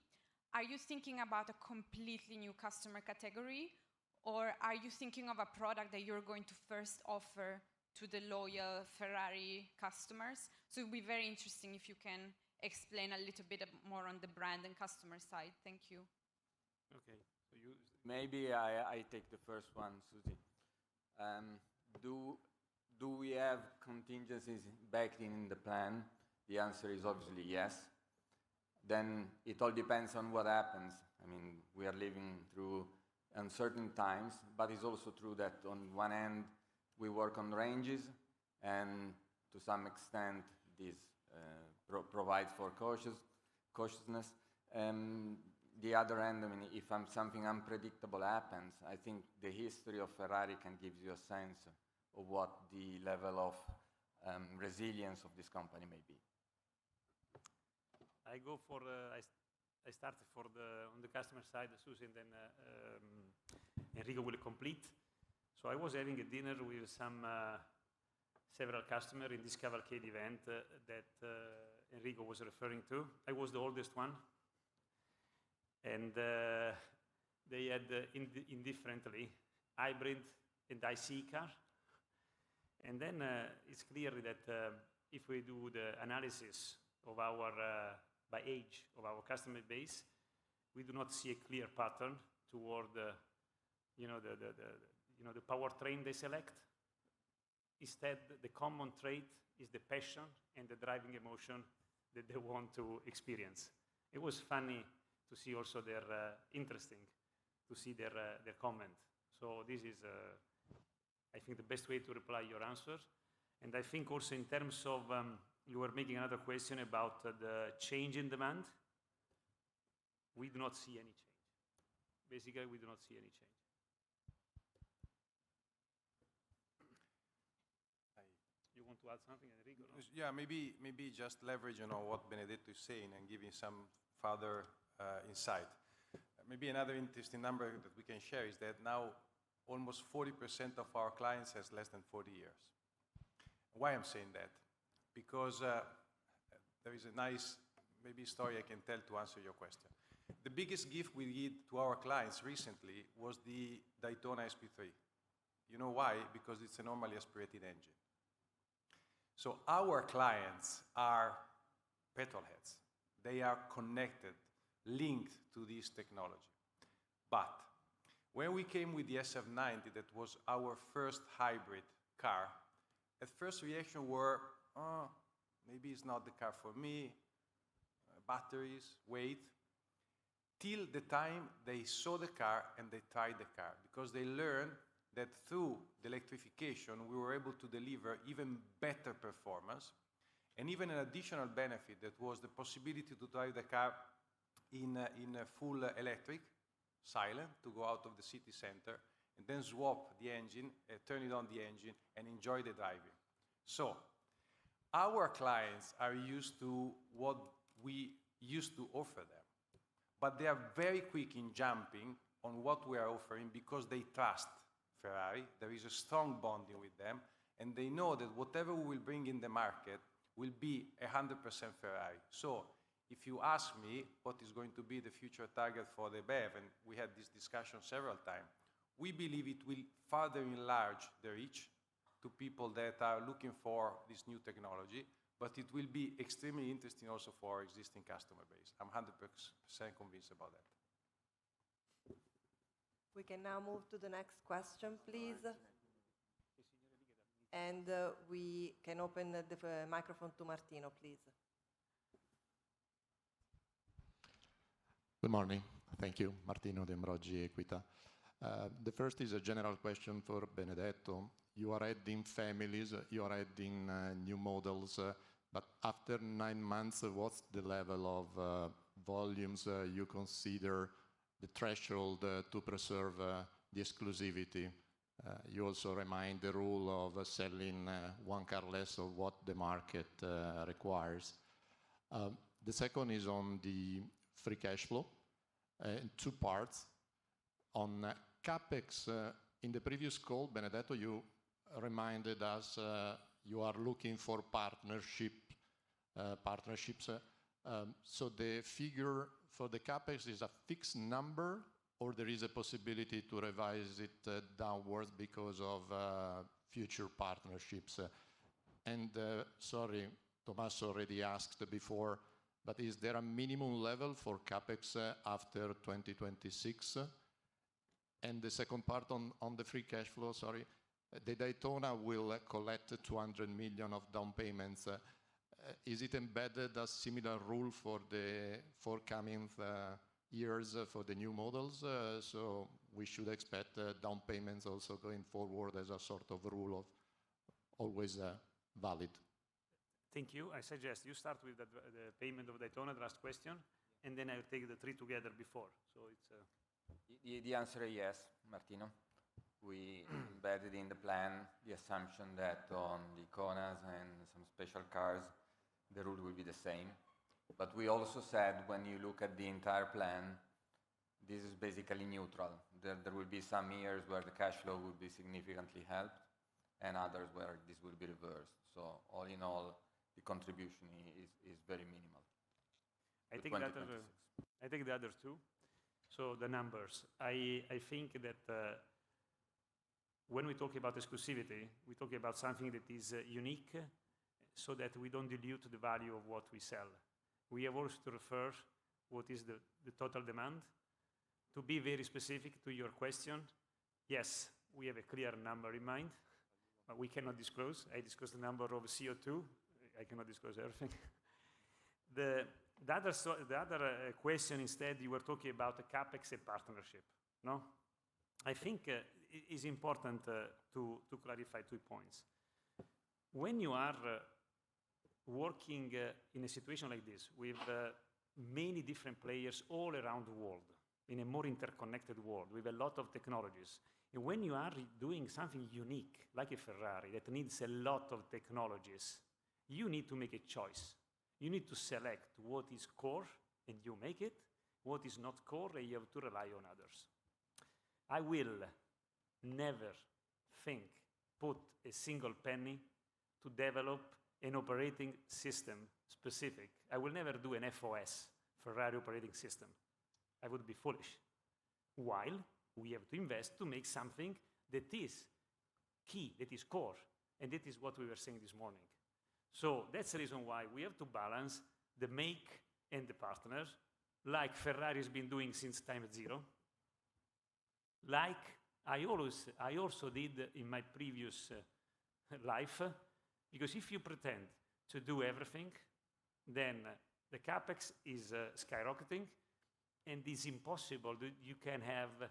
O: are you thinking about a completely new customer category, or are you thinking of a product that you're going to first offer to the loyal Ferrari customers? So it would be very interesting if you can explain a little bit more on the brand and customer side. Thank you.
D: Okay, so you...
I: Maybe I take the first one, Susie. Do we have contingencies baked in the plan? The answer is obviously yes. Then it all depends on what happens. I mean, we are living through uncertain times, but it's also true that on one end, we work on ranges, and to some extent, this provides for cautiousness. The other end, I mean, if something unpredictable happens, I think the history of Ferrari can give you a sense of what the level of resilience of this company may be.
D: I go for I started on the customer side, Susie, and then Enrico will complete. So I was having a dinner with several customers in this Cavalcade event that Enrico was referring to. I was the oldest one, and they had indifferently hybrid and IC car. And then it's clear that if we do the analysis of our by age of our customer base, we do not see a clear pattern toward the powertrain they select. Instead, the common trait is the passion and the driving emotion that they want to experience. It was funny to see also interesting to see their comment. So this is, I think, the best way to reply your answer. And I think also in terms of, you were making another question about the change in demand. We do not see any change. Basically, we do not see any change. You want to add something, Enrico? No?
E: Yeah, maybe just leveraging on what Benedetto is saying and giving some further insight. Maybe another interesting number that we can share is that now almost 40% of our clients has less than 40 years. Why I'm saying that? Because there is a nice maybe story I can tell to answer your question. The biggest gift we did to our clients recently was the Daytona SP3. You know why? Because it's a normally aspirated engine. So our clients are petrol heads. They are connected, linked to this technology. But when we came with the SF90, that was our first hybrid car, at first reaction were, oh, maybe it's not the car for me, batteries, weight, till the time they saw the car and they tried the car, because they learned that through the electrification, we were able to deliver even better performance, and even an additional benefit that was the possibility to drive the car in full electric, silent, to go out of the city center, and then swap the engine, turn it on the engine, and enjoy the driving. So, our clients are used to what we used to offer them, but they are very quick in jumping on what we are offering because they trust Ferrari. There is a strong bonding with them, and they know that whatever we will bring in the market will be 100% Ferrari. So, if you ask me what is going to be the future target for the BEV, and we had this discussion several times, we believe it will further enlarge the reach to people that are looking for this new technology, but it will be extremely interesting also for our existing customer base. I'm 100% convinced about that.
J: We can now move to the next question, please. And we can open the microphone to Martino, please.
P: Good morning. Thank you. Martino De Ambroggi, Equita. The first is a general question for Benedetto. You are adding families, you are adding new models, but after 9 months, what's the level of volumes you consider the threshold to preserve the exclusivity? You also remind the rule of selling one car less of what the market requires. The second is on the free cash flow, in 2 parts. On CapEx, in the previous call, Benedetto, you reminded us you are looking for partnerships. So the figure for the CapEx is a fixed number, or there is a possibility to revise it downwards because of future partnerships? And sorry, Tommaso already asked before, but is there a minimum level for CapEx after 2026? And the second part on the free cash flow, sorry, the Daytona will collect 200 million of down payments. Is it embedded a similar rule for the forthcoming years for the new models? So we should expect down payments also going forward as a sort of rule of always valid.
D: Thank you. I suggest you start with the payment of Daytona, the last question, and then I'll take the 3 together before. So it's
I: the answer is yes, Martino. We embedded in the plan the assumption that on the Konas and some special cars, the rule will be the same. But we also said when you look at the entire plan, this is basically neutral. There will be some years where the cash flow will be significantly helped and others where this will be reversed. So all in all, the contribution is very minimal.
D: I take the other 2. So the numbers. I think that when we talk about exclusivity, we talk about something that is unique so that we don't dilute the value of what we sell. We have also to refer what is the total demand. To be very specific to your question, yes, we have a clear number in mind, but we cannot disclose. I disclose the number of CO2. I cannot disclose everything. The other question instead, you were talking about the CapEx and partnership, no? I think it is important to clarify 2 points. When you are working in a situation like this with many different players all around the world, in a more interconnected world with a lot of technologies, and when you are doing something unique, like a Ferrari that needs a lot of technologies, you need to make a choice. You need to select what is core and you make it, what is not core and you have to rely on others. I will never put a single penny to develop an operating system specific. I will never do an FOS, Ferrari operating system. I would be foolish. While we have to invest to make something that is key, that is core, and that is what we were saying this morning. So that's the reason why we have to balance the make and the partners, like Ferrari has been doing since time zero, like I also did in my previous life, because if you pretend to do everything, then the CapEx is skyrocketing, and it's impossible that you can have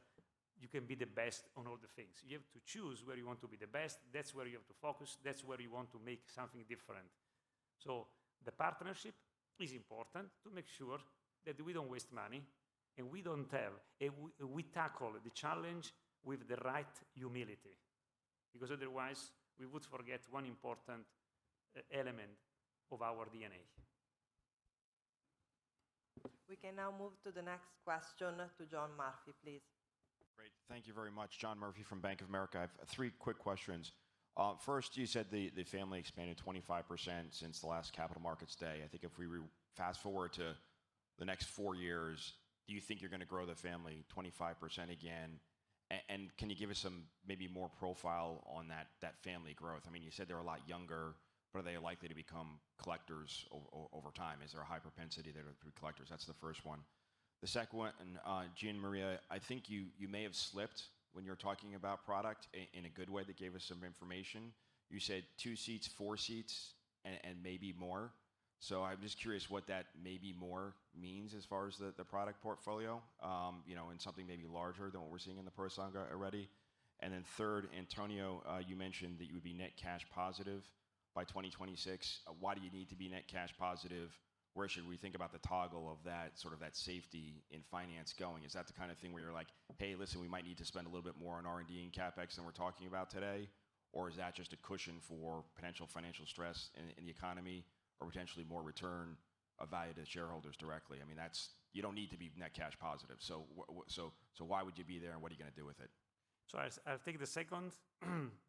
D: you can be the best on all the things. You have to choose where you want to be the best. That's where you have to focus. That's where you want to make something different. So the partnership is important to make sure that we don't waste money and we don't have, we tackle the challenge with the right humility, because otherwise we would forget one important element of our DNA.
J: We can now move to the next question to John Murphy, please.
Q: Great. Thank you very much. John Murphy from Bank of America. I have three quick questions. First, you said the family expanded 25% since the last Capital Markets Day. I think if we fast forward to the next 4 years, do you think you're going to grow the family 25% again? And can you give us some maybe more profile on that family growth? I mean, you said they're a lot younger, but are they likely to become collectors over time? Is there a high propensity there to be collectors? That's the first one. The second one, Gian Maria, I think you may have slipped when you were talking about product in a good way that gave us some information. You said 2 seats, 4 seats, and maybe more. So I'm just curious what that maybe more means as far as the product portfolio, and something maybe larger than what we're seeing in the Pro Sangha already. And then third, Antonio, you mentioned that you would be net cash positive by 2026. Why do you need to be net cash positive? Where should we think about the toggle of that sort of that safety in finance going? Is that the kind of thing where you're like, hey, listen, we might need to spend a little bit more on R&D and CapEx than we're talking about today? Or is that just a cushion for potential financial stress in the economy, or potentially more return of value to shareholders directly? I mean, you don't need to be net cash positive. So why would you be there, and what are you going to do with it?
D: So I'll take the second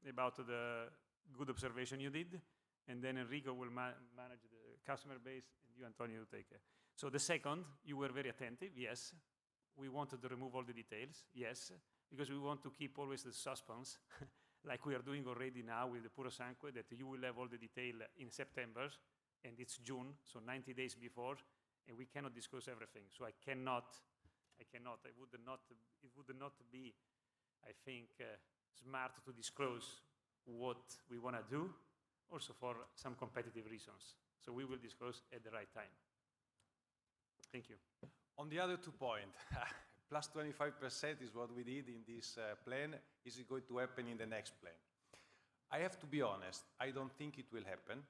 D: about the good observation you did, and then Enrico will manage the customer base, and you, Antonio, will take it. So the second, you were very attentive, yes. We wanted to remove all the details, yes, because we want to keep always the suspense, like we are doing already now with the Puro Sangue, that you will have all the detail in September, and it's June, so 90 days before, and we cannot disclose everything. So it would not be, I think, smart to disclose what we want to do, also for some competitive reasons. So we will disclose at the right time. Thank you.
E: On the other 2 points, plus 25% is what we did in this plan. Is it going to happen in the next plan? I have to be honest, I don't think it will happen,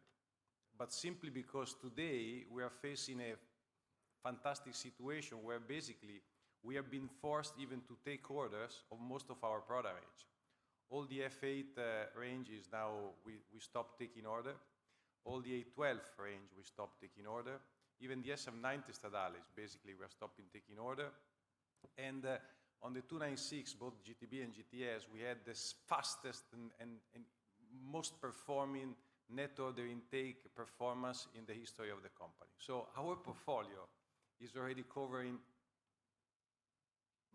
E: but simply because today we are facing a fantastic situation where basically we have been forced even to take orders of most of our product range. All the F8 range is now, we stopped taking order. All the A12 range, we stopped taking order. Even the SM90 Stradales, basically, we're stopping taking order. And on the 296, both GTB and GTS, we had the fastest and most performing net order intake performance in the history of the company. So our portfolio is already covering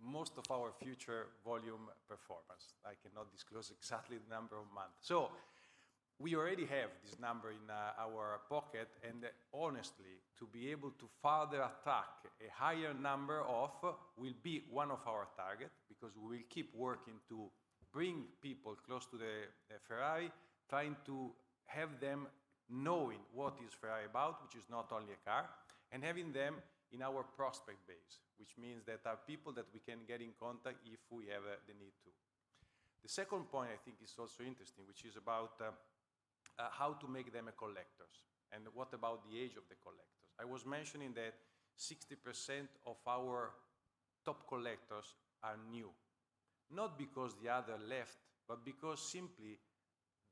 E: most of our future volume performance. I cannot disclose exactly the number of months. So we already have this number in our pocket, and honestly, to be able to further attack a higher number of will be one of our targets, because we will keep working to bring people close to the Ferrari, trying to have them knowing what is Ferrari about, which is not only a car, and having them in our prospect base, which means that are people that we can get in contact if we have the need to. The second point I think is also interesting, which is about how to make them a collectors, and what about the age of the collectors. I was mentioning that 60% of our top collectors are new, not because the other left, but because simply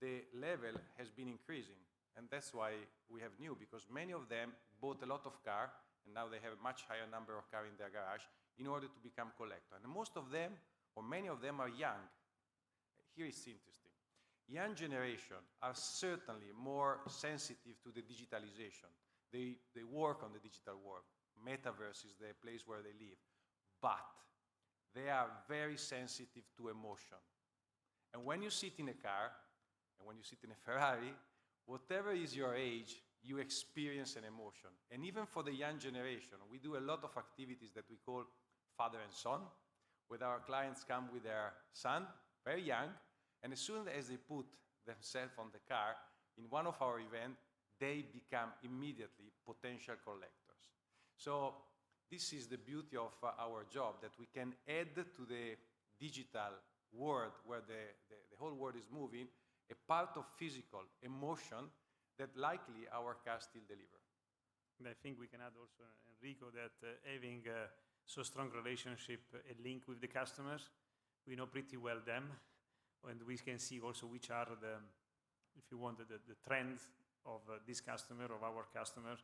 E: the level has been increasing, and that's why we have new, because many of them bought a lot of car, and now they have a much higher number of cars in their garage in order to become collector. And most of them, or many of them, are young. Here it's interesting. Young generation are certainly more sensitive to the digitalization. They work on the digital world. Metaverse is the place where they live. But they are very sensitive to emotion. And when you sit in a car, and when you sit in a Ferrari, whatever is your age, you experience an emotion. And even for the young generation, we do a lot of activities that we call father and son, where our clients come with their son, very young, and as soon as they put themselves on the car, in one of our events, they become immediately potential collectors. So this is the beauty of our job, that we can add to the digital world where the whole world is moving, a part of physical emotion that likely our cars still deliver.
D: And I think we can add also, Enrico, that having so strong relationship, a link with the customers, we know pretty well them, and we can see also which are the, if you want, the trends of this customer, of our customer,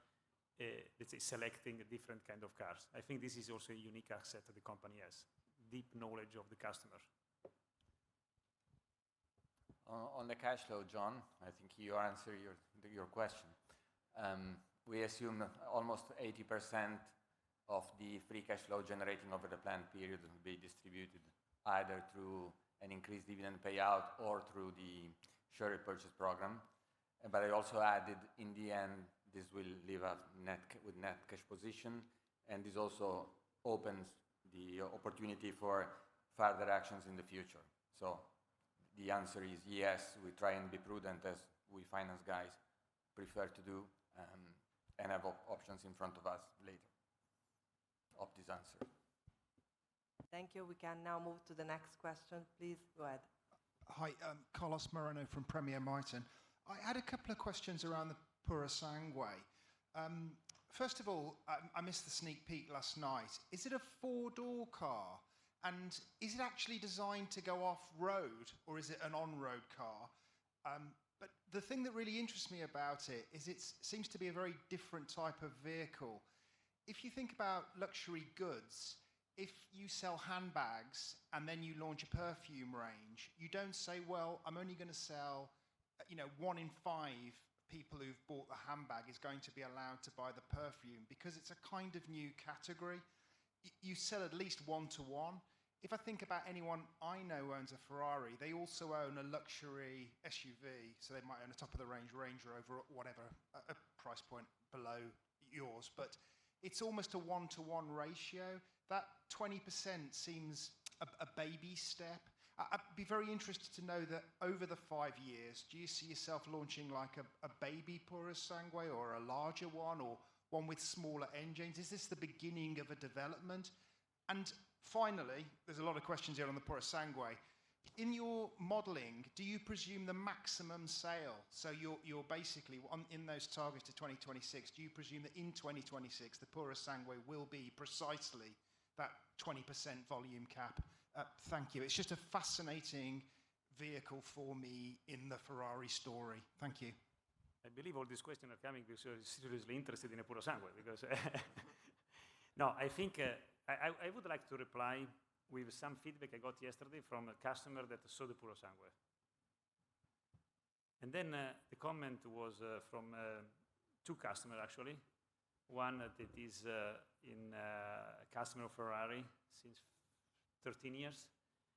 D: let's say selecting a different kind of cars. I think this is also a unique asset that the company has, deep knowledge of the customer.
I: On the cash flow, John, I think you answer your question. We assume almost 80% of the free cash flow generating over the planned period will be distributed either through an increased dividend payout or through the share repurchase program. But I also added, in the end, this will leave us with net cash position, and this also opens the opportunity for further actions in the future. So the answer is yes, we try and be prudent as we finance guys prefer to do, and have options in front of us later. Hope this answer.
J: Thank you. We can now move to the next question. Please go ahead.
R: Hi, Carlos Moreno from Premier Miton. I had a couple of questions around the Pura Sangue. First of all, I missed the sneak peek last night. Is it a four-door car? And is it actually designed to go off-road, or is it an on-road car? But the thing that really interests me about it is it seems to be a very different type of vehicle. If you think about luxury goods, if you sell handbags and then you launch a perfume range, you don't say, well, I'm only going to sell, 1 in 5 people who've bought the handbag is going to be allowed to buy the perfume, because it's a kind of new category. You sell at least 1-to-1. If I think about anyone I know who owns a Ferrari, they also own a luxury SUV, so they might own a top-of-the-range Range Rover, whatever, a price point below yours, but it's almost a 1-to-1 ratio. That 20% seems a baby step. I'd be very interested to know that over the 5 years, do you see yourself launching like a baby Pura Sangue, or a larger one, or one with smaller engines? Is this the beginning of a development? And finally, there's a lot of questions here on the Pura Sangue. In your modeling, do you presume the maximum sale? So you're basically, in those targets to 2026, do you presume that in 2026, the Pura Sangue will be precisely that 20% volume cap? Thank you. It's just a fascinating vehicle for me in the Ferrari story. Thank you.
D: I believe all these questions are coming because you're seriously interested in a Pura Sangue. Because no, I think I would like to reply with some feedback I got yesterday from a customer that saw the Pura Sangue. And then the comment was from 2 customers, actually. One that is a customer of Ferrari since 13 years.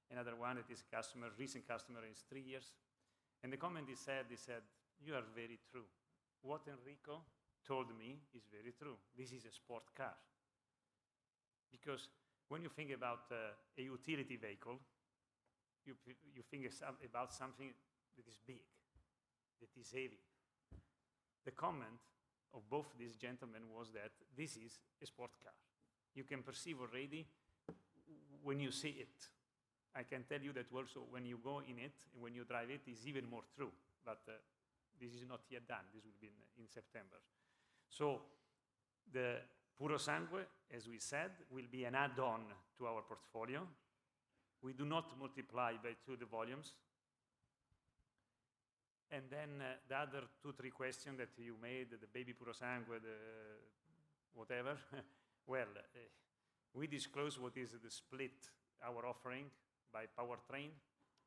D: Another one that is a customer, recent customer, is 3 years. And the comment he said, you are very true. What Enrico told me is very true. This is a sport car. Because when you think about a utility vehicle, you think about something that is big, that is heavy. The comment of both these gentlemen was that this is a sport car. You can perceive already when you see it. I can tell you that also when you go in it, and when you drive it, is even more true. But this is not yet done. This will be in September. So the Pura Sangue, as we said, will be an add-on to our portfolio. We do not multiply by 2 the volumes. And then the other 2-3 questions that you made, the baby Pura Sangue, the whatever, well, we disclose what is the split, our offering by powertrain.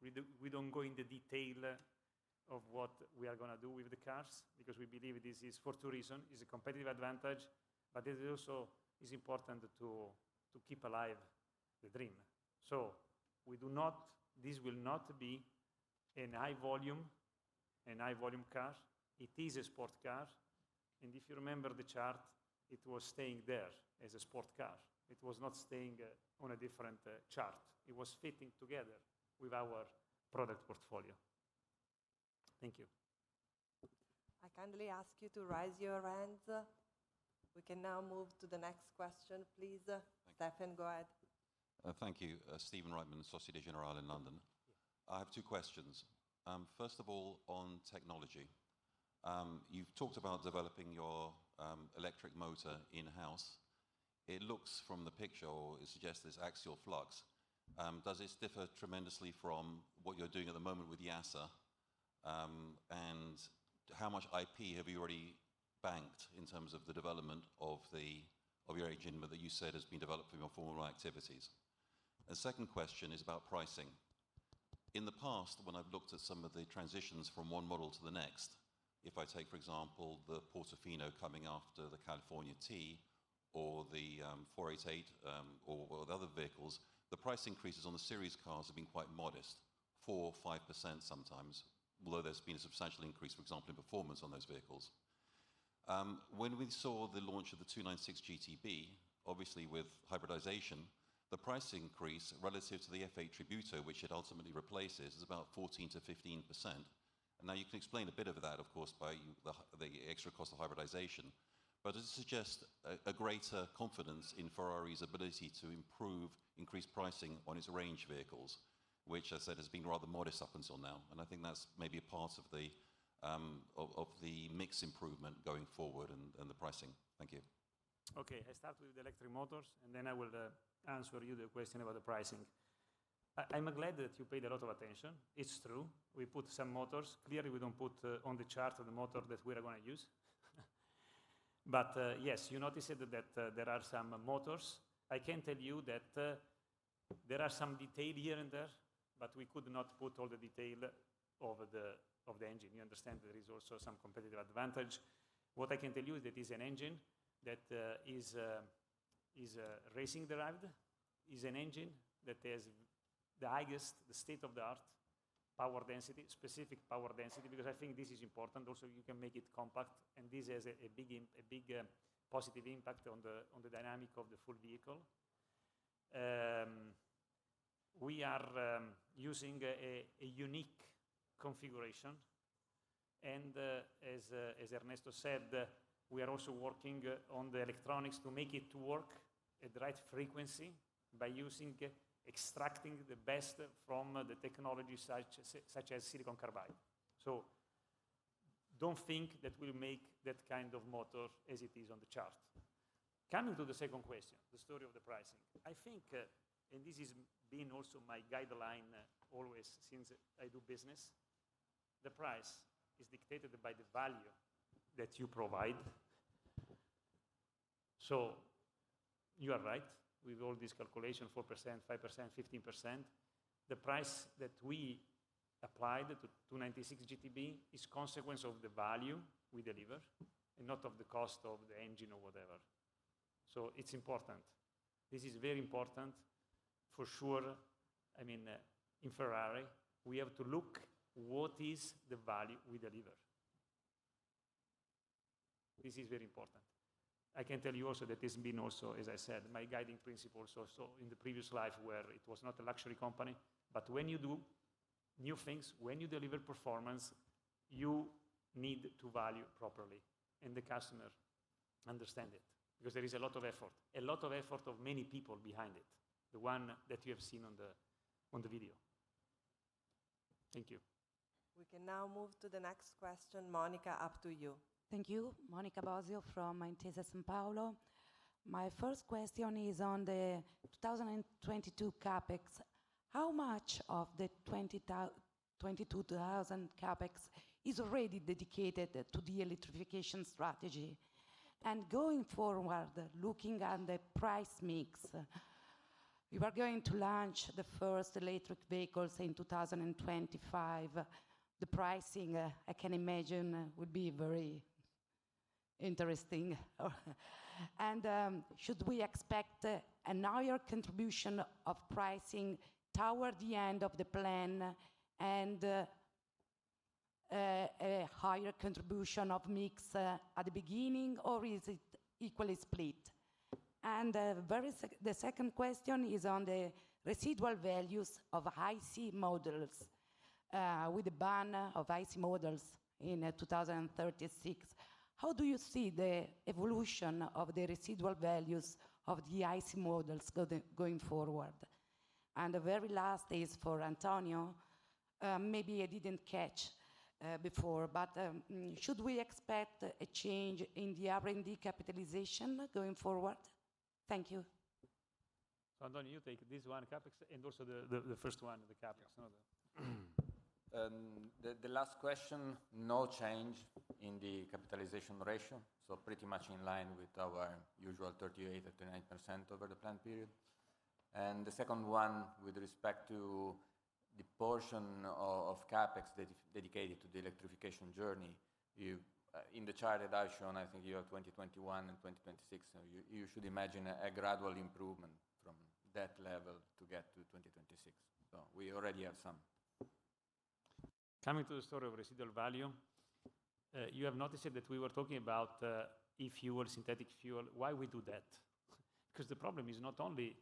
D: We don't go in the detail of what we are going to do with the cars, because we believe this is for 2 reasons. It's a competitive advantage, but it also is important to keep alive the dream. So this will not be a high volume car. It is a sport car. And if you remember the chart, it was staying there as a sport car. It was not staying on a different chart. It was fitting together with our product portfolio. Thank you.
J: I kindly ask you to raise your hands. We can now move to the next question, please. Stefan, go ahead.
S: Thank you. Stephen Reitman, Société Générale in London. I have two questions. First of all, on technology. You've talked about developing your electric motor in-house. It looks from the picture, or it suggests there's axial flux. Does this differ tremendously from what you're doing at the moment with YASA? And how much IP have you already banked in terms of the development of your engine that you said has been developed from your Formula activities? The second question is about pricing. In the past, when I've looked at some of the transitions from one model to the next, if I take, for example, the Portofino coming after the California T, or the 488, or the other vehicles, the price increases on the series cars have been quite modest, 4 or 5% sometimes, although there's been a substantial increase, for example, in performance on those vehicles. When we saw the launch of the 296 GTB, obviously with hybridization, the price increase relative to the F8 Tributo, which it ultimately replaces, is about 14 to 15%. And now you can explain a bit of that, of course, by the extra cost of hybridization. But does it suggest a greater confidence in Ferrari's ability to increase pricing on its range vehicles, which, as I said, has been rather modest up until now? And I think that's maybe a part of the mix improvement going forward and the pricing. Thank you.
D: Okay, I start with the electric motors, and then I will answer you the question about the pricing. I'm glad that you paid a lot of attention. It's true. We put some motors. Clearly, we don't put on the chart the motor that we are going to use. But yes, you noticed that there are some motors. I can tell you that there are some detail here and there, but we could not put all the detail of the engine. You understand there is also some competitive advantage. What I can tell you is that it's an engine that is racing derived, is an engine that has the highest, the state-of-the-art power density, specific power density, because I think this is important. Also, you can make it compact, and this has a big positive impact on the dynamic of the full vehicle. We are using a unique configuration, and as Ernesto said, we are also working on the electronics to make it work at the right frequency by extracting the best from the technology such as silicon carbide. So don't think that we'll make that kind of motor as it is on the chart. Coming to the second question, the story of the pricing. I think, and this has been also my guideline always since I do business, the price is dictated by the value that you provide. So you are right. With all this calculation, 4%, 5%, 15%, the price that we applied to 296 GTB is consequence of the value we deliver and not of the cost of the engine or whatever. So it's important. This is very important for sure. I mean, in Ferrari, we have to look what is the value we deliver. This is very important. I can tell you also that this has been also, as I said, my guiding principles also in the previous life where it was not a luxury company, but when you do new things, when you deliver performance, you need to value properly, and the customer understand it, because there is a lot of effort of many people behind it, the one that you have seen on the video. Thank you.
J: We can now move to the next question. Monica, up to you.
T: Thank you. Monica Bosio from Intesa Sanpaolo. My first question is on the 2022 CapEx. How much of the 22,000 CapEx is already dedicated to the electrification strategy? And going forward, looking at the price mix, we are going to launch the first electric vehicles in 2025. The pricing, I can imagine, would be very interesting. And should we expect a higher contribution of pricing toward the end of the plan and a higher contribution of mix at the beginning, or is it equally split? And the second question is on the residual values of ICE models. With the ban of ICE models in 2036, how do you see the evolution of the residual values of the ICE models going forward? And the very last is for Antonio. Maybe I didn't catch before, but should we expect a change in the R&D capitalization going forward? Thank you.
D: So Antonio, you take this one, CapEx, and also the first one, the CapEx. No,
I: The last question, no change in the capitalization ratio, so pretty much in line with our usual 38-39% over the planned period. And the second one, with respect to the portion of CapEx dedicated to the electrification journey, in the chart that I've shown, I think you have 2021 and 2026, so you should imagine a gradual improvement from that level to get to 2026. So we already have some.
D: Coming to the story of residual value, you have noticed that we were talking about e-fuel, synthetic fuel. Why we do that? Because the problem is not only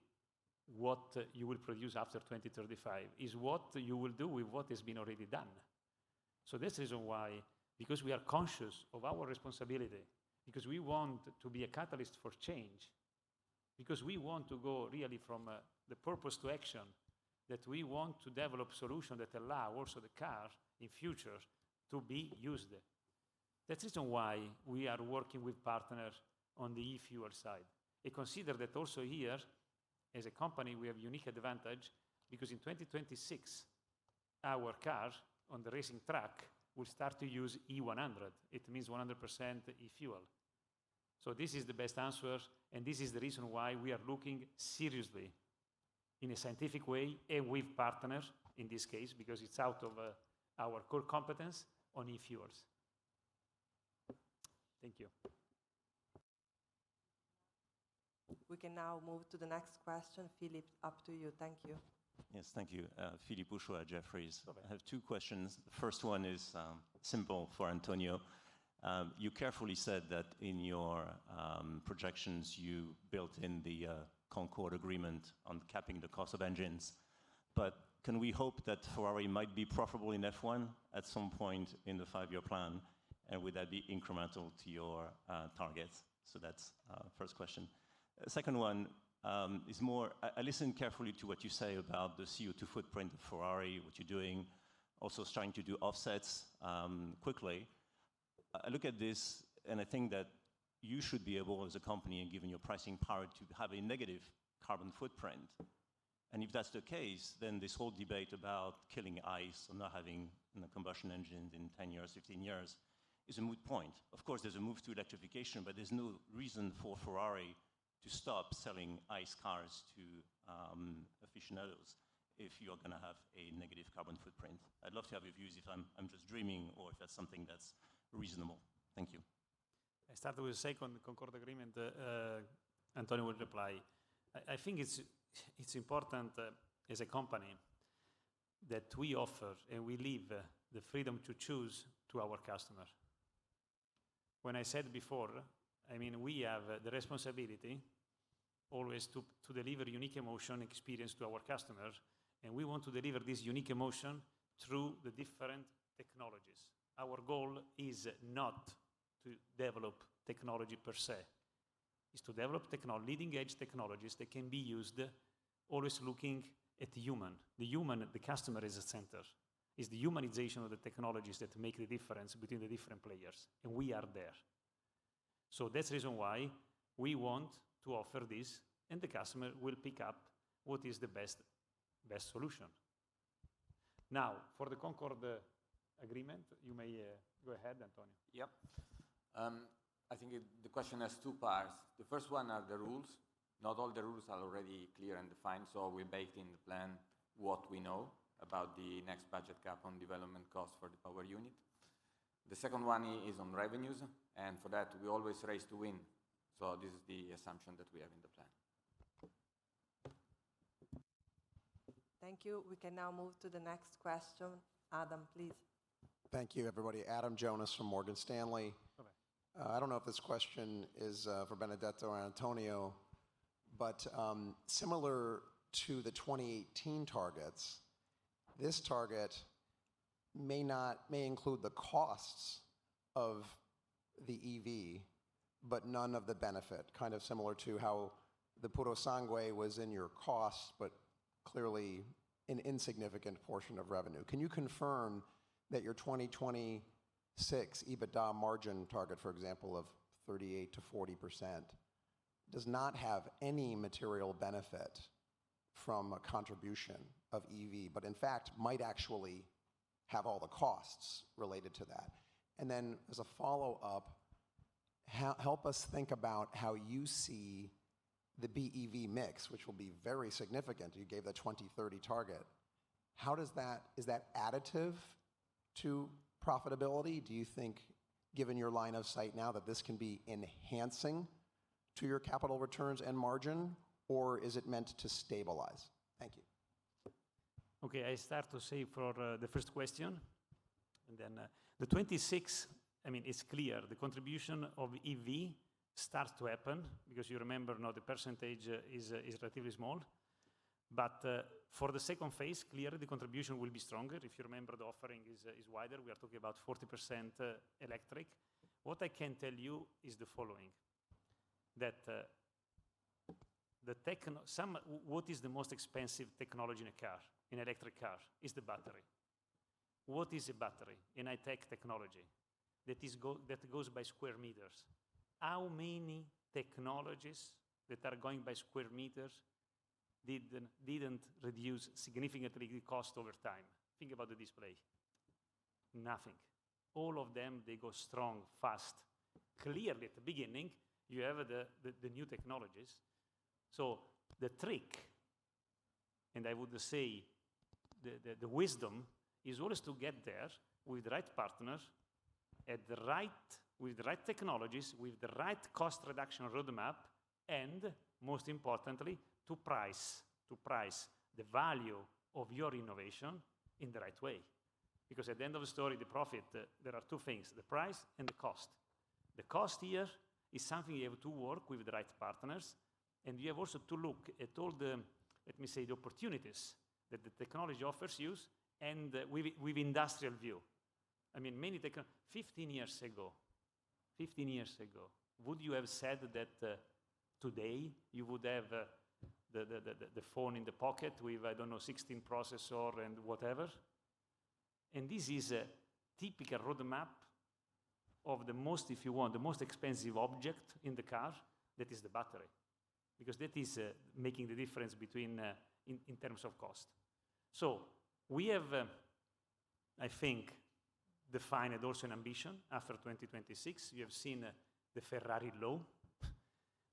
D: what you will produce after 2035, is what you will do with what has been already done. So that's the reason why, because we are conscious of our responsibility, because we want to be a catalyst for change, because we want to go really from the purpose to action, that we want to develop solutions that allow also the car in future to be used. That's the reason why we are working with partners on the e-fuel side. And consider that also here, as a company, we have unique advantage, because in 2026, our car on the racing track will start to use E100. It means 100% e-fuel. So this is the best answer, and this is the reason why we are looking seriously in a scientific way and with partners, in this case, because it's out of our core competence on e-fuels. Thank you.
J: We can now move to the next question. Philip, up to you. Thank you.
U: Yes, thank you. Philippe Bouchois, Jefferies. I have two questions. The first one is simple for Antonio. You carefully said that in your projections you built in the Concord agreement on capping the cost of engines. But can we hope that Ferrari might be profitable in F1 at some point in the 5-year plan? And would that be incremental to your targets? So that's first question. Second one is more, I listened carefully to what you say about the CO2 footprint of Ferrari, what you're doing, also trying to do offsets quickly. I look at this and I think that you should be able as a company, and given your pricing power, to have a negative carbon footprint. And if that's the case, then this whole debate about killing ICE or not having combustion engines in 10 years, 15 years is a moot point. Of course, there's a move to electrification, but there's no reason for Ferrari to stop selling ICE cars to aficionados if you're going to have a negative carbon footprint. I'd love to have your views if I'm just dreaming or if that's something that's reasonable. Thank you.
D: I start with the second Concord agreement. Antonio will reply. I think it's important as a company that we offer and we leave the freedom to choose to our customer. When I said before, I mean, we have the responsibility always to deliver unique emotion experience to our customers, and we want to deliver this unique emotion through the different technologies. Our goal is not to develop technology per se, is to develop leading-edge technologies that can be used always looking at the human. The customer is the center. It's the humanization of the technologies that make the difference between the different players, and we are there. So that's the reason why we want to offer this, and the customer will pick up what is the best solution. Now, for the Concord agreement, you may go ahead, Antonio.
I: Yep. I think the question has two parts. The first one are the rules. Not all the rules are already clear and defined, so we baked in the plan what we know about the next budget cap on development costs for the power unit. The second one is on revenues, and for that we always race to win. So this is the assumption that we have in the plan.
J: Thank you. We can now move to the next question. Adam, please.
V: Thank you, everybody. Adam Jonas from Morgan Stanley. I don't know if this question is for Benedetto or Antonio, but similar to the 2018 targets, this target may include the costs of the EV, but none of the benefit, kind of similar to how the Puro Sangue was in your costs, but clearly an insignificant portion of revenue. Can you confirm that your 2026 EBITDA margin target, for example, of 38 to 40%, does not have any material benefit from a contribution of EV, but in fact might actually have all the costs related to that? And then as a follow-up, help us think about how you see the BEV mix, which will be very significant. You gave the 2030 target. How does that, is that additive to profitability? Do you think, given your line of sight now, that this can be enhancing to your capital returns and margin, or is it meant to stabilize? Thank you.
D: Okay, I start to say for the first question, and then the 26, I mean, it's clear, the contribution of EV starts to happen, because you remember now the percentage is relatively small, but for the second phase, clearly the contribution will be stronger. If you remember, the offering is wider. We are talking about 40% electric. What I can tell you is the following, that what is the most expensive technology in a car, in an electric car, is the battery. What is a battery? An high-tech technology that goes by square meters. How many technologies that are going by square meters didn't reduce significantly the cost over time? Think about the display. Nothing. All of them, they go strong, fast. Clearly, at the beginning, you have the new technologies. So the trick, and I would say the wisdom, is always to get there with the right partners, with the right technologies, with the right cost reduction roadmap, and most importantly, to price the value of your innovation in the right way. Because at the end of the story, the profit, there are two things, the price and the cost. The cost here is something you have to work with the right partners, and you have also to look at all the, let me say, the opportunities that the technology offers you, and with industrial view. I mean, 15 years ago, would you have said that today you would have the phone in the pocket with, I don't know, 16 processor and whatever? And this is a typical roadmap of the most, if you want, the most expensive object in the car, that is the battery. Because that is making the difference between, in terms of cost. So we have, I think, defined also an ambition after 2026. You have seen the Ferrari law.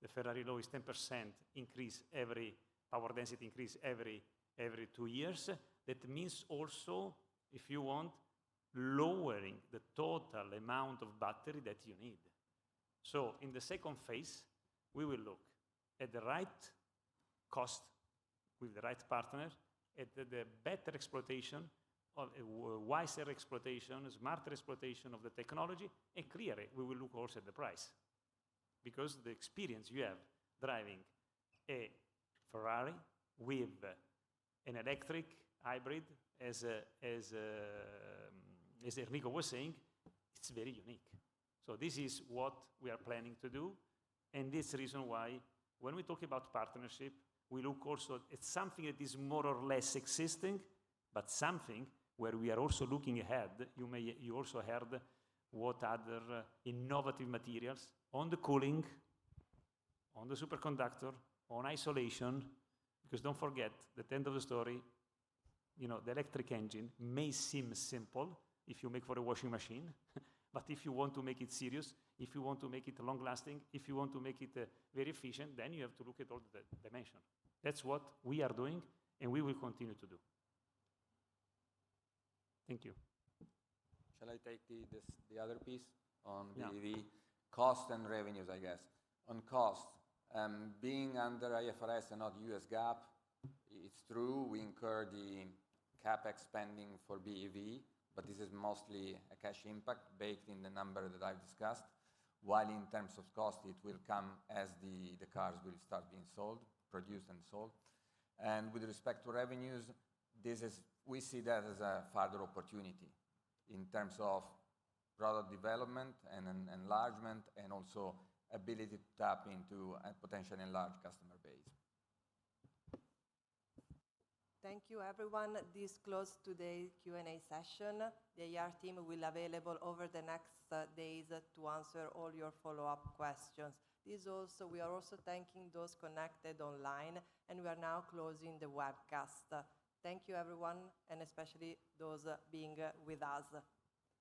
D: The Ferrari law is 10% increase power density increase every 2 years. That means also, if you want, lowering the total amount of battery that you need. So in the second phase, we will look at the right cost with the right partner, at the better exploitation, of a wiser exploitation, smarter exploitation of the technology, and clearly we will look also at the price. Because the experience you have driving a Ferrari with an electric hybrid, as Enrico was saying, it's very unique. So this is what we are planning to do, and this is the reason why when we talk about partnership, we look also at something that is more or less existing, but something where we are also looking ahead. You also heard what other innovative materials on the cooling, on the superconductor, on isolation, because don't forget, at the end of the story, the electric engine may seem simple if you make for a washing machine, but if you want to make it serious, if you want to make it long-lasting, if you want to make it very efficient, then you have to look at all the dimensions. That's what we are doing, and we will continue to do. Thank you.
I: Shall I take the other piece on BEV? Cost and revenues, I guess. On cost, being under IFRS and not US GAAP, it's true, we incur the CapEx spending for BEV, but this is mostly a cash impact baked in the number that I've discussed, while in terms of cost, it will come as the cars will start being sold, produced and sold. And with respect to revenues, we see that as a further opportunity in terms of product development and enlargement, and also ability to tap into a potential enlarged customer base.
J: Thank you, everyone. This closes today's Q&A session. The IR team will available over the next days to answer all your follow-up questions. We are also thanking those connected online, and we are now closing the webcast. Thank you, everyone, and especially those being with us.